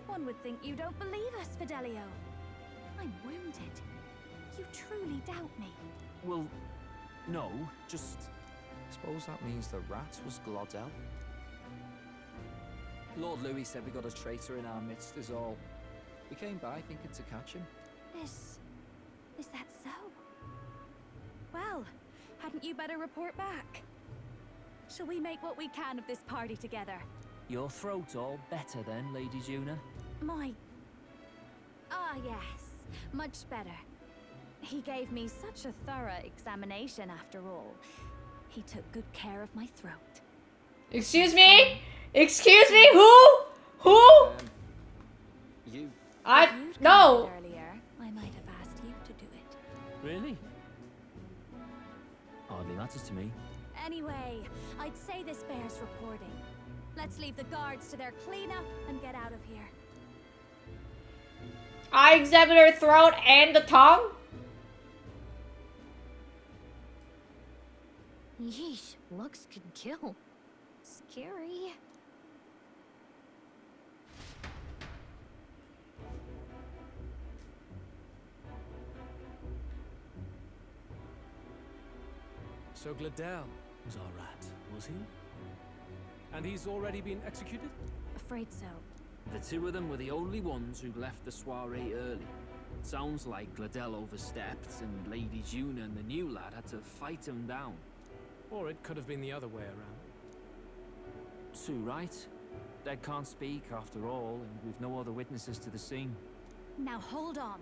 L: One would think you don't believe us, Fidelio. I'm wounded. You truly doubt me.
B: Well, no, just...
H: Suppose that means the rat was Glodell. Lord Louis said we got a traitor in our midst is all. We came by thinking to catch him.
L: Is that so? Well, hadn't you better report back? Shall we make what we can of this party together?
B: Your throat all better then, Lady Juna?
L: Yes, much better. He gave me such a thorough examination after all. He took good care of my throat.
A: Excuse me? Excuse me? Who?
H: You.
A: No.
L: Earlier, I might have asked you to do it.
B: Really? Hardly matters to me.
L: Anyway, I'd say this bears reporting. Let's leave the guards to their cleanup and get out of here.
A: I examined her throat and the tongue?
C: Yeesh, looks could kill. Scary.
F: So Gladel was our rat, was he? And he's already been executed?
L: Afraid so.
B: The two of them were the only ones who left the soiree early. Sounds like Gladel overstepped, and Lady Juna and the new lad had to fight him down.
F: Or it could have been the other way around.
B: Too right. Dead can't speak, after all, and we've no other witnesses to the scene.
L: Now hold on.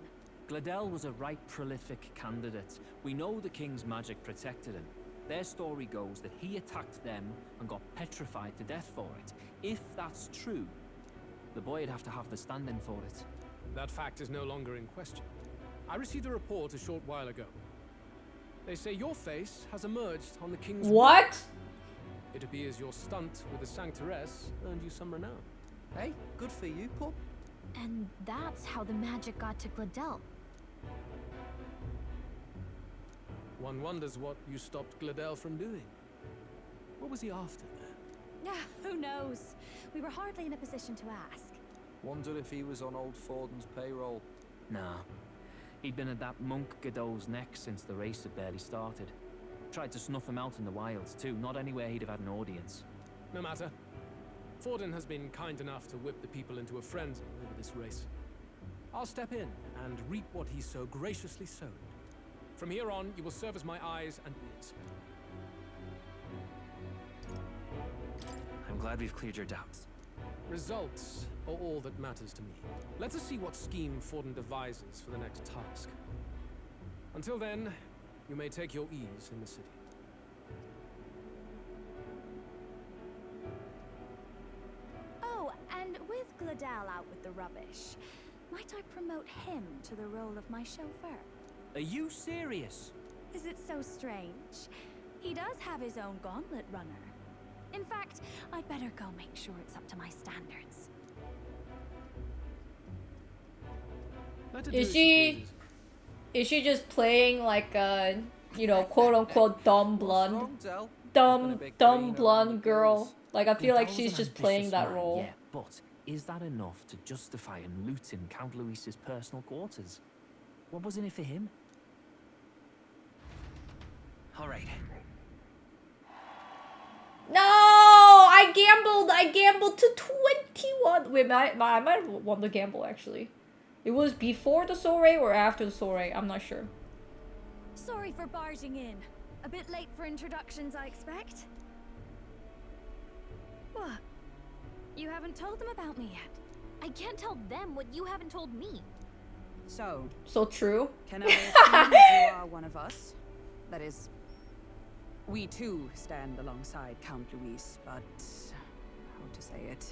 B: Gladel was a right prolific candidate. We know the king's magic protected him. Their story goes that he attacked them and got petrified to death for it. If that's true, the boy'd have to have the stand-in for it.
F: That fact is no longer in question. I received a report a short while ago. They say your face has emerged on the king's...
A: What?
F: It appears your stunt with the Sanctoress earned you some renown.
H: Hey, good for you, pup.
C: And that's how the magic got to Gladel.
F: One wonders what you stopped Gladel from doing. What was he after then?
L: Who knows? We were hardly in a position to ask.
H: Wonder if he was on old Forden's payroll.
B: Nah. He'd been at that monk Godot's neck since the race had barely started. Tried to snuff him out in the wilds too, not anywhere he'd have had an audience.
F: No matter. Forden has been kind enough to whip the people into a frenzy over this race. I'll step in and reap what he so graciously sowed. From here on, you will serve as my eyes and ears.
I: I'm glad we've cleared your doubts.
F: Results are all that matters to me. Let us see what scheme Forden devises for the next task. Until then, you may take your ease in the city.
L: Oh, and with Gladel out with the rubbish, might I promote him to the role of my chauffeur?
B: Are you serious?
L: Is it so strange? He does have his own gauntlet runner. In fact, I'd better go make sure it's up to my standards.
A: Is she just playing like a, you know, quote unquote dumb blonde blonde girl? Like I feel like she's just playing that role.
B: Yeah, but is that enough to justify him looting Count Luis's personal quarters? What was in it for him?
I: All right.
A: No, I gambled to 21. Wait, I might have won the gamble actually. It was before the soiree or after the soiree, I'm not sure.
L: Sorry for barging in. A bit late for introductions, I expect. What? You haven't told them about me yet?
C: I can't tell them what you haven't told me.
Q: So
A: true.
Q: Can I assume you are one of us? That is, we too stand alongside Count Luis, but how to say it?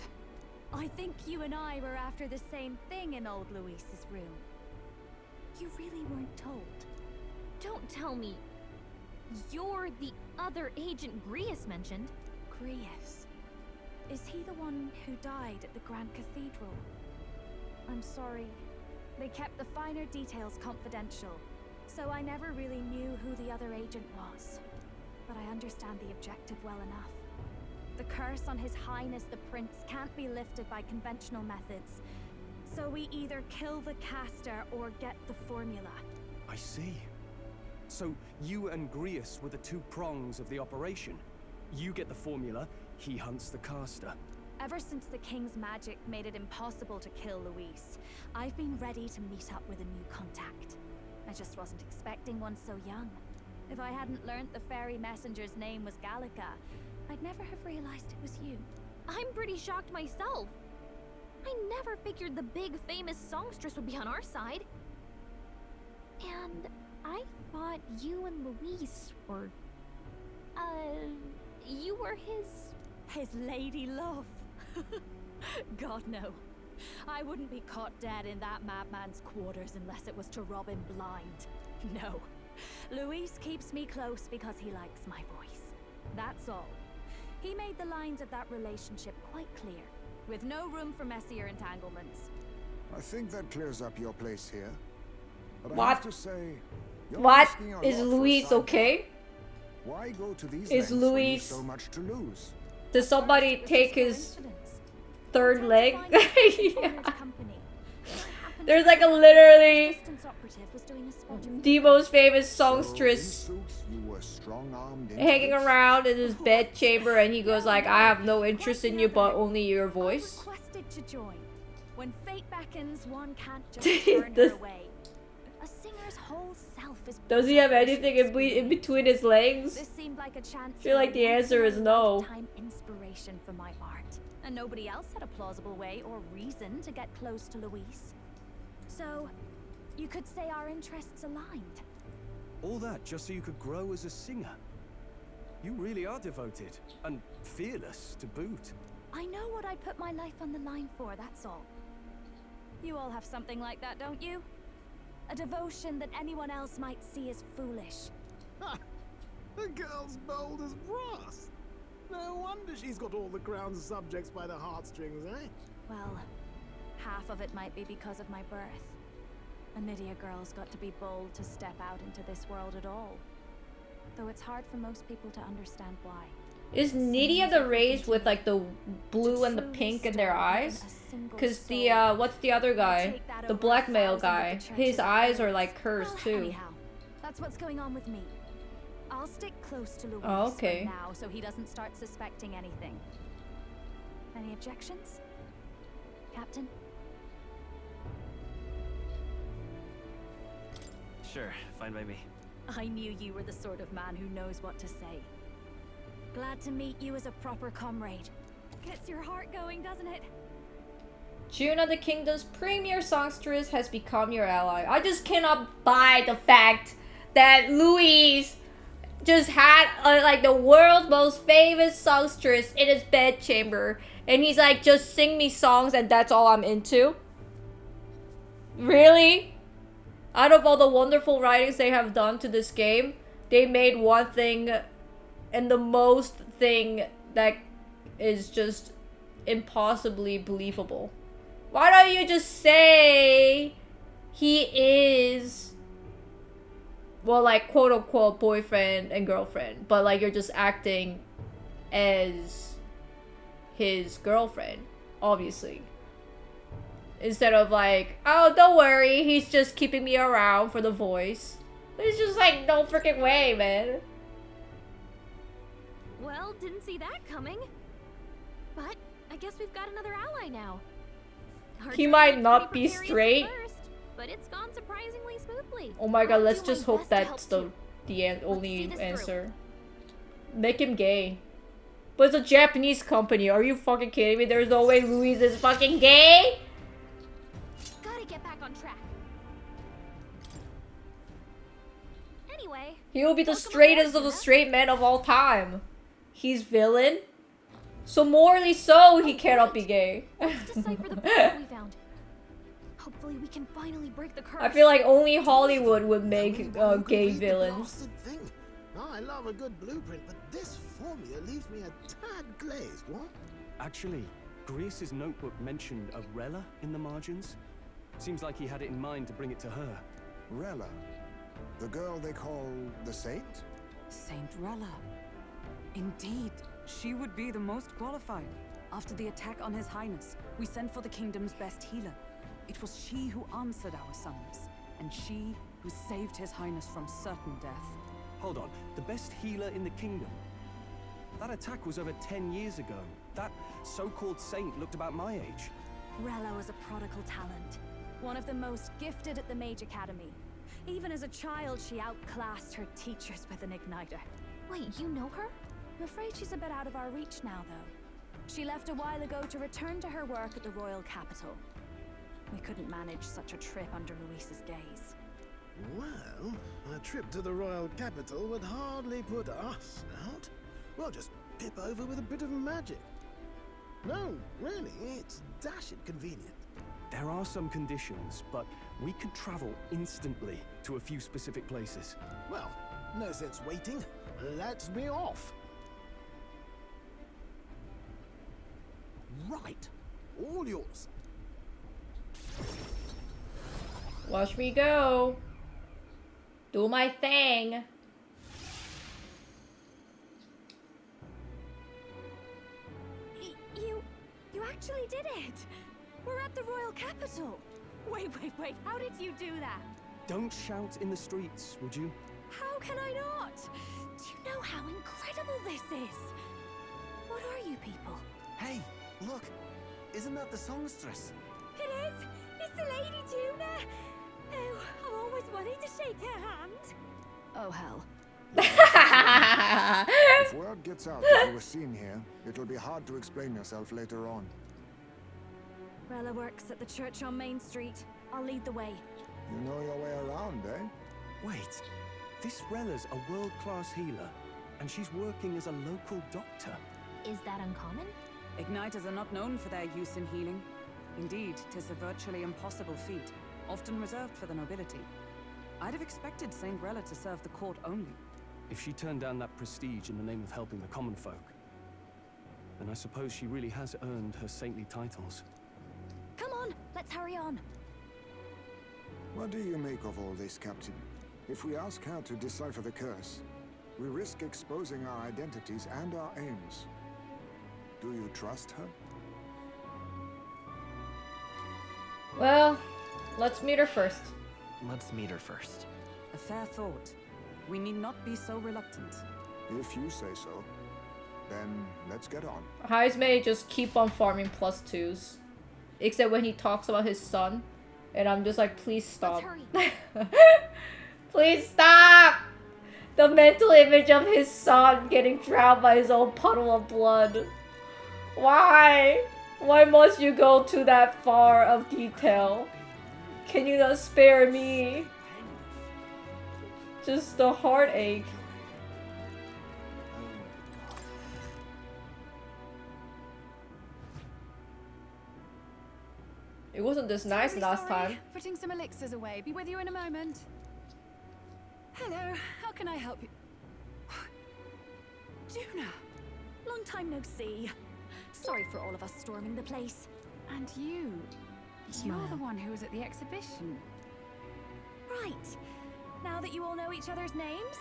L: I think you and I were after the same thing in old Luis's room. You really weren't told.
R: Don't tell me you're the other agent Grius mentioned.
L: Grius? Is he the one who died at the Grand Cathedral? I'm sorry. They kept the finer details confidential, so I never really knew who the other agent was. But I understand the objective well enough. The curse on His Highness the Prince can't be lifted by conventional methods. So we either kill the caster or get the formula.
K: I see. So you and Grius were the two prongs of the operation. You get the formula, he hunts the caster.
L: Ever since the King's magic made it impossible to kill Luis, I've been ready to meet up with a new contact. I just wasn't expecting one so young. If I hadn't learnt the fairy messenger's name was Gallica, I'd never have realized it was you.
R: I'm pretty shocked myself. I never figured the big famous songstress would be on our side. And I thought you and Luis were... you were
L: his lady love. God, no. I wouldn't be caught dead in that madman's quarters unless it was to rob him blind. No. Luis keeps me close because he likes my voice. That's all. He made the lines of that relationship quite clear, with no room for messier entanglements.
D: I think that clears up your place here. But
A: What?
D: I have to say, you're
A: What?
D: asking a
A: Is
D: lot for a
A: Luis
D: side
A: okay?
D: Why go to these
A: Is
D: lengths when you've
A: Luis...
D: so much to lose?
A: Does somebody take his third leg? Yeah. There's like a literally the most famous songstress hanging around in his bed chamber, and he goes like, I have no interest in you but only your voice.
L: Requested to join. When fate beckons, one can't just turn her away. A singer's whole self is...
A: Does he have anything in between his legs?
L: This seemed like a chance.
A: I feel like the answer is no.
L: Inspiration for my art, and nobody else had a plausible way or reason to get close to Luis. So, you could say our interests aligned.
K: All that just so you could grow as a singer. You really are devoted, and fearless to boot.
L: I know what I'd put my life on the line for, that's all. You all have something like that, don't you? A devotion that anyone else might see as foolish.
M: Ha! The girl's bold as brass. No wonder she's got all the crown's subjects by the heartstrings, eh?
L: Well, half of it might be because of my birth. A Nydia girl's got to be bold to step out into this world at all. Though it's hard for most people to understand why.
A: Is Nydia the race with like the blue and the pink in their eyes? Cause the what's the other guy? The blackmail guy. His eyes are like cursed too.
L: Anyhow, that's what's going on with me. I'll stick close to Luis for now so he doesn't start suspecting anything. Any objections? Captain?
I: Sure, fine by me.
L: I knew you were the sort of man who knows what to say. Glad to meet you as a proper comrade. Gets your heart going, doesn't it?
A: Juna, the kingdom's premier songstress, has become your ally. I just cannot buy the fact that Luis just had like the world's most famous songstress in his bedchamber, and he's like, just sing me songs and that's all I'm into. Really? Out of all the wonderful writings they have done to this game, they made one thing, and the most thing that is just impossibly believable. Why don't you just say he is, well, like, quote-unquote boyfriend and girlfriend, but like you're just acting as his girlfriend, obviously. Instead of like, oh, don't worry, he's just keeping me around for the voice. It's just like, no freaking way, man.
R: Well, didn't see that coming. But I guess we've got another ally now.
A: He might not be straight.
R: First, but it's gone surprisingly smoothly.
A: Oh my god, let's just hope that's the only answer. Make him gay. But it's a Japanese company. Are you fucking kidding me? There's no way Luis is fucking gay.
R: Gotta get back on track. Anyway,
A: he will be the straightest of the straight men of all time. He's villain. So morally so, he cannot be gay.
R: Let's decipher the book we found. Hopefully we can finally break the curse.
A: I feel like only Hollywood would make gay villains.
M: Thing. Oh, I love a good blueprint, but this formula leaves me a tad glazed, what?
K: Actually, Grease's notebook mentioned a Rella in the margins. Seems like he had it in mind to bring it to her.
D: Rella? The girl they call the Saint?
Q: Saint Rella. Indeed, she would be the most qualified. After the attack on His Highness, we sent for the kingdom's best healer. It was she who answered our summons, and she who saved His Highness from certain death.
K: Hold on, the best healer in the kingdom? That attack was over 10 years ago. That so-called saint looked about my age.
L: Rella was a prodigal talent. One of the most gifted at the Mage Academy. Even as a child, she outclassed her teachers with an igniter.
R: Wait, you know her?
L: I'm afraid she's a bit out of our reach now, though. She left a while ago to return to her work at the royal capital. We couldn't manage such a trip under Luis's gaze.
M: Well, a trip to the royal capital would hardly put us out. We'll just pip over with a bit of magic. No, really, it's dashing convenient.
K: There are some conditions, but we could travel instantly to a few specific places.
M: Well, no sense waiting. Let's be off. Right. All yours.
A: Watch me go. Do my thing.
L: You actually did it. We're at the royal capital. Wait, how did you do that?
K: Don't shout in the streets, would you?
L: How can I not? Do you know how incredible this is? What are you people?
P: Hey, look. Isn't that the songstress?
L: It is. It's the Lady Tuna. Oh, I've always wanted to shake her hand. Oh, hell.
D: If word gets out that you were seen here, it'll be hard to explain yourself later on.
L: Rella works at the church on Main Street. I'll lead the way.
D: You know your way around, eh?
K: Wait, this Rella's a world-class healer, and she's working as a local doctor.
R: Is that uncommon?
Q: Igniters are not known for their use in healing. Indeed, 'tis a virtually impossible feat, often reserved for the nobility. I'd have expected Saint Rella to serve the court only.
K: If she turned down that prestige in the name of helping the common folk, then I suppose she really has earned her saintly titles.
L: Come on, let's hurry on.
D: What do you make of all this, Captain? If we ask her to decipher the curse, we risk exposing our identities and our aims. Do you trust her?
A: Well, let's meet her first.
I: Let's meet her first.
Q: A fair thought. We need not be so reluctant.
D: If you say so, then let's get on.
A: Heismay just keep on farming +2s. Except when he talks about his son. And I'm just like, please stop. Please stop! The mental image of his son getting drowned by his own puddle of blood. Why? Why must you go to that far of detail? Can you not spare me? Just the heartache. It wasn't this nice last time.
Q: Putting some elixirs away. Be with you in a moment. Hello, how can I help you?
L: Juna! Long time no see. Sorry for all of us storming the place.
Q: And you? You're the one who was at the exhibition.
L: Right. Now that you all know each other's names?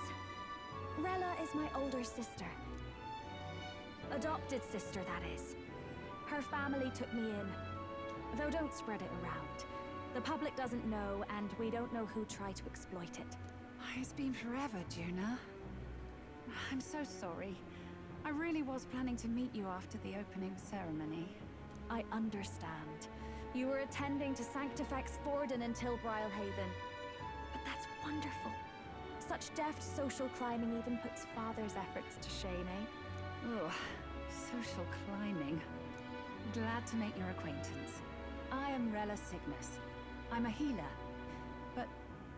L: Rella is my older sister. Adopted sister, that is. Her family took me in. Though don't spread it around. The public doesn't know, and we don't know who tried to exploit it.
Q: It's been forever, Juna. I'm so sorry. I really was planning to meet you after the opening ceremony.
L: I understand. You were attending to Sanctifex Forden until Brylehaven. But that's wonderful. Such deft social climbing even puts Father's efforts to shame, eh?
Q: Ugh, social climbing. Glad to make your acquaintance. I am Rella Cygnus. I'm a healer. But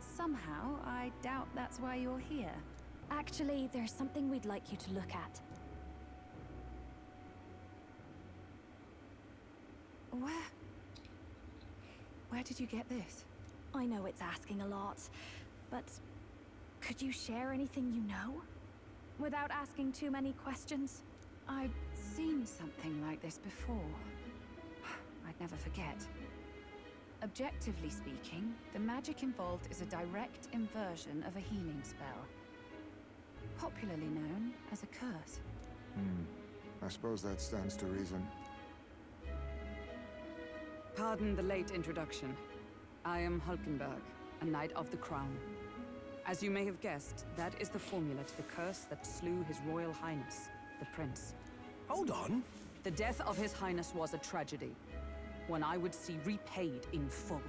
Q: somehow, I doubt that's why you're here.
L: Actually, there's something we'd like you to look at.
Q: Where did you get this?
L: I know it's asking a lot, but could you share anything you know? Without asking too many questions?
Q: I'd seen something like this before. I'd never forget. Objectively speaking, the magic involved is a direct inversion of a healing spell. Popularly known as a curse.
D: I suppose that stands to reason.
Q: Pardon the late introduction. I am Hulkenberg, a Knight of the Crown. As you may have guessed, that is the formula to the curse that slew His Royal Highness, the Prince.
K: Hold on.
Q: The death of His Highness was a tragedy, one I would see repaid in full.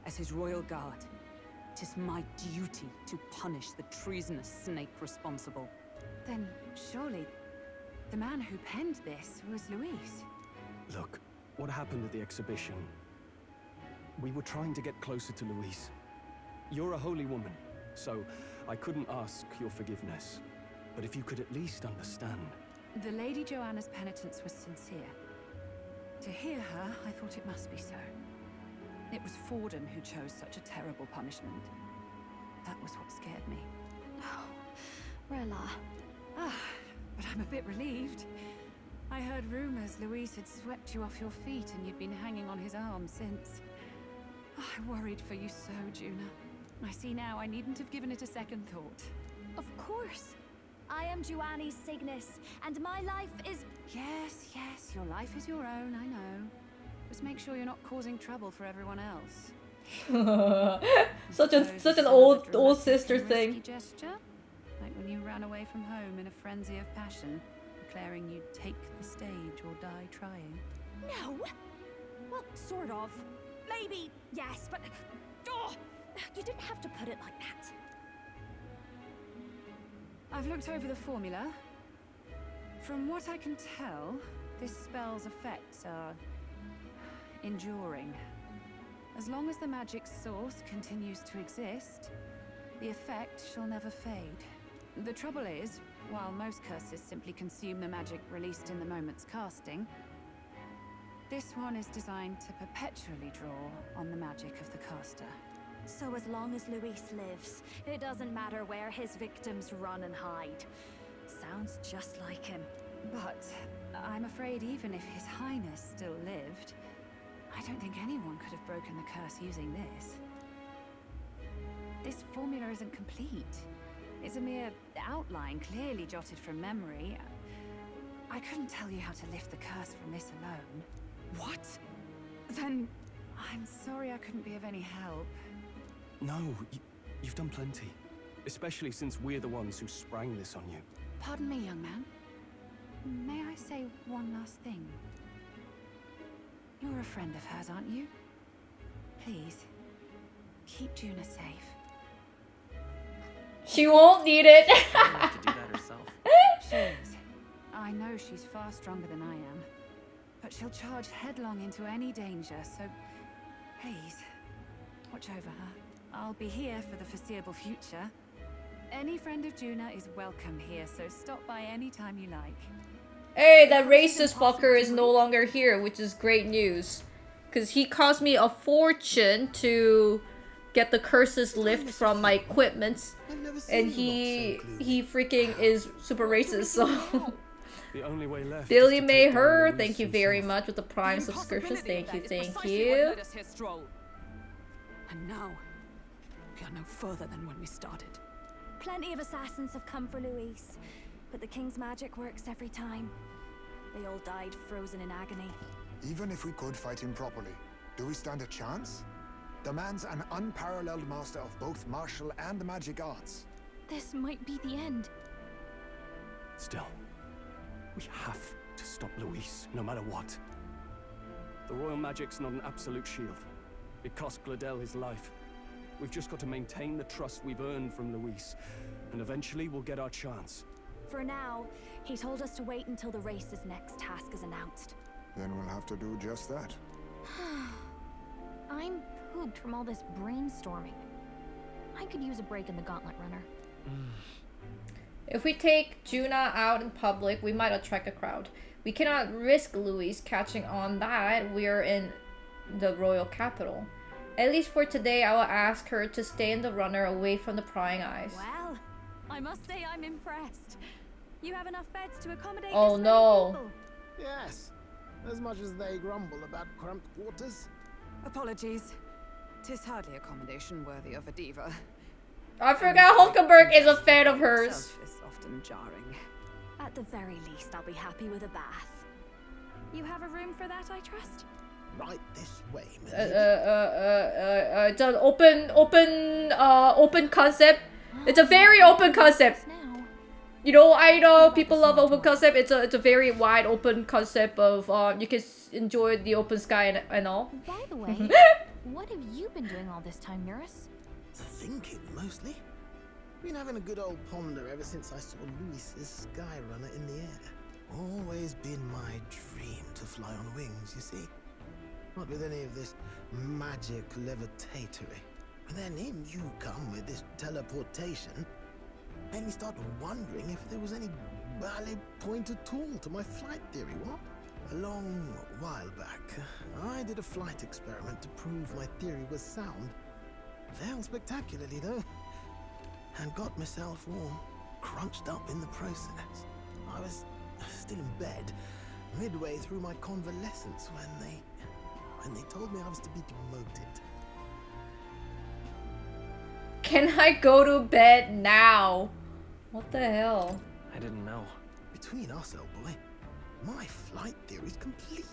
Q: As his royal guard, 'tis my duty to punish the treasonous snake responsible. Then, surely, the man who penned this was Luis.
K: Look, what happened at the exhibition? We were trying to get closer to Luis. You're a holy woman, so I couldn't ask your forgiveness. But if you could at least understand.
Q: The Lady Joanna's penitence was sincere. To hear her, I thought it must be so. It was Forden who chose such a terrible punishment. That was what scared me.
L: Oh, Rella.
Q: But I'm a bit relieved. I heard rumors Luis had swept you off your feet and you'd been hanging on his arm since. I worried for you so, Juna. I see now I needn't have given it a second thought.
L: Of course. I am Joanni Cygnus, and my life is...
Q: Yes, your life is your own, I know. Just make sure you're not causing trouble for everyone else.
A: such an old sister thing.
Q: Gesture? Like when you ran away from home in a frenzy of passion, declaring you'd take the stage or die trying.
L: No! Well, sort of. Maybe, yes, but... Oh, you didn't have to put it like that.
Q: I've looked over the formula. From what I can tell, this spell's effects are enduring. As long as the magic source continues to exist, the effect shall never fade. The trouble is, while most curses simply consume the magic released in the moment's casting, this one is designed to perpetually draw on the magic of the caster.
L: So as long as Luis lives, it doesn't matter where his victims run and hide. Sounds just like him.
Q: But I'm afraid even if His Highness still lived, I don't think anyone could have broken the curse using this. This formula isn't complete. It's a mere outline, clearly jotted from memory. I couldn't tell you how to lift the curse from this alone.
K: What?
Q: Then I'm sorry I couldn't be of any help.
K: No, you've done plenty. Especially since we're the ones who sprang this on you.
Q: Pardon me, young man. May I say one last thing? You're a friend of hers, aren't you? Please, keep Juna safe.
A: She won't need it.
I: She doesn't have to do that herself.
Q: She is. I know she's far stronger than I am. But she'll charge headlong into any danger, so please, watch over her. I'll be here for the foreseeable future. Any friend of Juna is welcome here, so stop by any time you like.
A: Hey, that racist fucker is no longer here, which is great news. Because he cost me a fortune to get the curses lift from my equipment. And he freaking is super racist, so...
K: The only way left
A: Billy May Her, thank you very much with the Prime subscriptions. Thank you, thank you.
Q: And now, we are no further than when we started.
L: Plenty of assassins have come for Luis, but the king's magic works every time. They all died frozen in agony.
D: Even if we could fight him properly, do we stand a chance? The man's an unparalleled master of both martial and magic arts.
R: This might be the end.
K: Still, we have to stop Luis, no matter what. The royal magic's not an absolute shield. It cost Gladel his life. We've just got to maintain the trust we've earned from Luis, and eventually we'll get our chance.
L: For now, he told us to wait until the race's next task is announced.
D: Then we'll have to do just that.
R: I'm pooped from all this brainstorming. I could use a break in the Gauntlet Runner.
A: If we take Juna out in public, we might attract a crowd. We cannot risk Louise catching on that we're in the royal capital. At least for today, I will ask her to stay in the runner away from the prying eyes.
L: Well, I must say I'm impressed. You have enough beds to accommodate
A: Oh
L: this
A: no.
L: many people?
M: Yes, as much as they grumble about cramped quarters.
Q: Apologies. 'Tis hardly accommodation worthy of a diva.
A: I forgot Hulkenberg is a fan of hers.
Q: Self is often jarring.
L: At the very least, I'll be happy with a bath. You have a room for that, I trust?
M: Right this way,
A: It's an open concept. It's a very open concept. You know, I know people love open concept. It's a very wide open concept of you can enjoy the open sky and all.
R: By the way, what have you been doing all this time, Eurus?
M: Thinking, mostly. Been having a good old ponder ever since I saw Luis's Skyrunner in the air. Always been my dream to fly on wings, you see. Not with any of this magic levitatory. And then in you come with this teleportation. Made me start wondering if there was any valid point at all to my flight theory, what? A long while back, I did a flight experiment to prove my theory was sound. Failed spectacularly, though. And got myself all crunched up in the process. I was still in bed, midway through my convalescence when they told me I was to be demoted.
A: Can I go to bed now? What the hell?
I: I didn't know.
M: Between us, old boy, my flight theory's complete.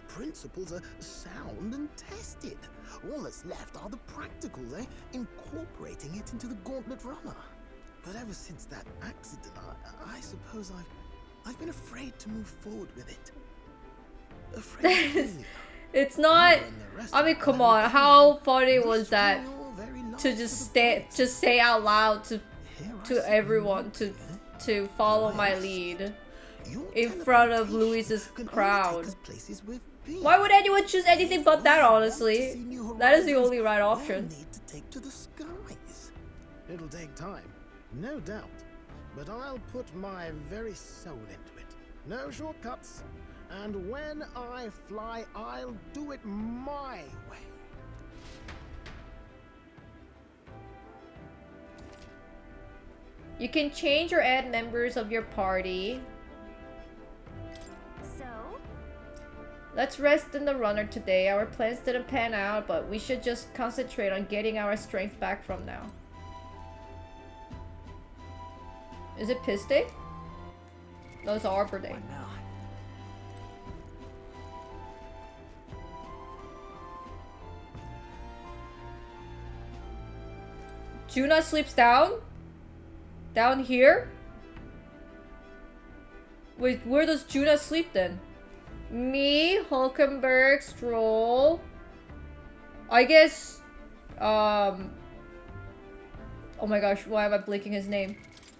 M: Principles are sound and tested. All that's left are the practicals, incorporating it into the Gauntlet Runner. But ever since that accident, I suppose I've been afraid to move forward with it. Afraid
A: It's not. I mean, come on. How funny was that? To just say out loud to everyone to follow my lead in front of Louise's crowd. Why would anyone choose anything but that, honestly? That is the only right option.
M: Need to take to the skies. It'll take time, no doubt, but I'll put my very soul into it. No shortcuts. And when I fly, I'll do it my way.
A: You can change or add members of your party.
L: So?
A: Let's rest in the runner today. Our plans didn't pan out, but we should just concentrate on getting our strength back from now. Is it Piss Day? No, it's Arbor Day. Juna sleeps down? Down here? Wait, where does Juna sleep then? Me, Hulkenberg, Stroll. I guess, oh my gosh, why am I blinking his name?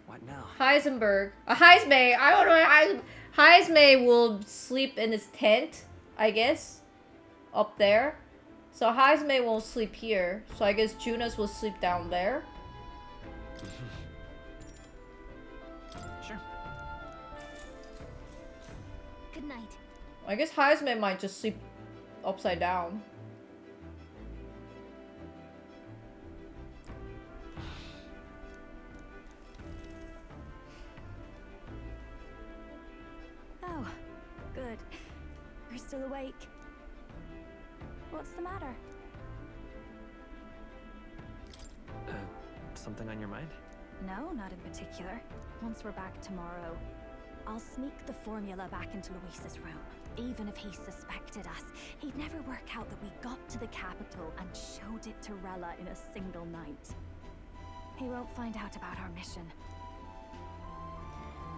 I: What now?
A: Heisenberg. Heismay! I don't know. Heismay will sleep in his tent, I guess. Up there. So Heismay won't sleep here. So I guess Junas will sleep down there.
I: Sure.
R: Good night.
A: I guess Heismay might just sleep upside down.
L: Oh, good. You're still awake. What's the matter?
I: Something on your mind?
L: No, not in particular. Once we're back tomorrow, I'll sneak the formula back into Luis's room. Even if he suspected us, he'd never work out that we got to the capital and showed it to Rella in a single night. He won't find out about our mission.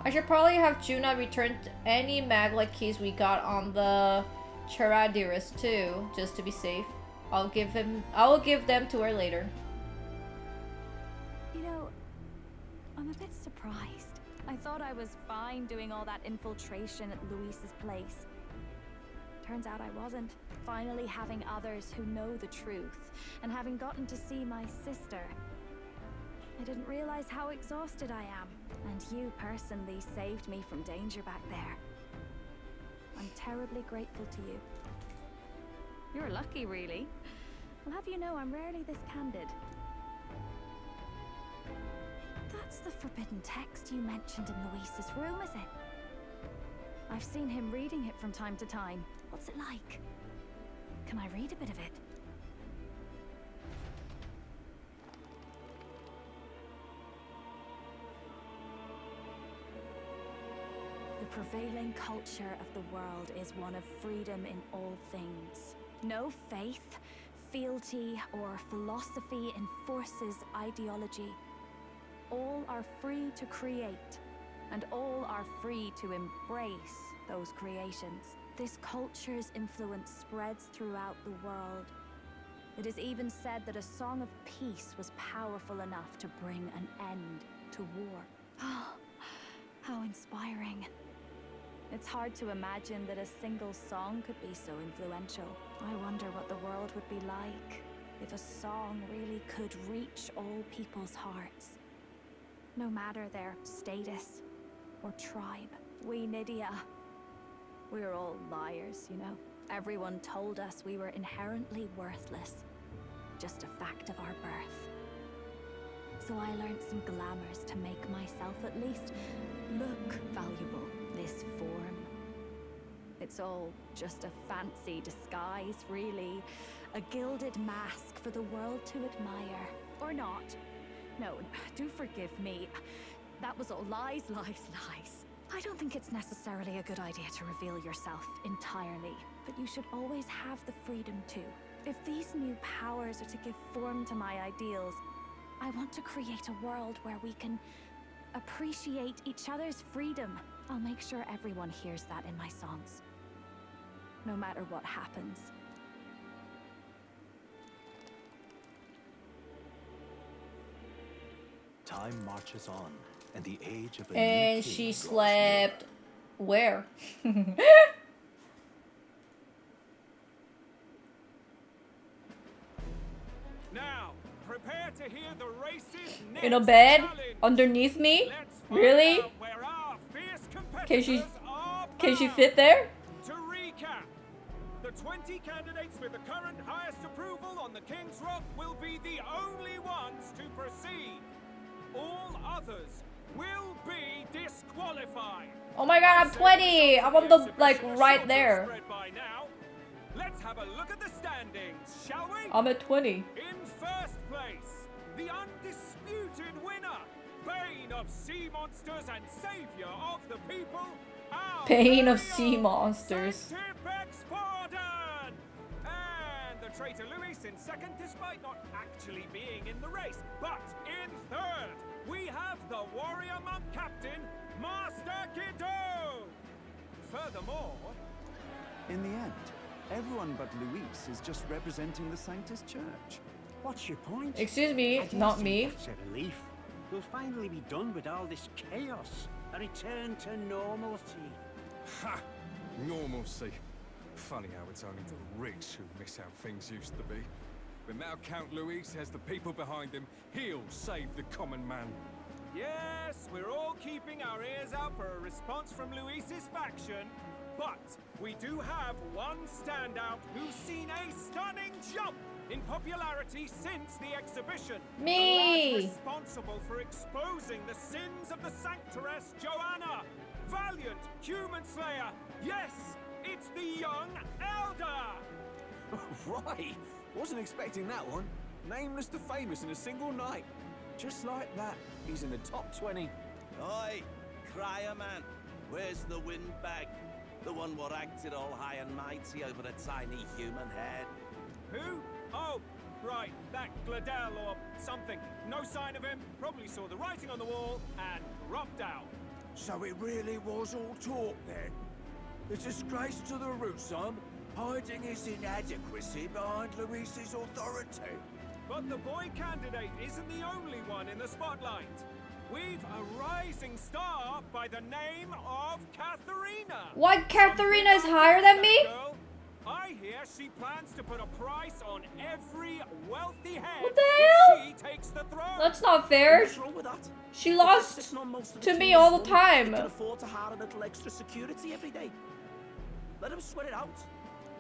A: I should probably have Juna return any maglet keys we got on the Charadiris too, just to be safe. I will give them to her later.
L: You know, I'm a bit surprised. I thought I was fine doing all that infiltration at Luis's place. Turns out I wasn't. Finally having others who know the truth, and having gotten to see my sister. I didn't realize how exhausted I am. And you personally saved me from danger back there. I'm terribly grateful to you. You're lucky, really. I'll have you know I'm rarely this candid. That's the forbidden text you mentioned in Luis's room, is it? I've seen him reading it from time to time. What's it like? Can I read a bit of it? The prevailing culture of the world is one of freedom in all things. No faith, fealty, or philosophy enforces ideology. All are free to create, and all are free to embrace those creations. This culture's influence spreads throughout the world. It is even said that a song of peace was powerful enough to bring an end to war. Oh, how inspiring. It's hard to imagine that a single song could be so influential. I wonder what the world would be like if a song really could reach all people's hearts. No matter their status or tribe. We Nydia, we're all liars, you know. Everyone told us we were inherently worthless. Just a fact of our birth. So I learned some glamours to make myself at least look valuable. This form. It's all just a fancy disguise, really. A gilded mask for the world to admire. Or not. No, do forgive me. That was all lies, lies, lies. I don't think it's necessarily a good idea to reveal yourself entirely, but you should always have the freedom to. If these new powers are to give form to my ideals, I want to create a world where we can appreciate each other's freedom. I'll make sure everyone hears that in my songs. No matter what happens.
E: Time marches on, and the age of a
A: And
E: new
A: she
E: king
A: slept where?
F: Now, prepare to hear the race's next
A: In a bed?
F: challenge.
A: Underneath me?
F: Let's find
A: Really?
F: out where our fierce
A: Can she
F: competitors are
A: can she
F: bound.
A: fit there?
F: To recap, the 20 candidates with the current highest approval on the King's Rock will be the only ones to proceed. All others will be disqualified.
A: Oh my god, I'm 20! I'm on the, like, right there.
F: Let's have a look at the standings, shall we?
A: I'm at 20.
F: In first place, the undisputed winner, Bane of Sea Monsters and Savior of the People, our
A: Bane of
F: very
A: sea
F: own
A: monsters.
F: Sanctifex Forden! And the traitor Luis in second, despite not actually being in the race. But in third, we have the warrior monk captain, Master Kiddo! Furthermore,
S: In the end, everyone but Luis is just representing the Sanctus Church.
T: What's your point?
A: Excuse me,
T: I do
A: not
T: think
A: me.
T: That's a relief. We'll finally be done with all this chaos. A return to normalcy.
U: Ha! Normalcy. Funny how it's only the rich who miss how things used to be. But now Count Luis has the people behind him. He'll save the common man.
F: yes, we're all keeping our ears out for a response from Luis's faction. But we do have one standout who's seen a stunning jump in popularity since the exhibition.
A: Me!
F: The lad responsible for exposing the sins of the Sanctoress Joanna. Valiant human slayer. Yes, it's the young elder.
K: Right! Wasn't expecting that one. Nameless to famous in a single night. Just like that, he's in the top 20.
O: Oi, crier man, where's the windbag? The one what acted all high and mighty over a tiny human head.
F: Who? Oh, right, that Gladell or something. No sign of him, probably saw the writing on the wall and dropped out.
O: So it really was all talk then? The disgrace to the Rusum, hiding his inadequacy behind Luis's authority.
F: But the boy candidate isn't the only one in the spotlight. We've a rising star by the name of Katharina.
A: What? Katharina is higher than me?
F: Girl,
J: I hear she plans to put a price on every wealthy head
A: What the
J: if
A: hell?
J: she takes the throne.
A: That's not fair.
J: What's wrong with that?
A: She lost to me all the time.
J: They can afford to hire a little extra security every day. Let him sweat it out.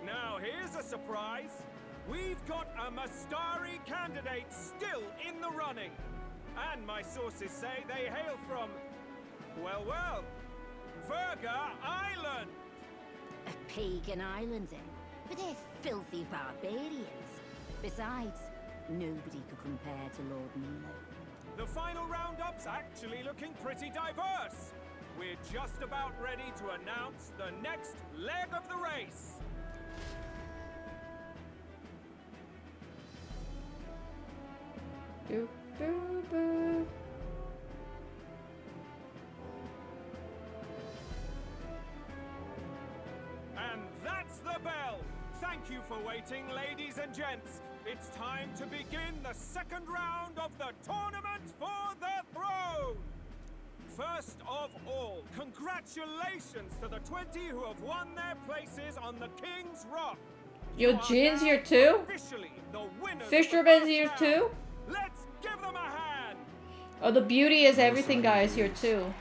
J: Now here's a surprise. We've got a Mastari candidate still in the running. And my sources say they hail from, well, Verga Island.
N: A pagan island, eh? But they're filthy barbarians. Besides, nobody could compare to Lord Milo.
J: The final roundup's actually looking pretty diverse. We're just about ready to announce the next leg of the race.
A: Boo, boo, boo.
J: And that's the bell. Thank you for waiting, ladies and gents. It's time to begin the second round of the tournament for the throne. First of all, congratulations to the 20 who have won their places on the King's Rock.
A: Yo, Jin's here too?
J: Officially the winners.
A: Fisherman's here too?
J: Let's give them a hand.
A: Oh, the beauty is everything guy is here too.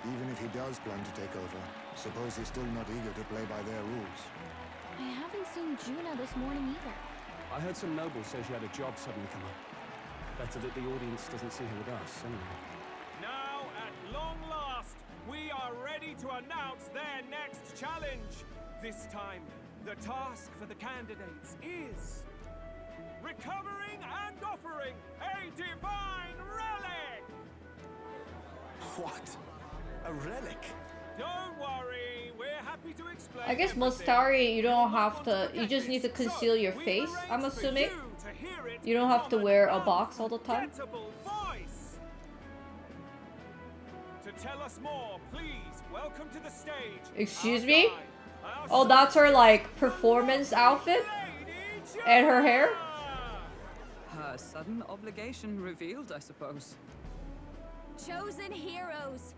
D: Even if he does plan to take over, suppose he's still not eager to play by their rules.
R: I haven't seen Juna this morning either.
K: I heard some nobles say she had a job suddenly come up. Better that the audience doesn't see her with us, anyway.
J: Now, at long last, we are ready to announce their next challenge. This time, the task for the candidates is recovering and offering a divine relic!
E: What? A relic?
J: Don't worry, we're happy to explain.
A: I guess
J: everything.
A: Mostari, you don't have to, you just need to conceal your face, I'm assuming. You don't have to wear a box all the time.
J: Voice. To tell us more, please welcome to the stage.
A: Excuse me? Oh, that's her, like, performance outfit? And her hair?
Q: Her sudden obligation revealed, I suppose.
L: Chosen heroes!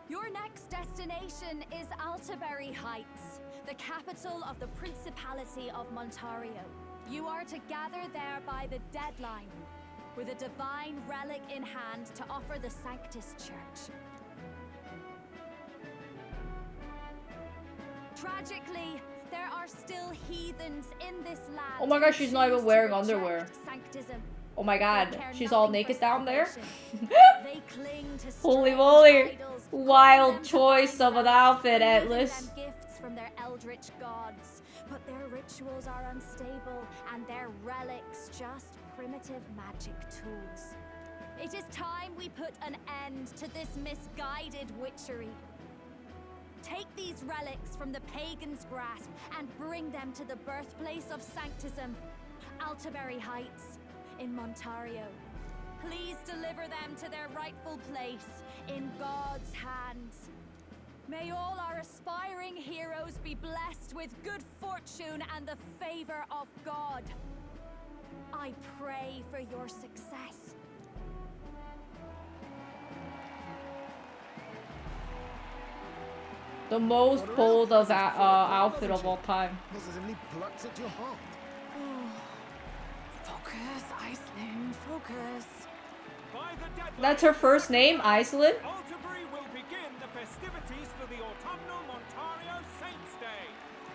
L: Your next destination is Altaberry Heights, the capital of the Principality of Montario. You are to gather there by the deadline, with a divine relic in hand to offer the Sanctus Church. Tragically, there are still heathens in this land.
A: Oh my gosh, she's not even wearing underwear.
L: Sanctism.
A: Oh my god, she's all naked down there?
L: They cling to
A: Holy
L: strange
A: moly!
L: idols,
A: Wild choice of an outfit,
L: giving
A: Atlas.
L: them gifts from their eldritch gods. But their rituals are unstable and their relics just primitive magic tools. It is time we put an end to this misguided witchery. Take these relics from the pagan's grasp and bring them to the birthplace of Sanctism, Altaberry Heights, in Montario. Please deliver them to their rightful place in God's hands. May all our aspiring heroes be blessed with good fortune and the favor of God. I pray for your success.
A: The most bold of outfit of all time.
M: Positively plucks at your heart.
Q: Focus, Iceland, focus.
A: That's her first name, Iceland?
J: Altaberry will begin the festivities for the autumnal Montario Saints' Day.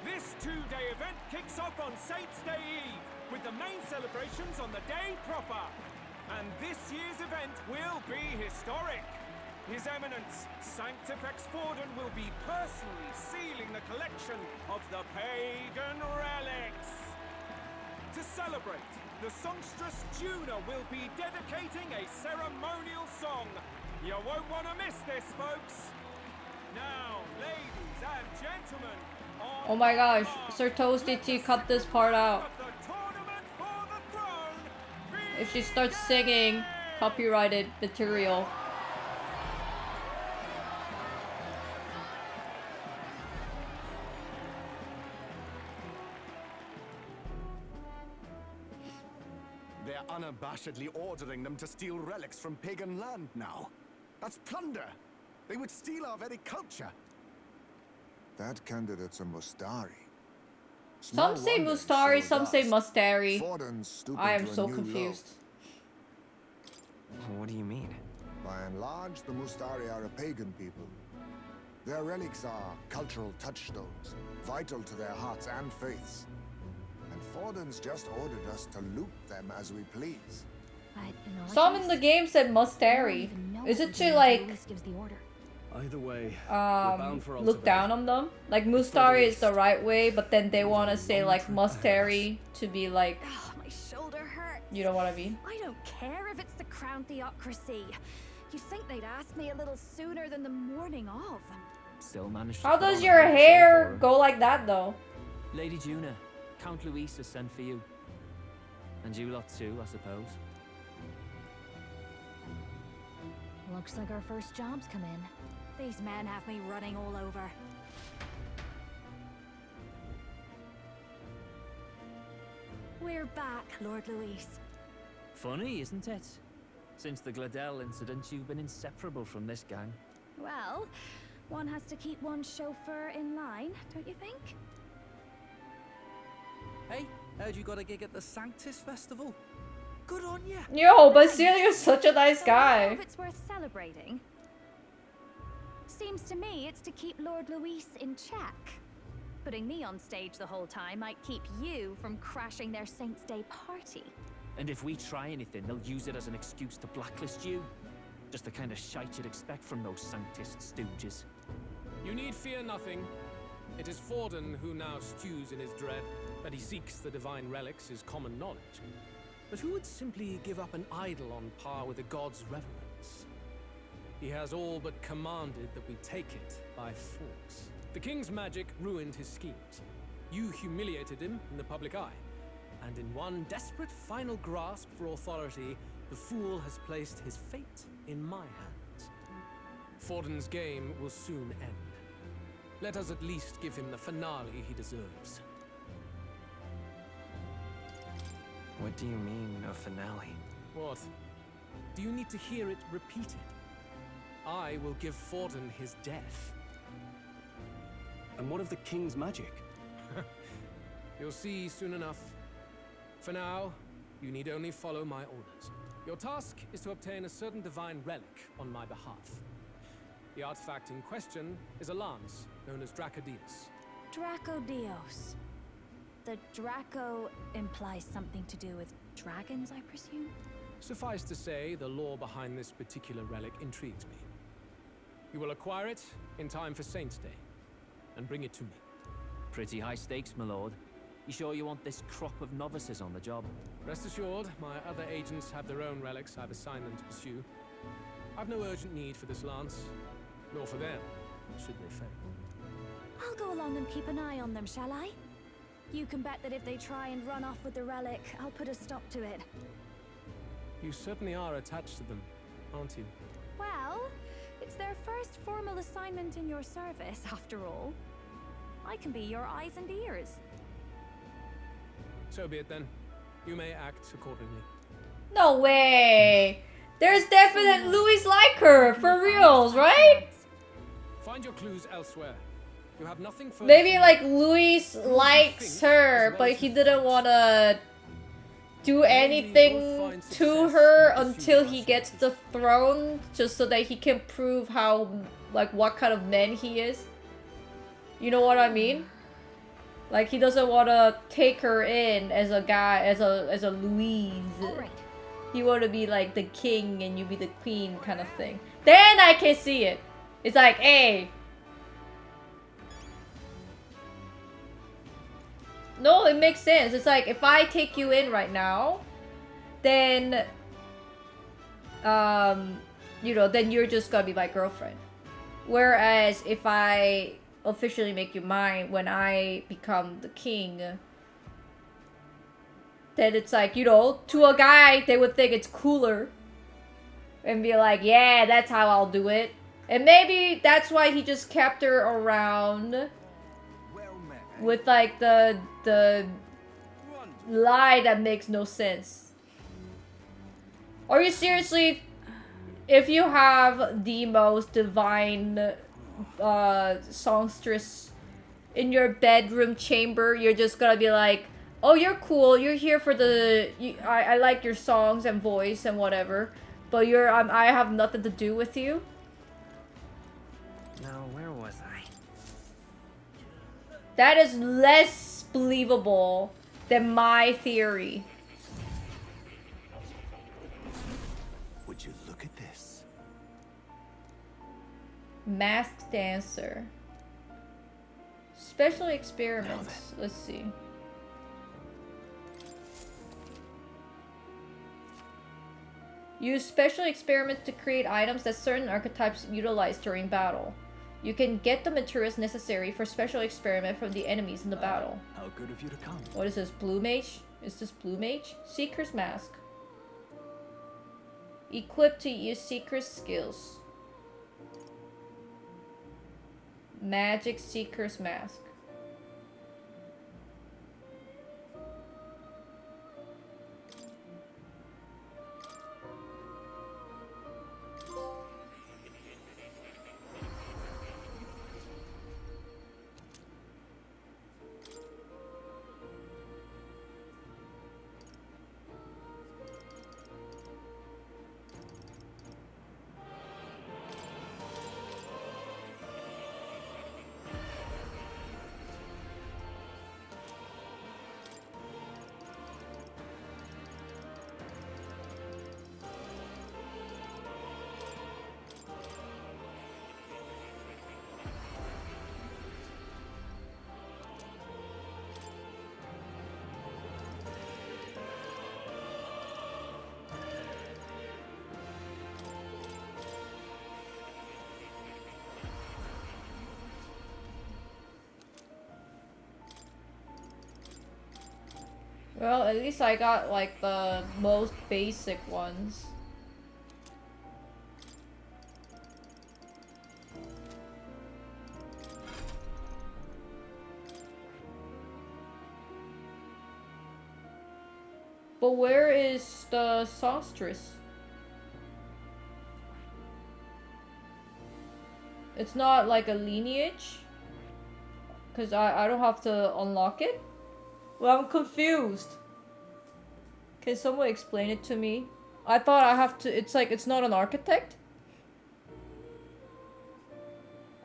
J: This two-day event kicks off on Saints' Day Eve, with the main celebrations on the day proper. And this year's event will be historic. His Eminence, Sanctifex Forden, will be personally sealing the collection of the pagan relics. To celebrate, the songstress Juna will be dedicating a ceremonial song. You won't want to miss this, folks. Now, ladies and gentlemen,
A: Oh my gosh, Sir Toasty T cut this part out. If she starts singing copyrighted material.
E: They're unabashedly ordering them to steal relics from pagan land now. That's plunder. They would steal our very culture.
D: That candidate's a Mustari.
A: Some say Mustari, some say Mustari. I am so confused.
I: What do you mean?
D: By and large, the Mustari are a pagan people. Their relics are cultural touchstones, vital to their hearts and faiths. And Forden's just ordered us to loot them as we please.
A: Some in the game said Mustari. Is it to like
K: Either way, we're bound for
A: look down on them? Like Mustari is the right way, but then they want to say like Mustari to be like,
L: Oh, my shoulder hurts.
A: you know what I mean?
L: I don't care if it's the Crown Theocracy. You'd think they'd ask me a little sooner than the morning of.
B: Still managed to
A: How
B: put
A: does
B: on a
A: your
B: good show
A: hair
B: for her.
A: go like that though?
B: Lady Juna, Count Luis has sent for you. And you lot too, I suppose.
L: Looks like our first job's come in. These men have me running all over. We're back, Lord Luis.
B: Funny, isn't it? Since the Gladell incident, you've been inseparable from this gang.
L: Well, one has to keep one's chauffeur in line, don't you think?
H: Hey, heard you got a gig at the Sanctus Festival? Good on ya!
A: Yo, Basilia's such a nice
L: So
A: guy.
L: if it's worth celebrating. Seems to me it's to keep Lord Luis in check. Putting me on stage the whole time might keep you from crashing their Saints' Day party.
B: And if we try anything, they'll use it as an excuse to blacklist you. Just the kind of shite you'd expect from those Sanctist stooges.
F: You need fear nothing. It is Forden who now stews in his dread. That he seeks the divine relics is common knowledge. But who would simply give up an idol on par with the god's reverence? He has all but commanded that we take it by force. The king's magic ruined his schemes. You humiliated him in the public eye. And in one desperate final grasp for authority, the fool has placed his fate in my hands. Forden's game will soon end. Let us at least give him the finale he deserves.
I: What do you mean, a finale?
F: What? Do you need to hear it repeated? I will give Forden his death.
K: And what of the king's magic?
F: You'll see soon enough. For now, you need only follow my orders. Your task is to obtain a certain divine relic on my behalf. The artifact in question is a lance known as Dracodius.
L: Dracodios. The Draco implies something to do with dragons, I presume?
F: Suffice to say, the lore behind this particular relic intrigues me. You will acquire it in time for Saints' Day, and bring it to me.
B: Pretty high stakes, my lord. You sure you want this crop of novices on the job?
F: Rest assured, my other agents have their own relics I've assigned them to pursue. I've no urgent need for this lance, nor for them, should they fail.
L: I'll go along and keep an eye on them, shall I? You can bet that if they try and run off with the relic, I'll put a stop to it.
F: You certainly are attached to them, aren't you?
L: Well, it's their first formal assignment in your service, after all. I can be your eyes and ears.
F: So be it then. You may act accordingly.
A: No way. There's definite Louis like her, for reals, right?
F: Find your clues elsewhere. You have nothing further.
A: Maybe like Louis likes her, but he didn't want to do anything to her until he gets the throne, just so that he can prove how, like, what kind of man he is. You know what I mean? Like, he doesn't want to take her in as a guy, as a Louise. He want to be like the king and you be the queen kind of thing. Then I can see it. It's like, hey. No, it makes sense. It's like, if I take you in right now, then, you know, then you're just gonna be my girlfriend. Whereas, if I officially make you mine when I become the king, then it's like, you know, to a guy, they would think it's cooler. And be like, yeah, that's how I'll do it. And maybe that's why he just kept her around. With like the lie that makes no sense. Are you seriously, if you have the most divine songstress in your bedroom chamber, you're just gonna be like, oh, you're cool, you're here for the, I like your songs and voice and whatever, but I have nothing to do with you.
I: Now, where was I?
A: That is less believable than my theory.
O: Would you look at this?
A: Masked dancer. Special experiments. Let's see. Use special experiments to create items that certain archetypes utilize during battle. You can get the materials necessary for special experiment from the enemies in the battle.
K: How good of you to come.
A: What is this? Blue mage? Is this blue mage? Seeker's mask. Equipped to use Seeker's skills. Magic Seeker's mask. Well, at least I got like the most basic ones. But where is the songstress? It's not like a lineage? Because I don't have to unlock it? Well, I'm confused. Can someone explain it to me? I thought I have to, it's like, it's not an architect?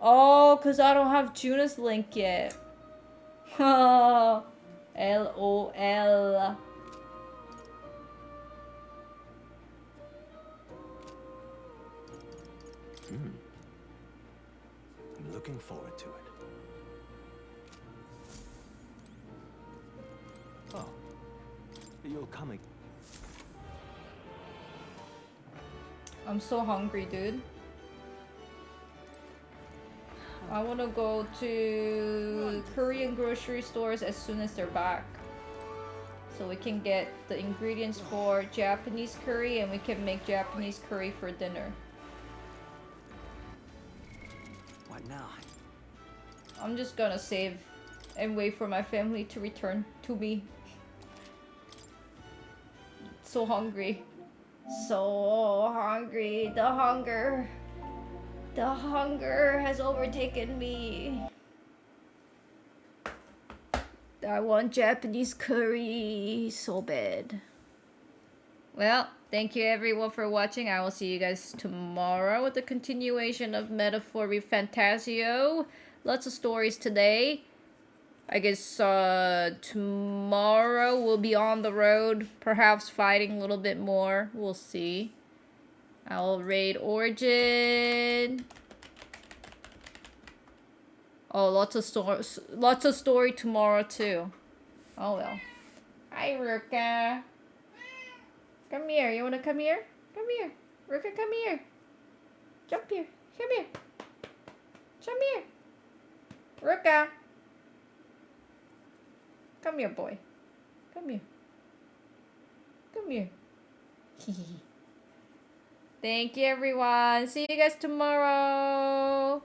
A: Oh, because I don't have Juna's link yet. LOL.
K: I'm looking forward to it. Oh, you're coming.
A: I'm so hungry, dude. I want to go to Korean grocery stores as soon as they're back. So we can get the ingredients for Japanese curry and we can make Japanese curry for dinner.
I: What now?
A: I'm just gonna save and wait for my family to return to me. So hungry. So hungry. The hunger. The hunger has overtaken me. I want Japanese curry so bad. Well, thank you everyone for watching. I will see you guys tomorrow with the continuation of Metaphor ReFantazio. Lots of stories today. I guess tomorrow we'll be on the road, perhaps fighting a little bit more. We'll see. I'll raid Origin. Oh, lots of story tomorrow too. Oh well. Hi, Ruka. Come here. You wanna come here? Come here. Ruka, come here. Jump here. Come here. Come here. Ruka. Come here, boy. Come here. Come here. Thank you, everyone. See you guys tomorrow.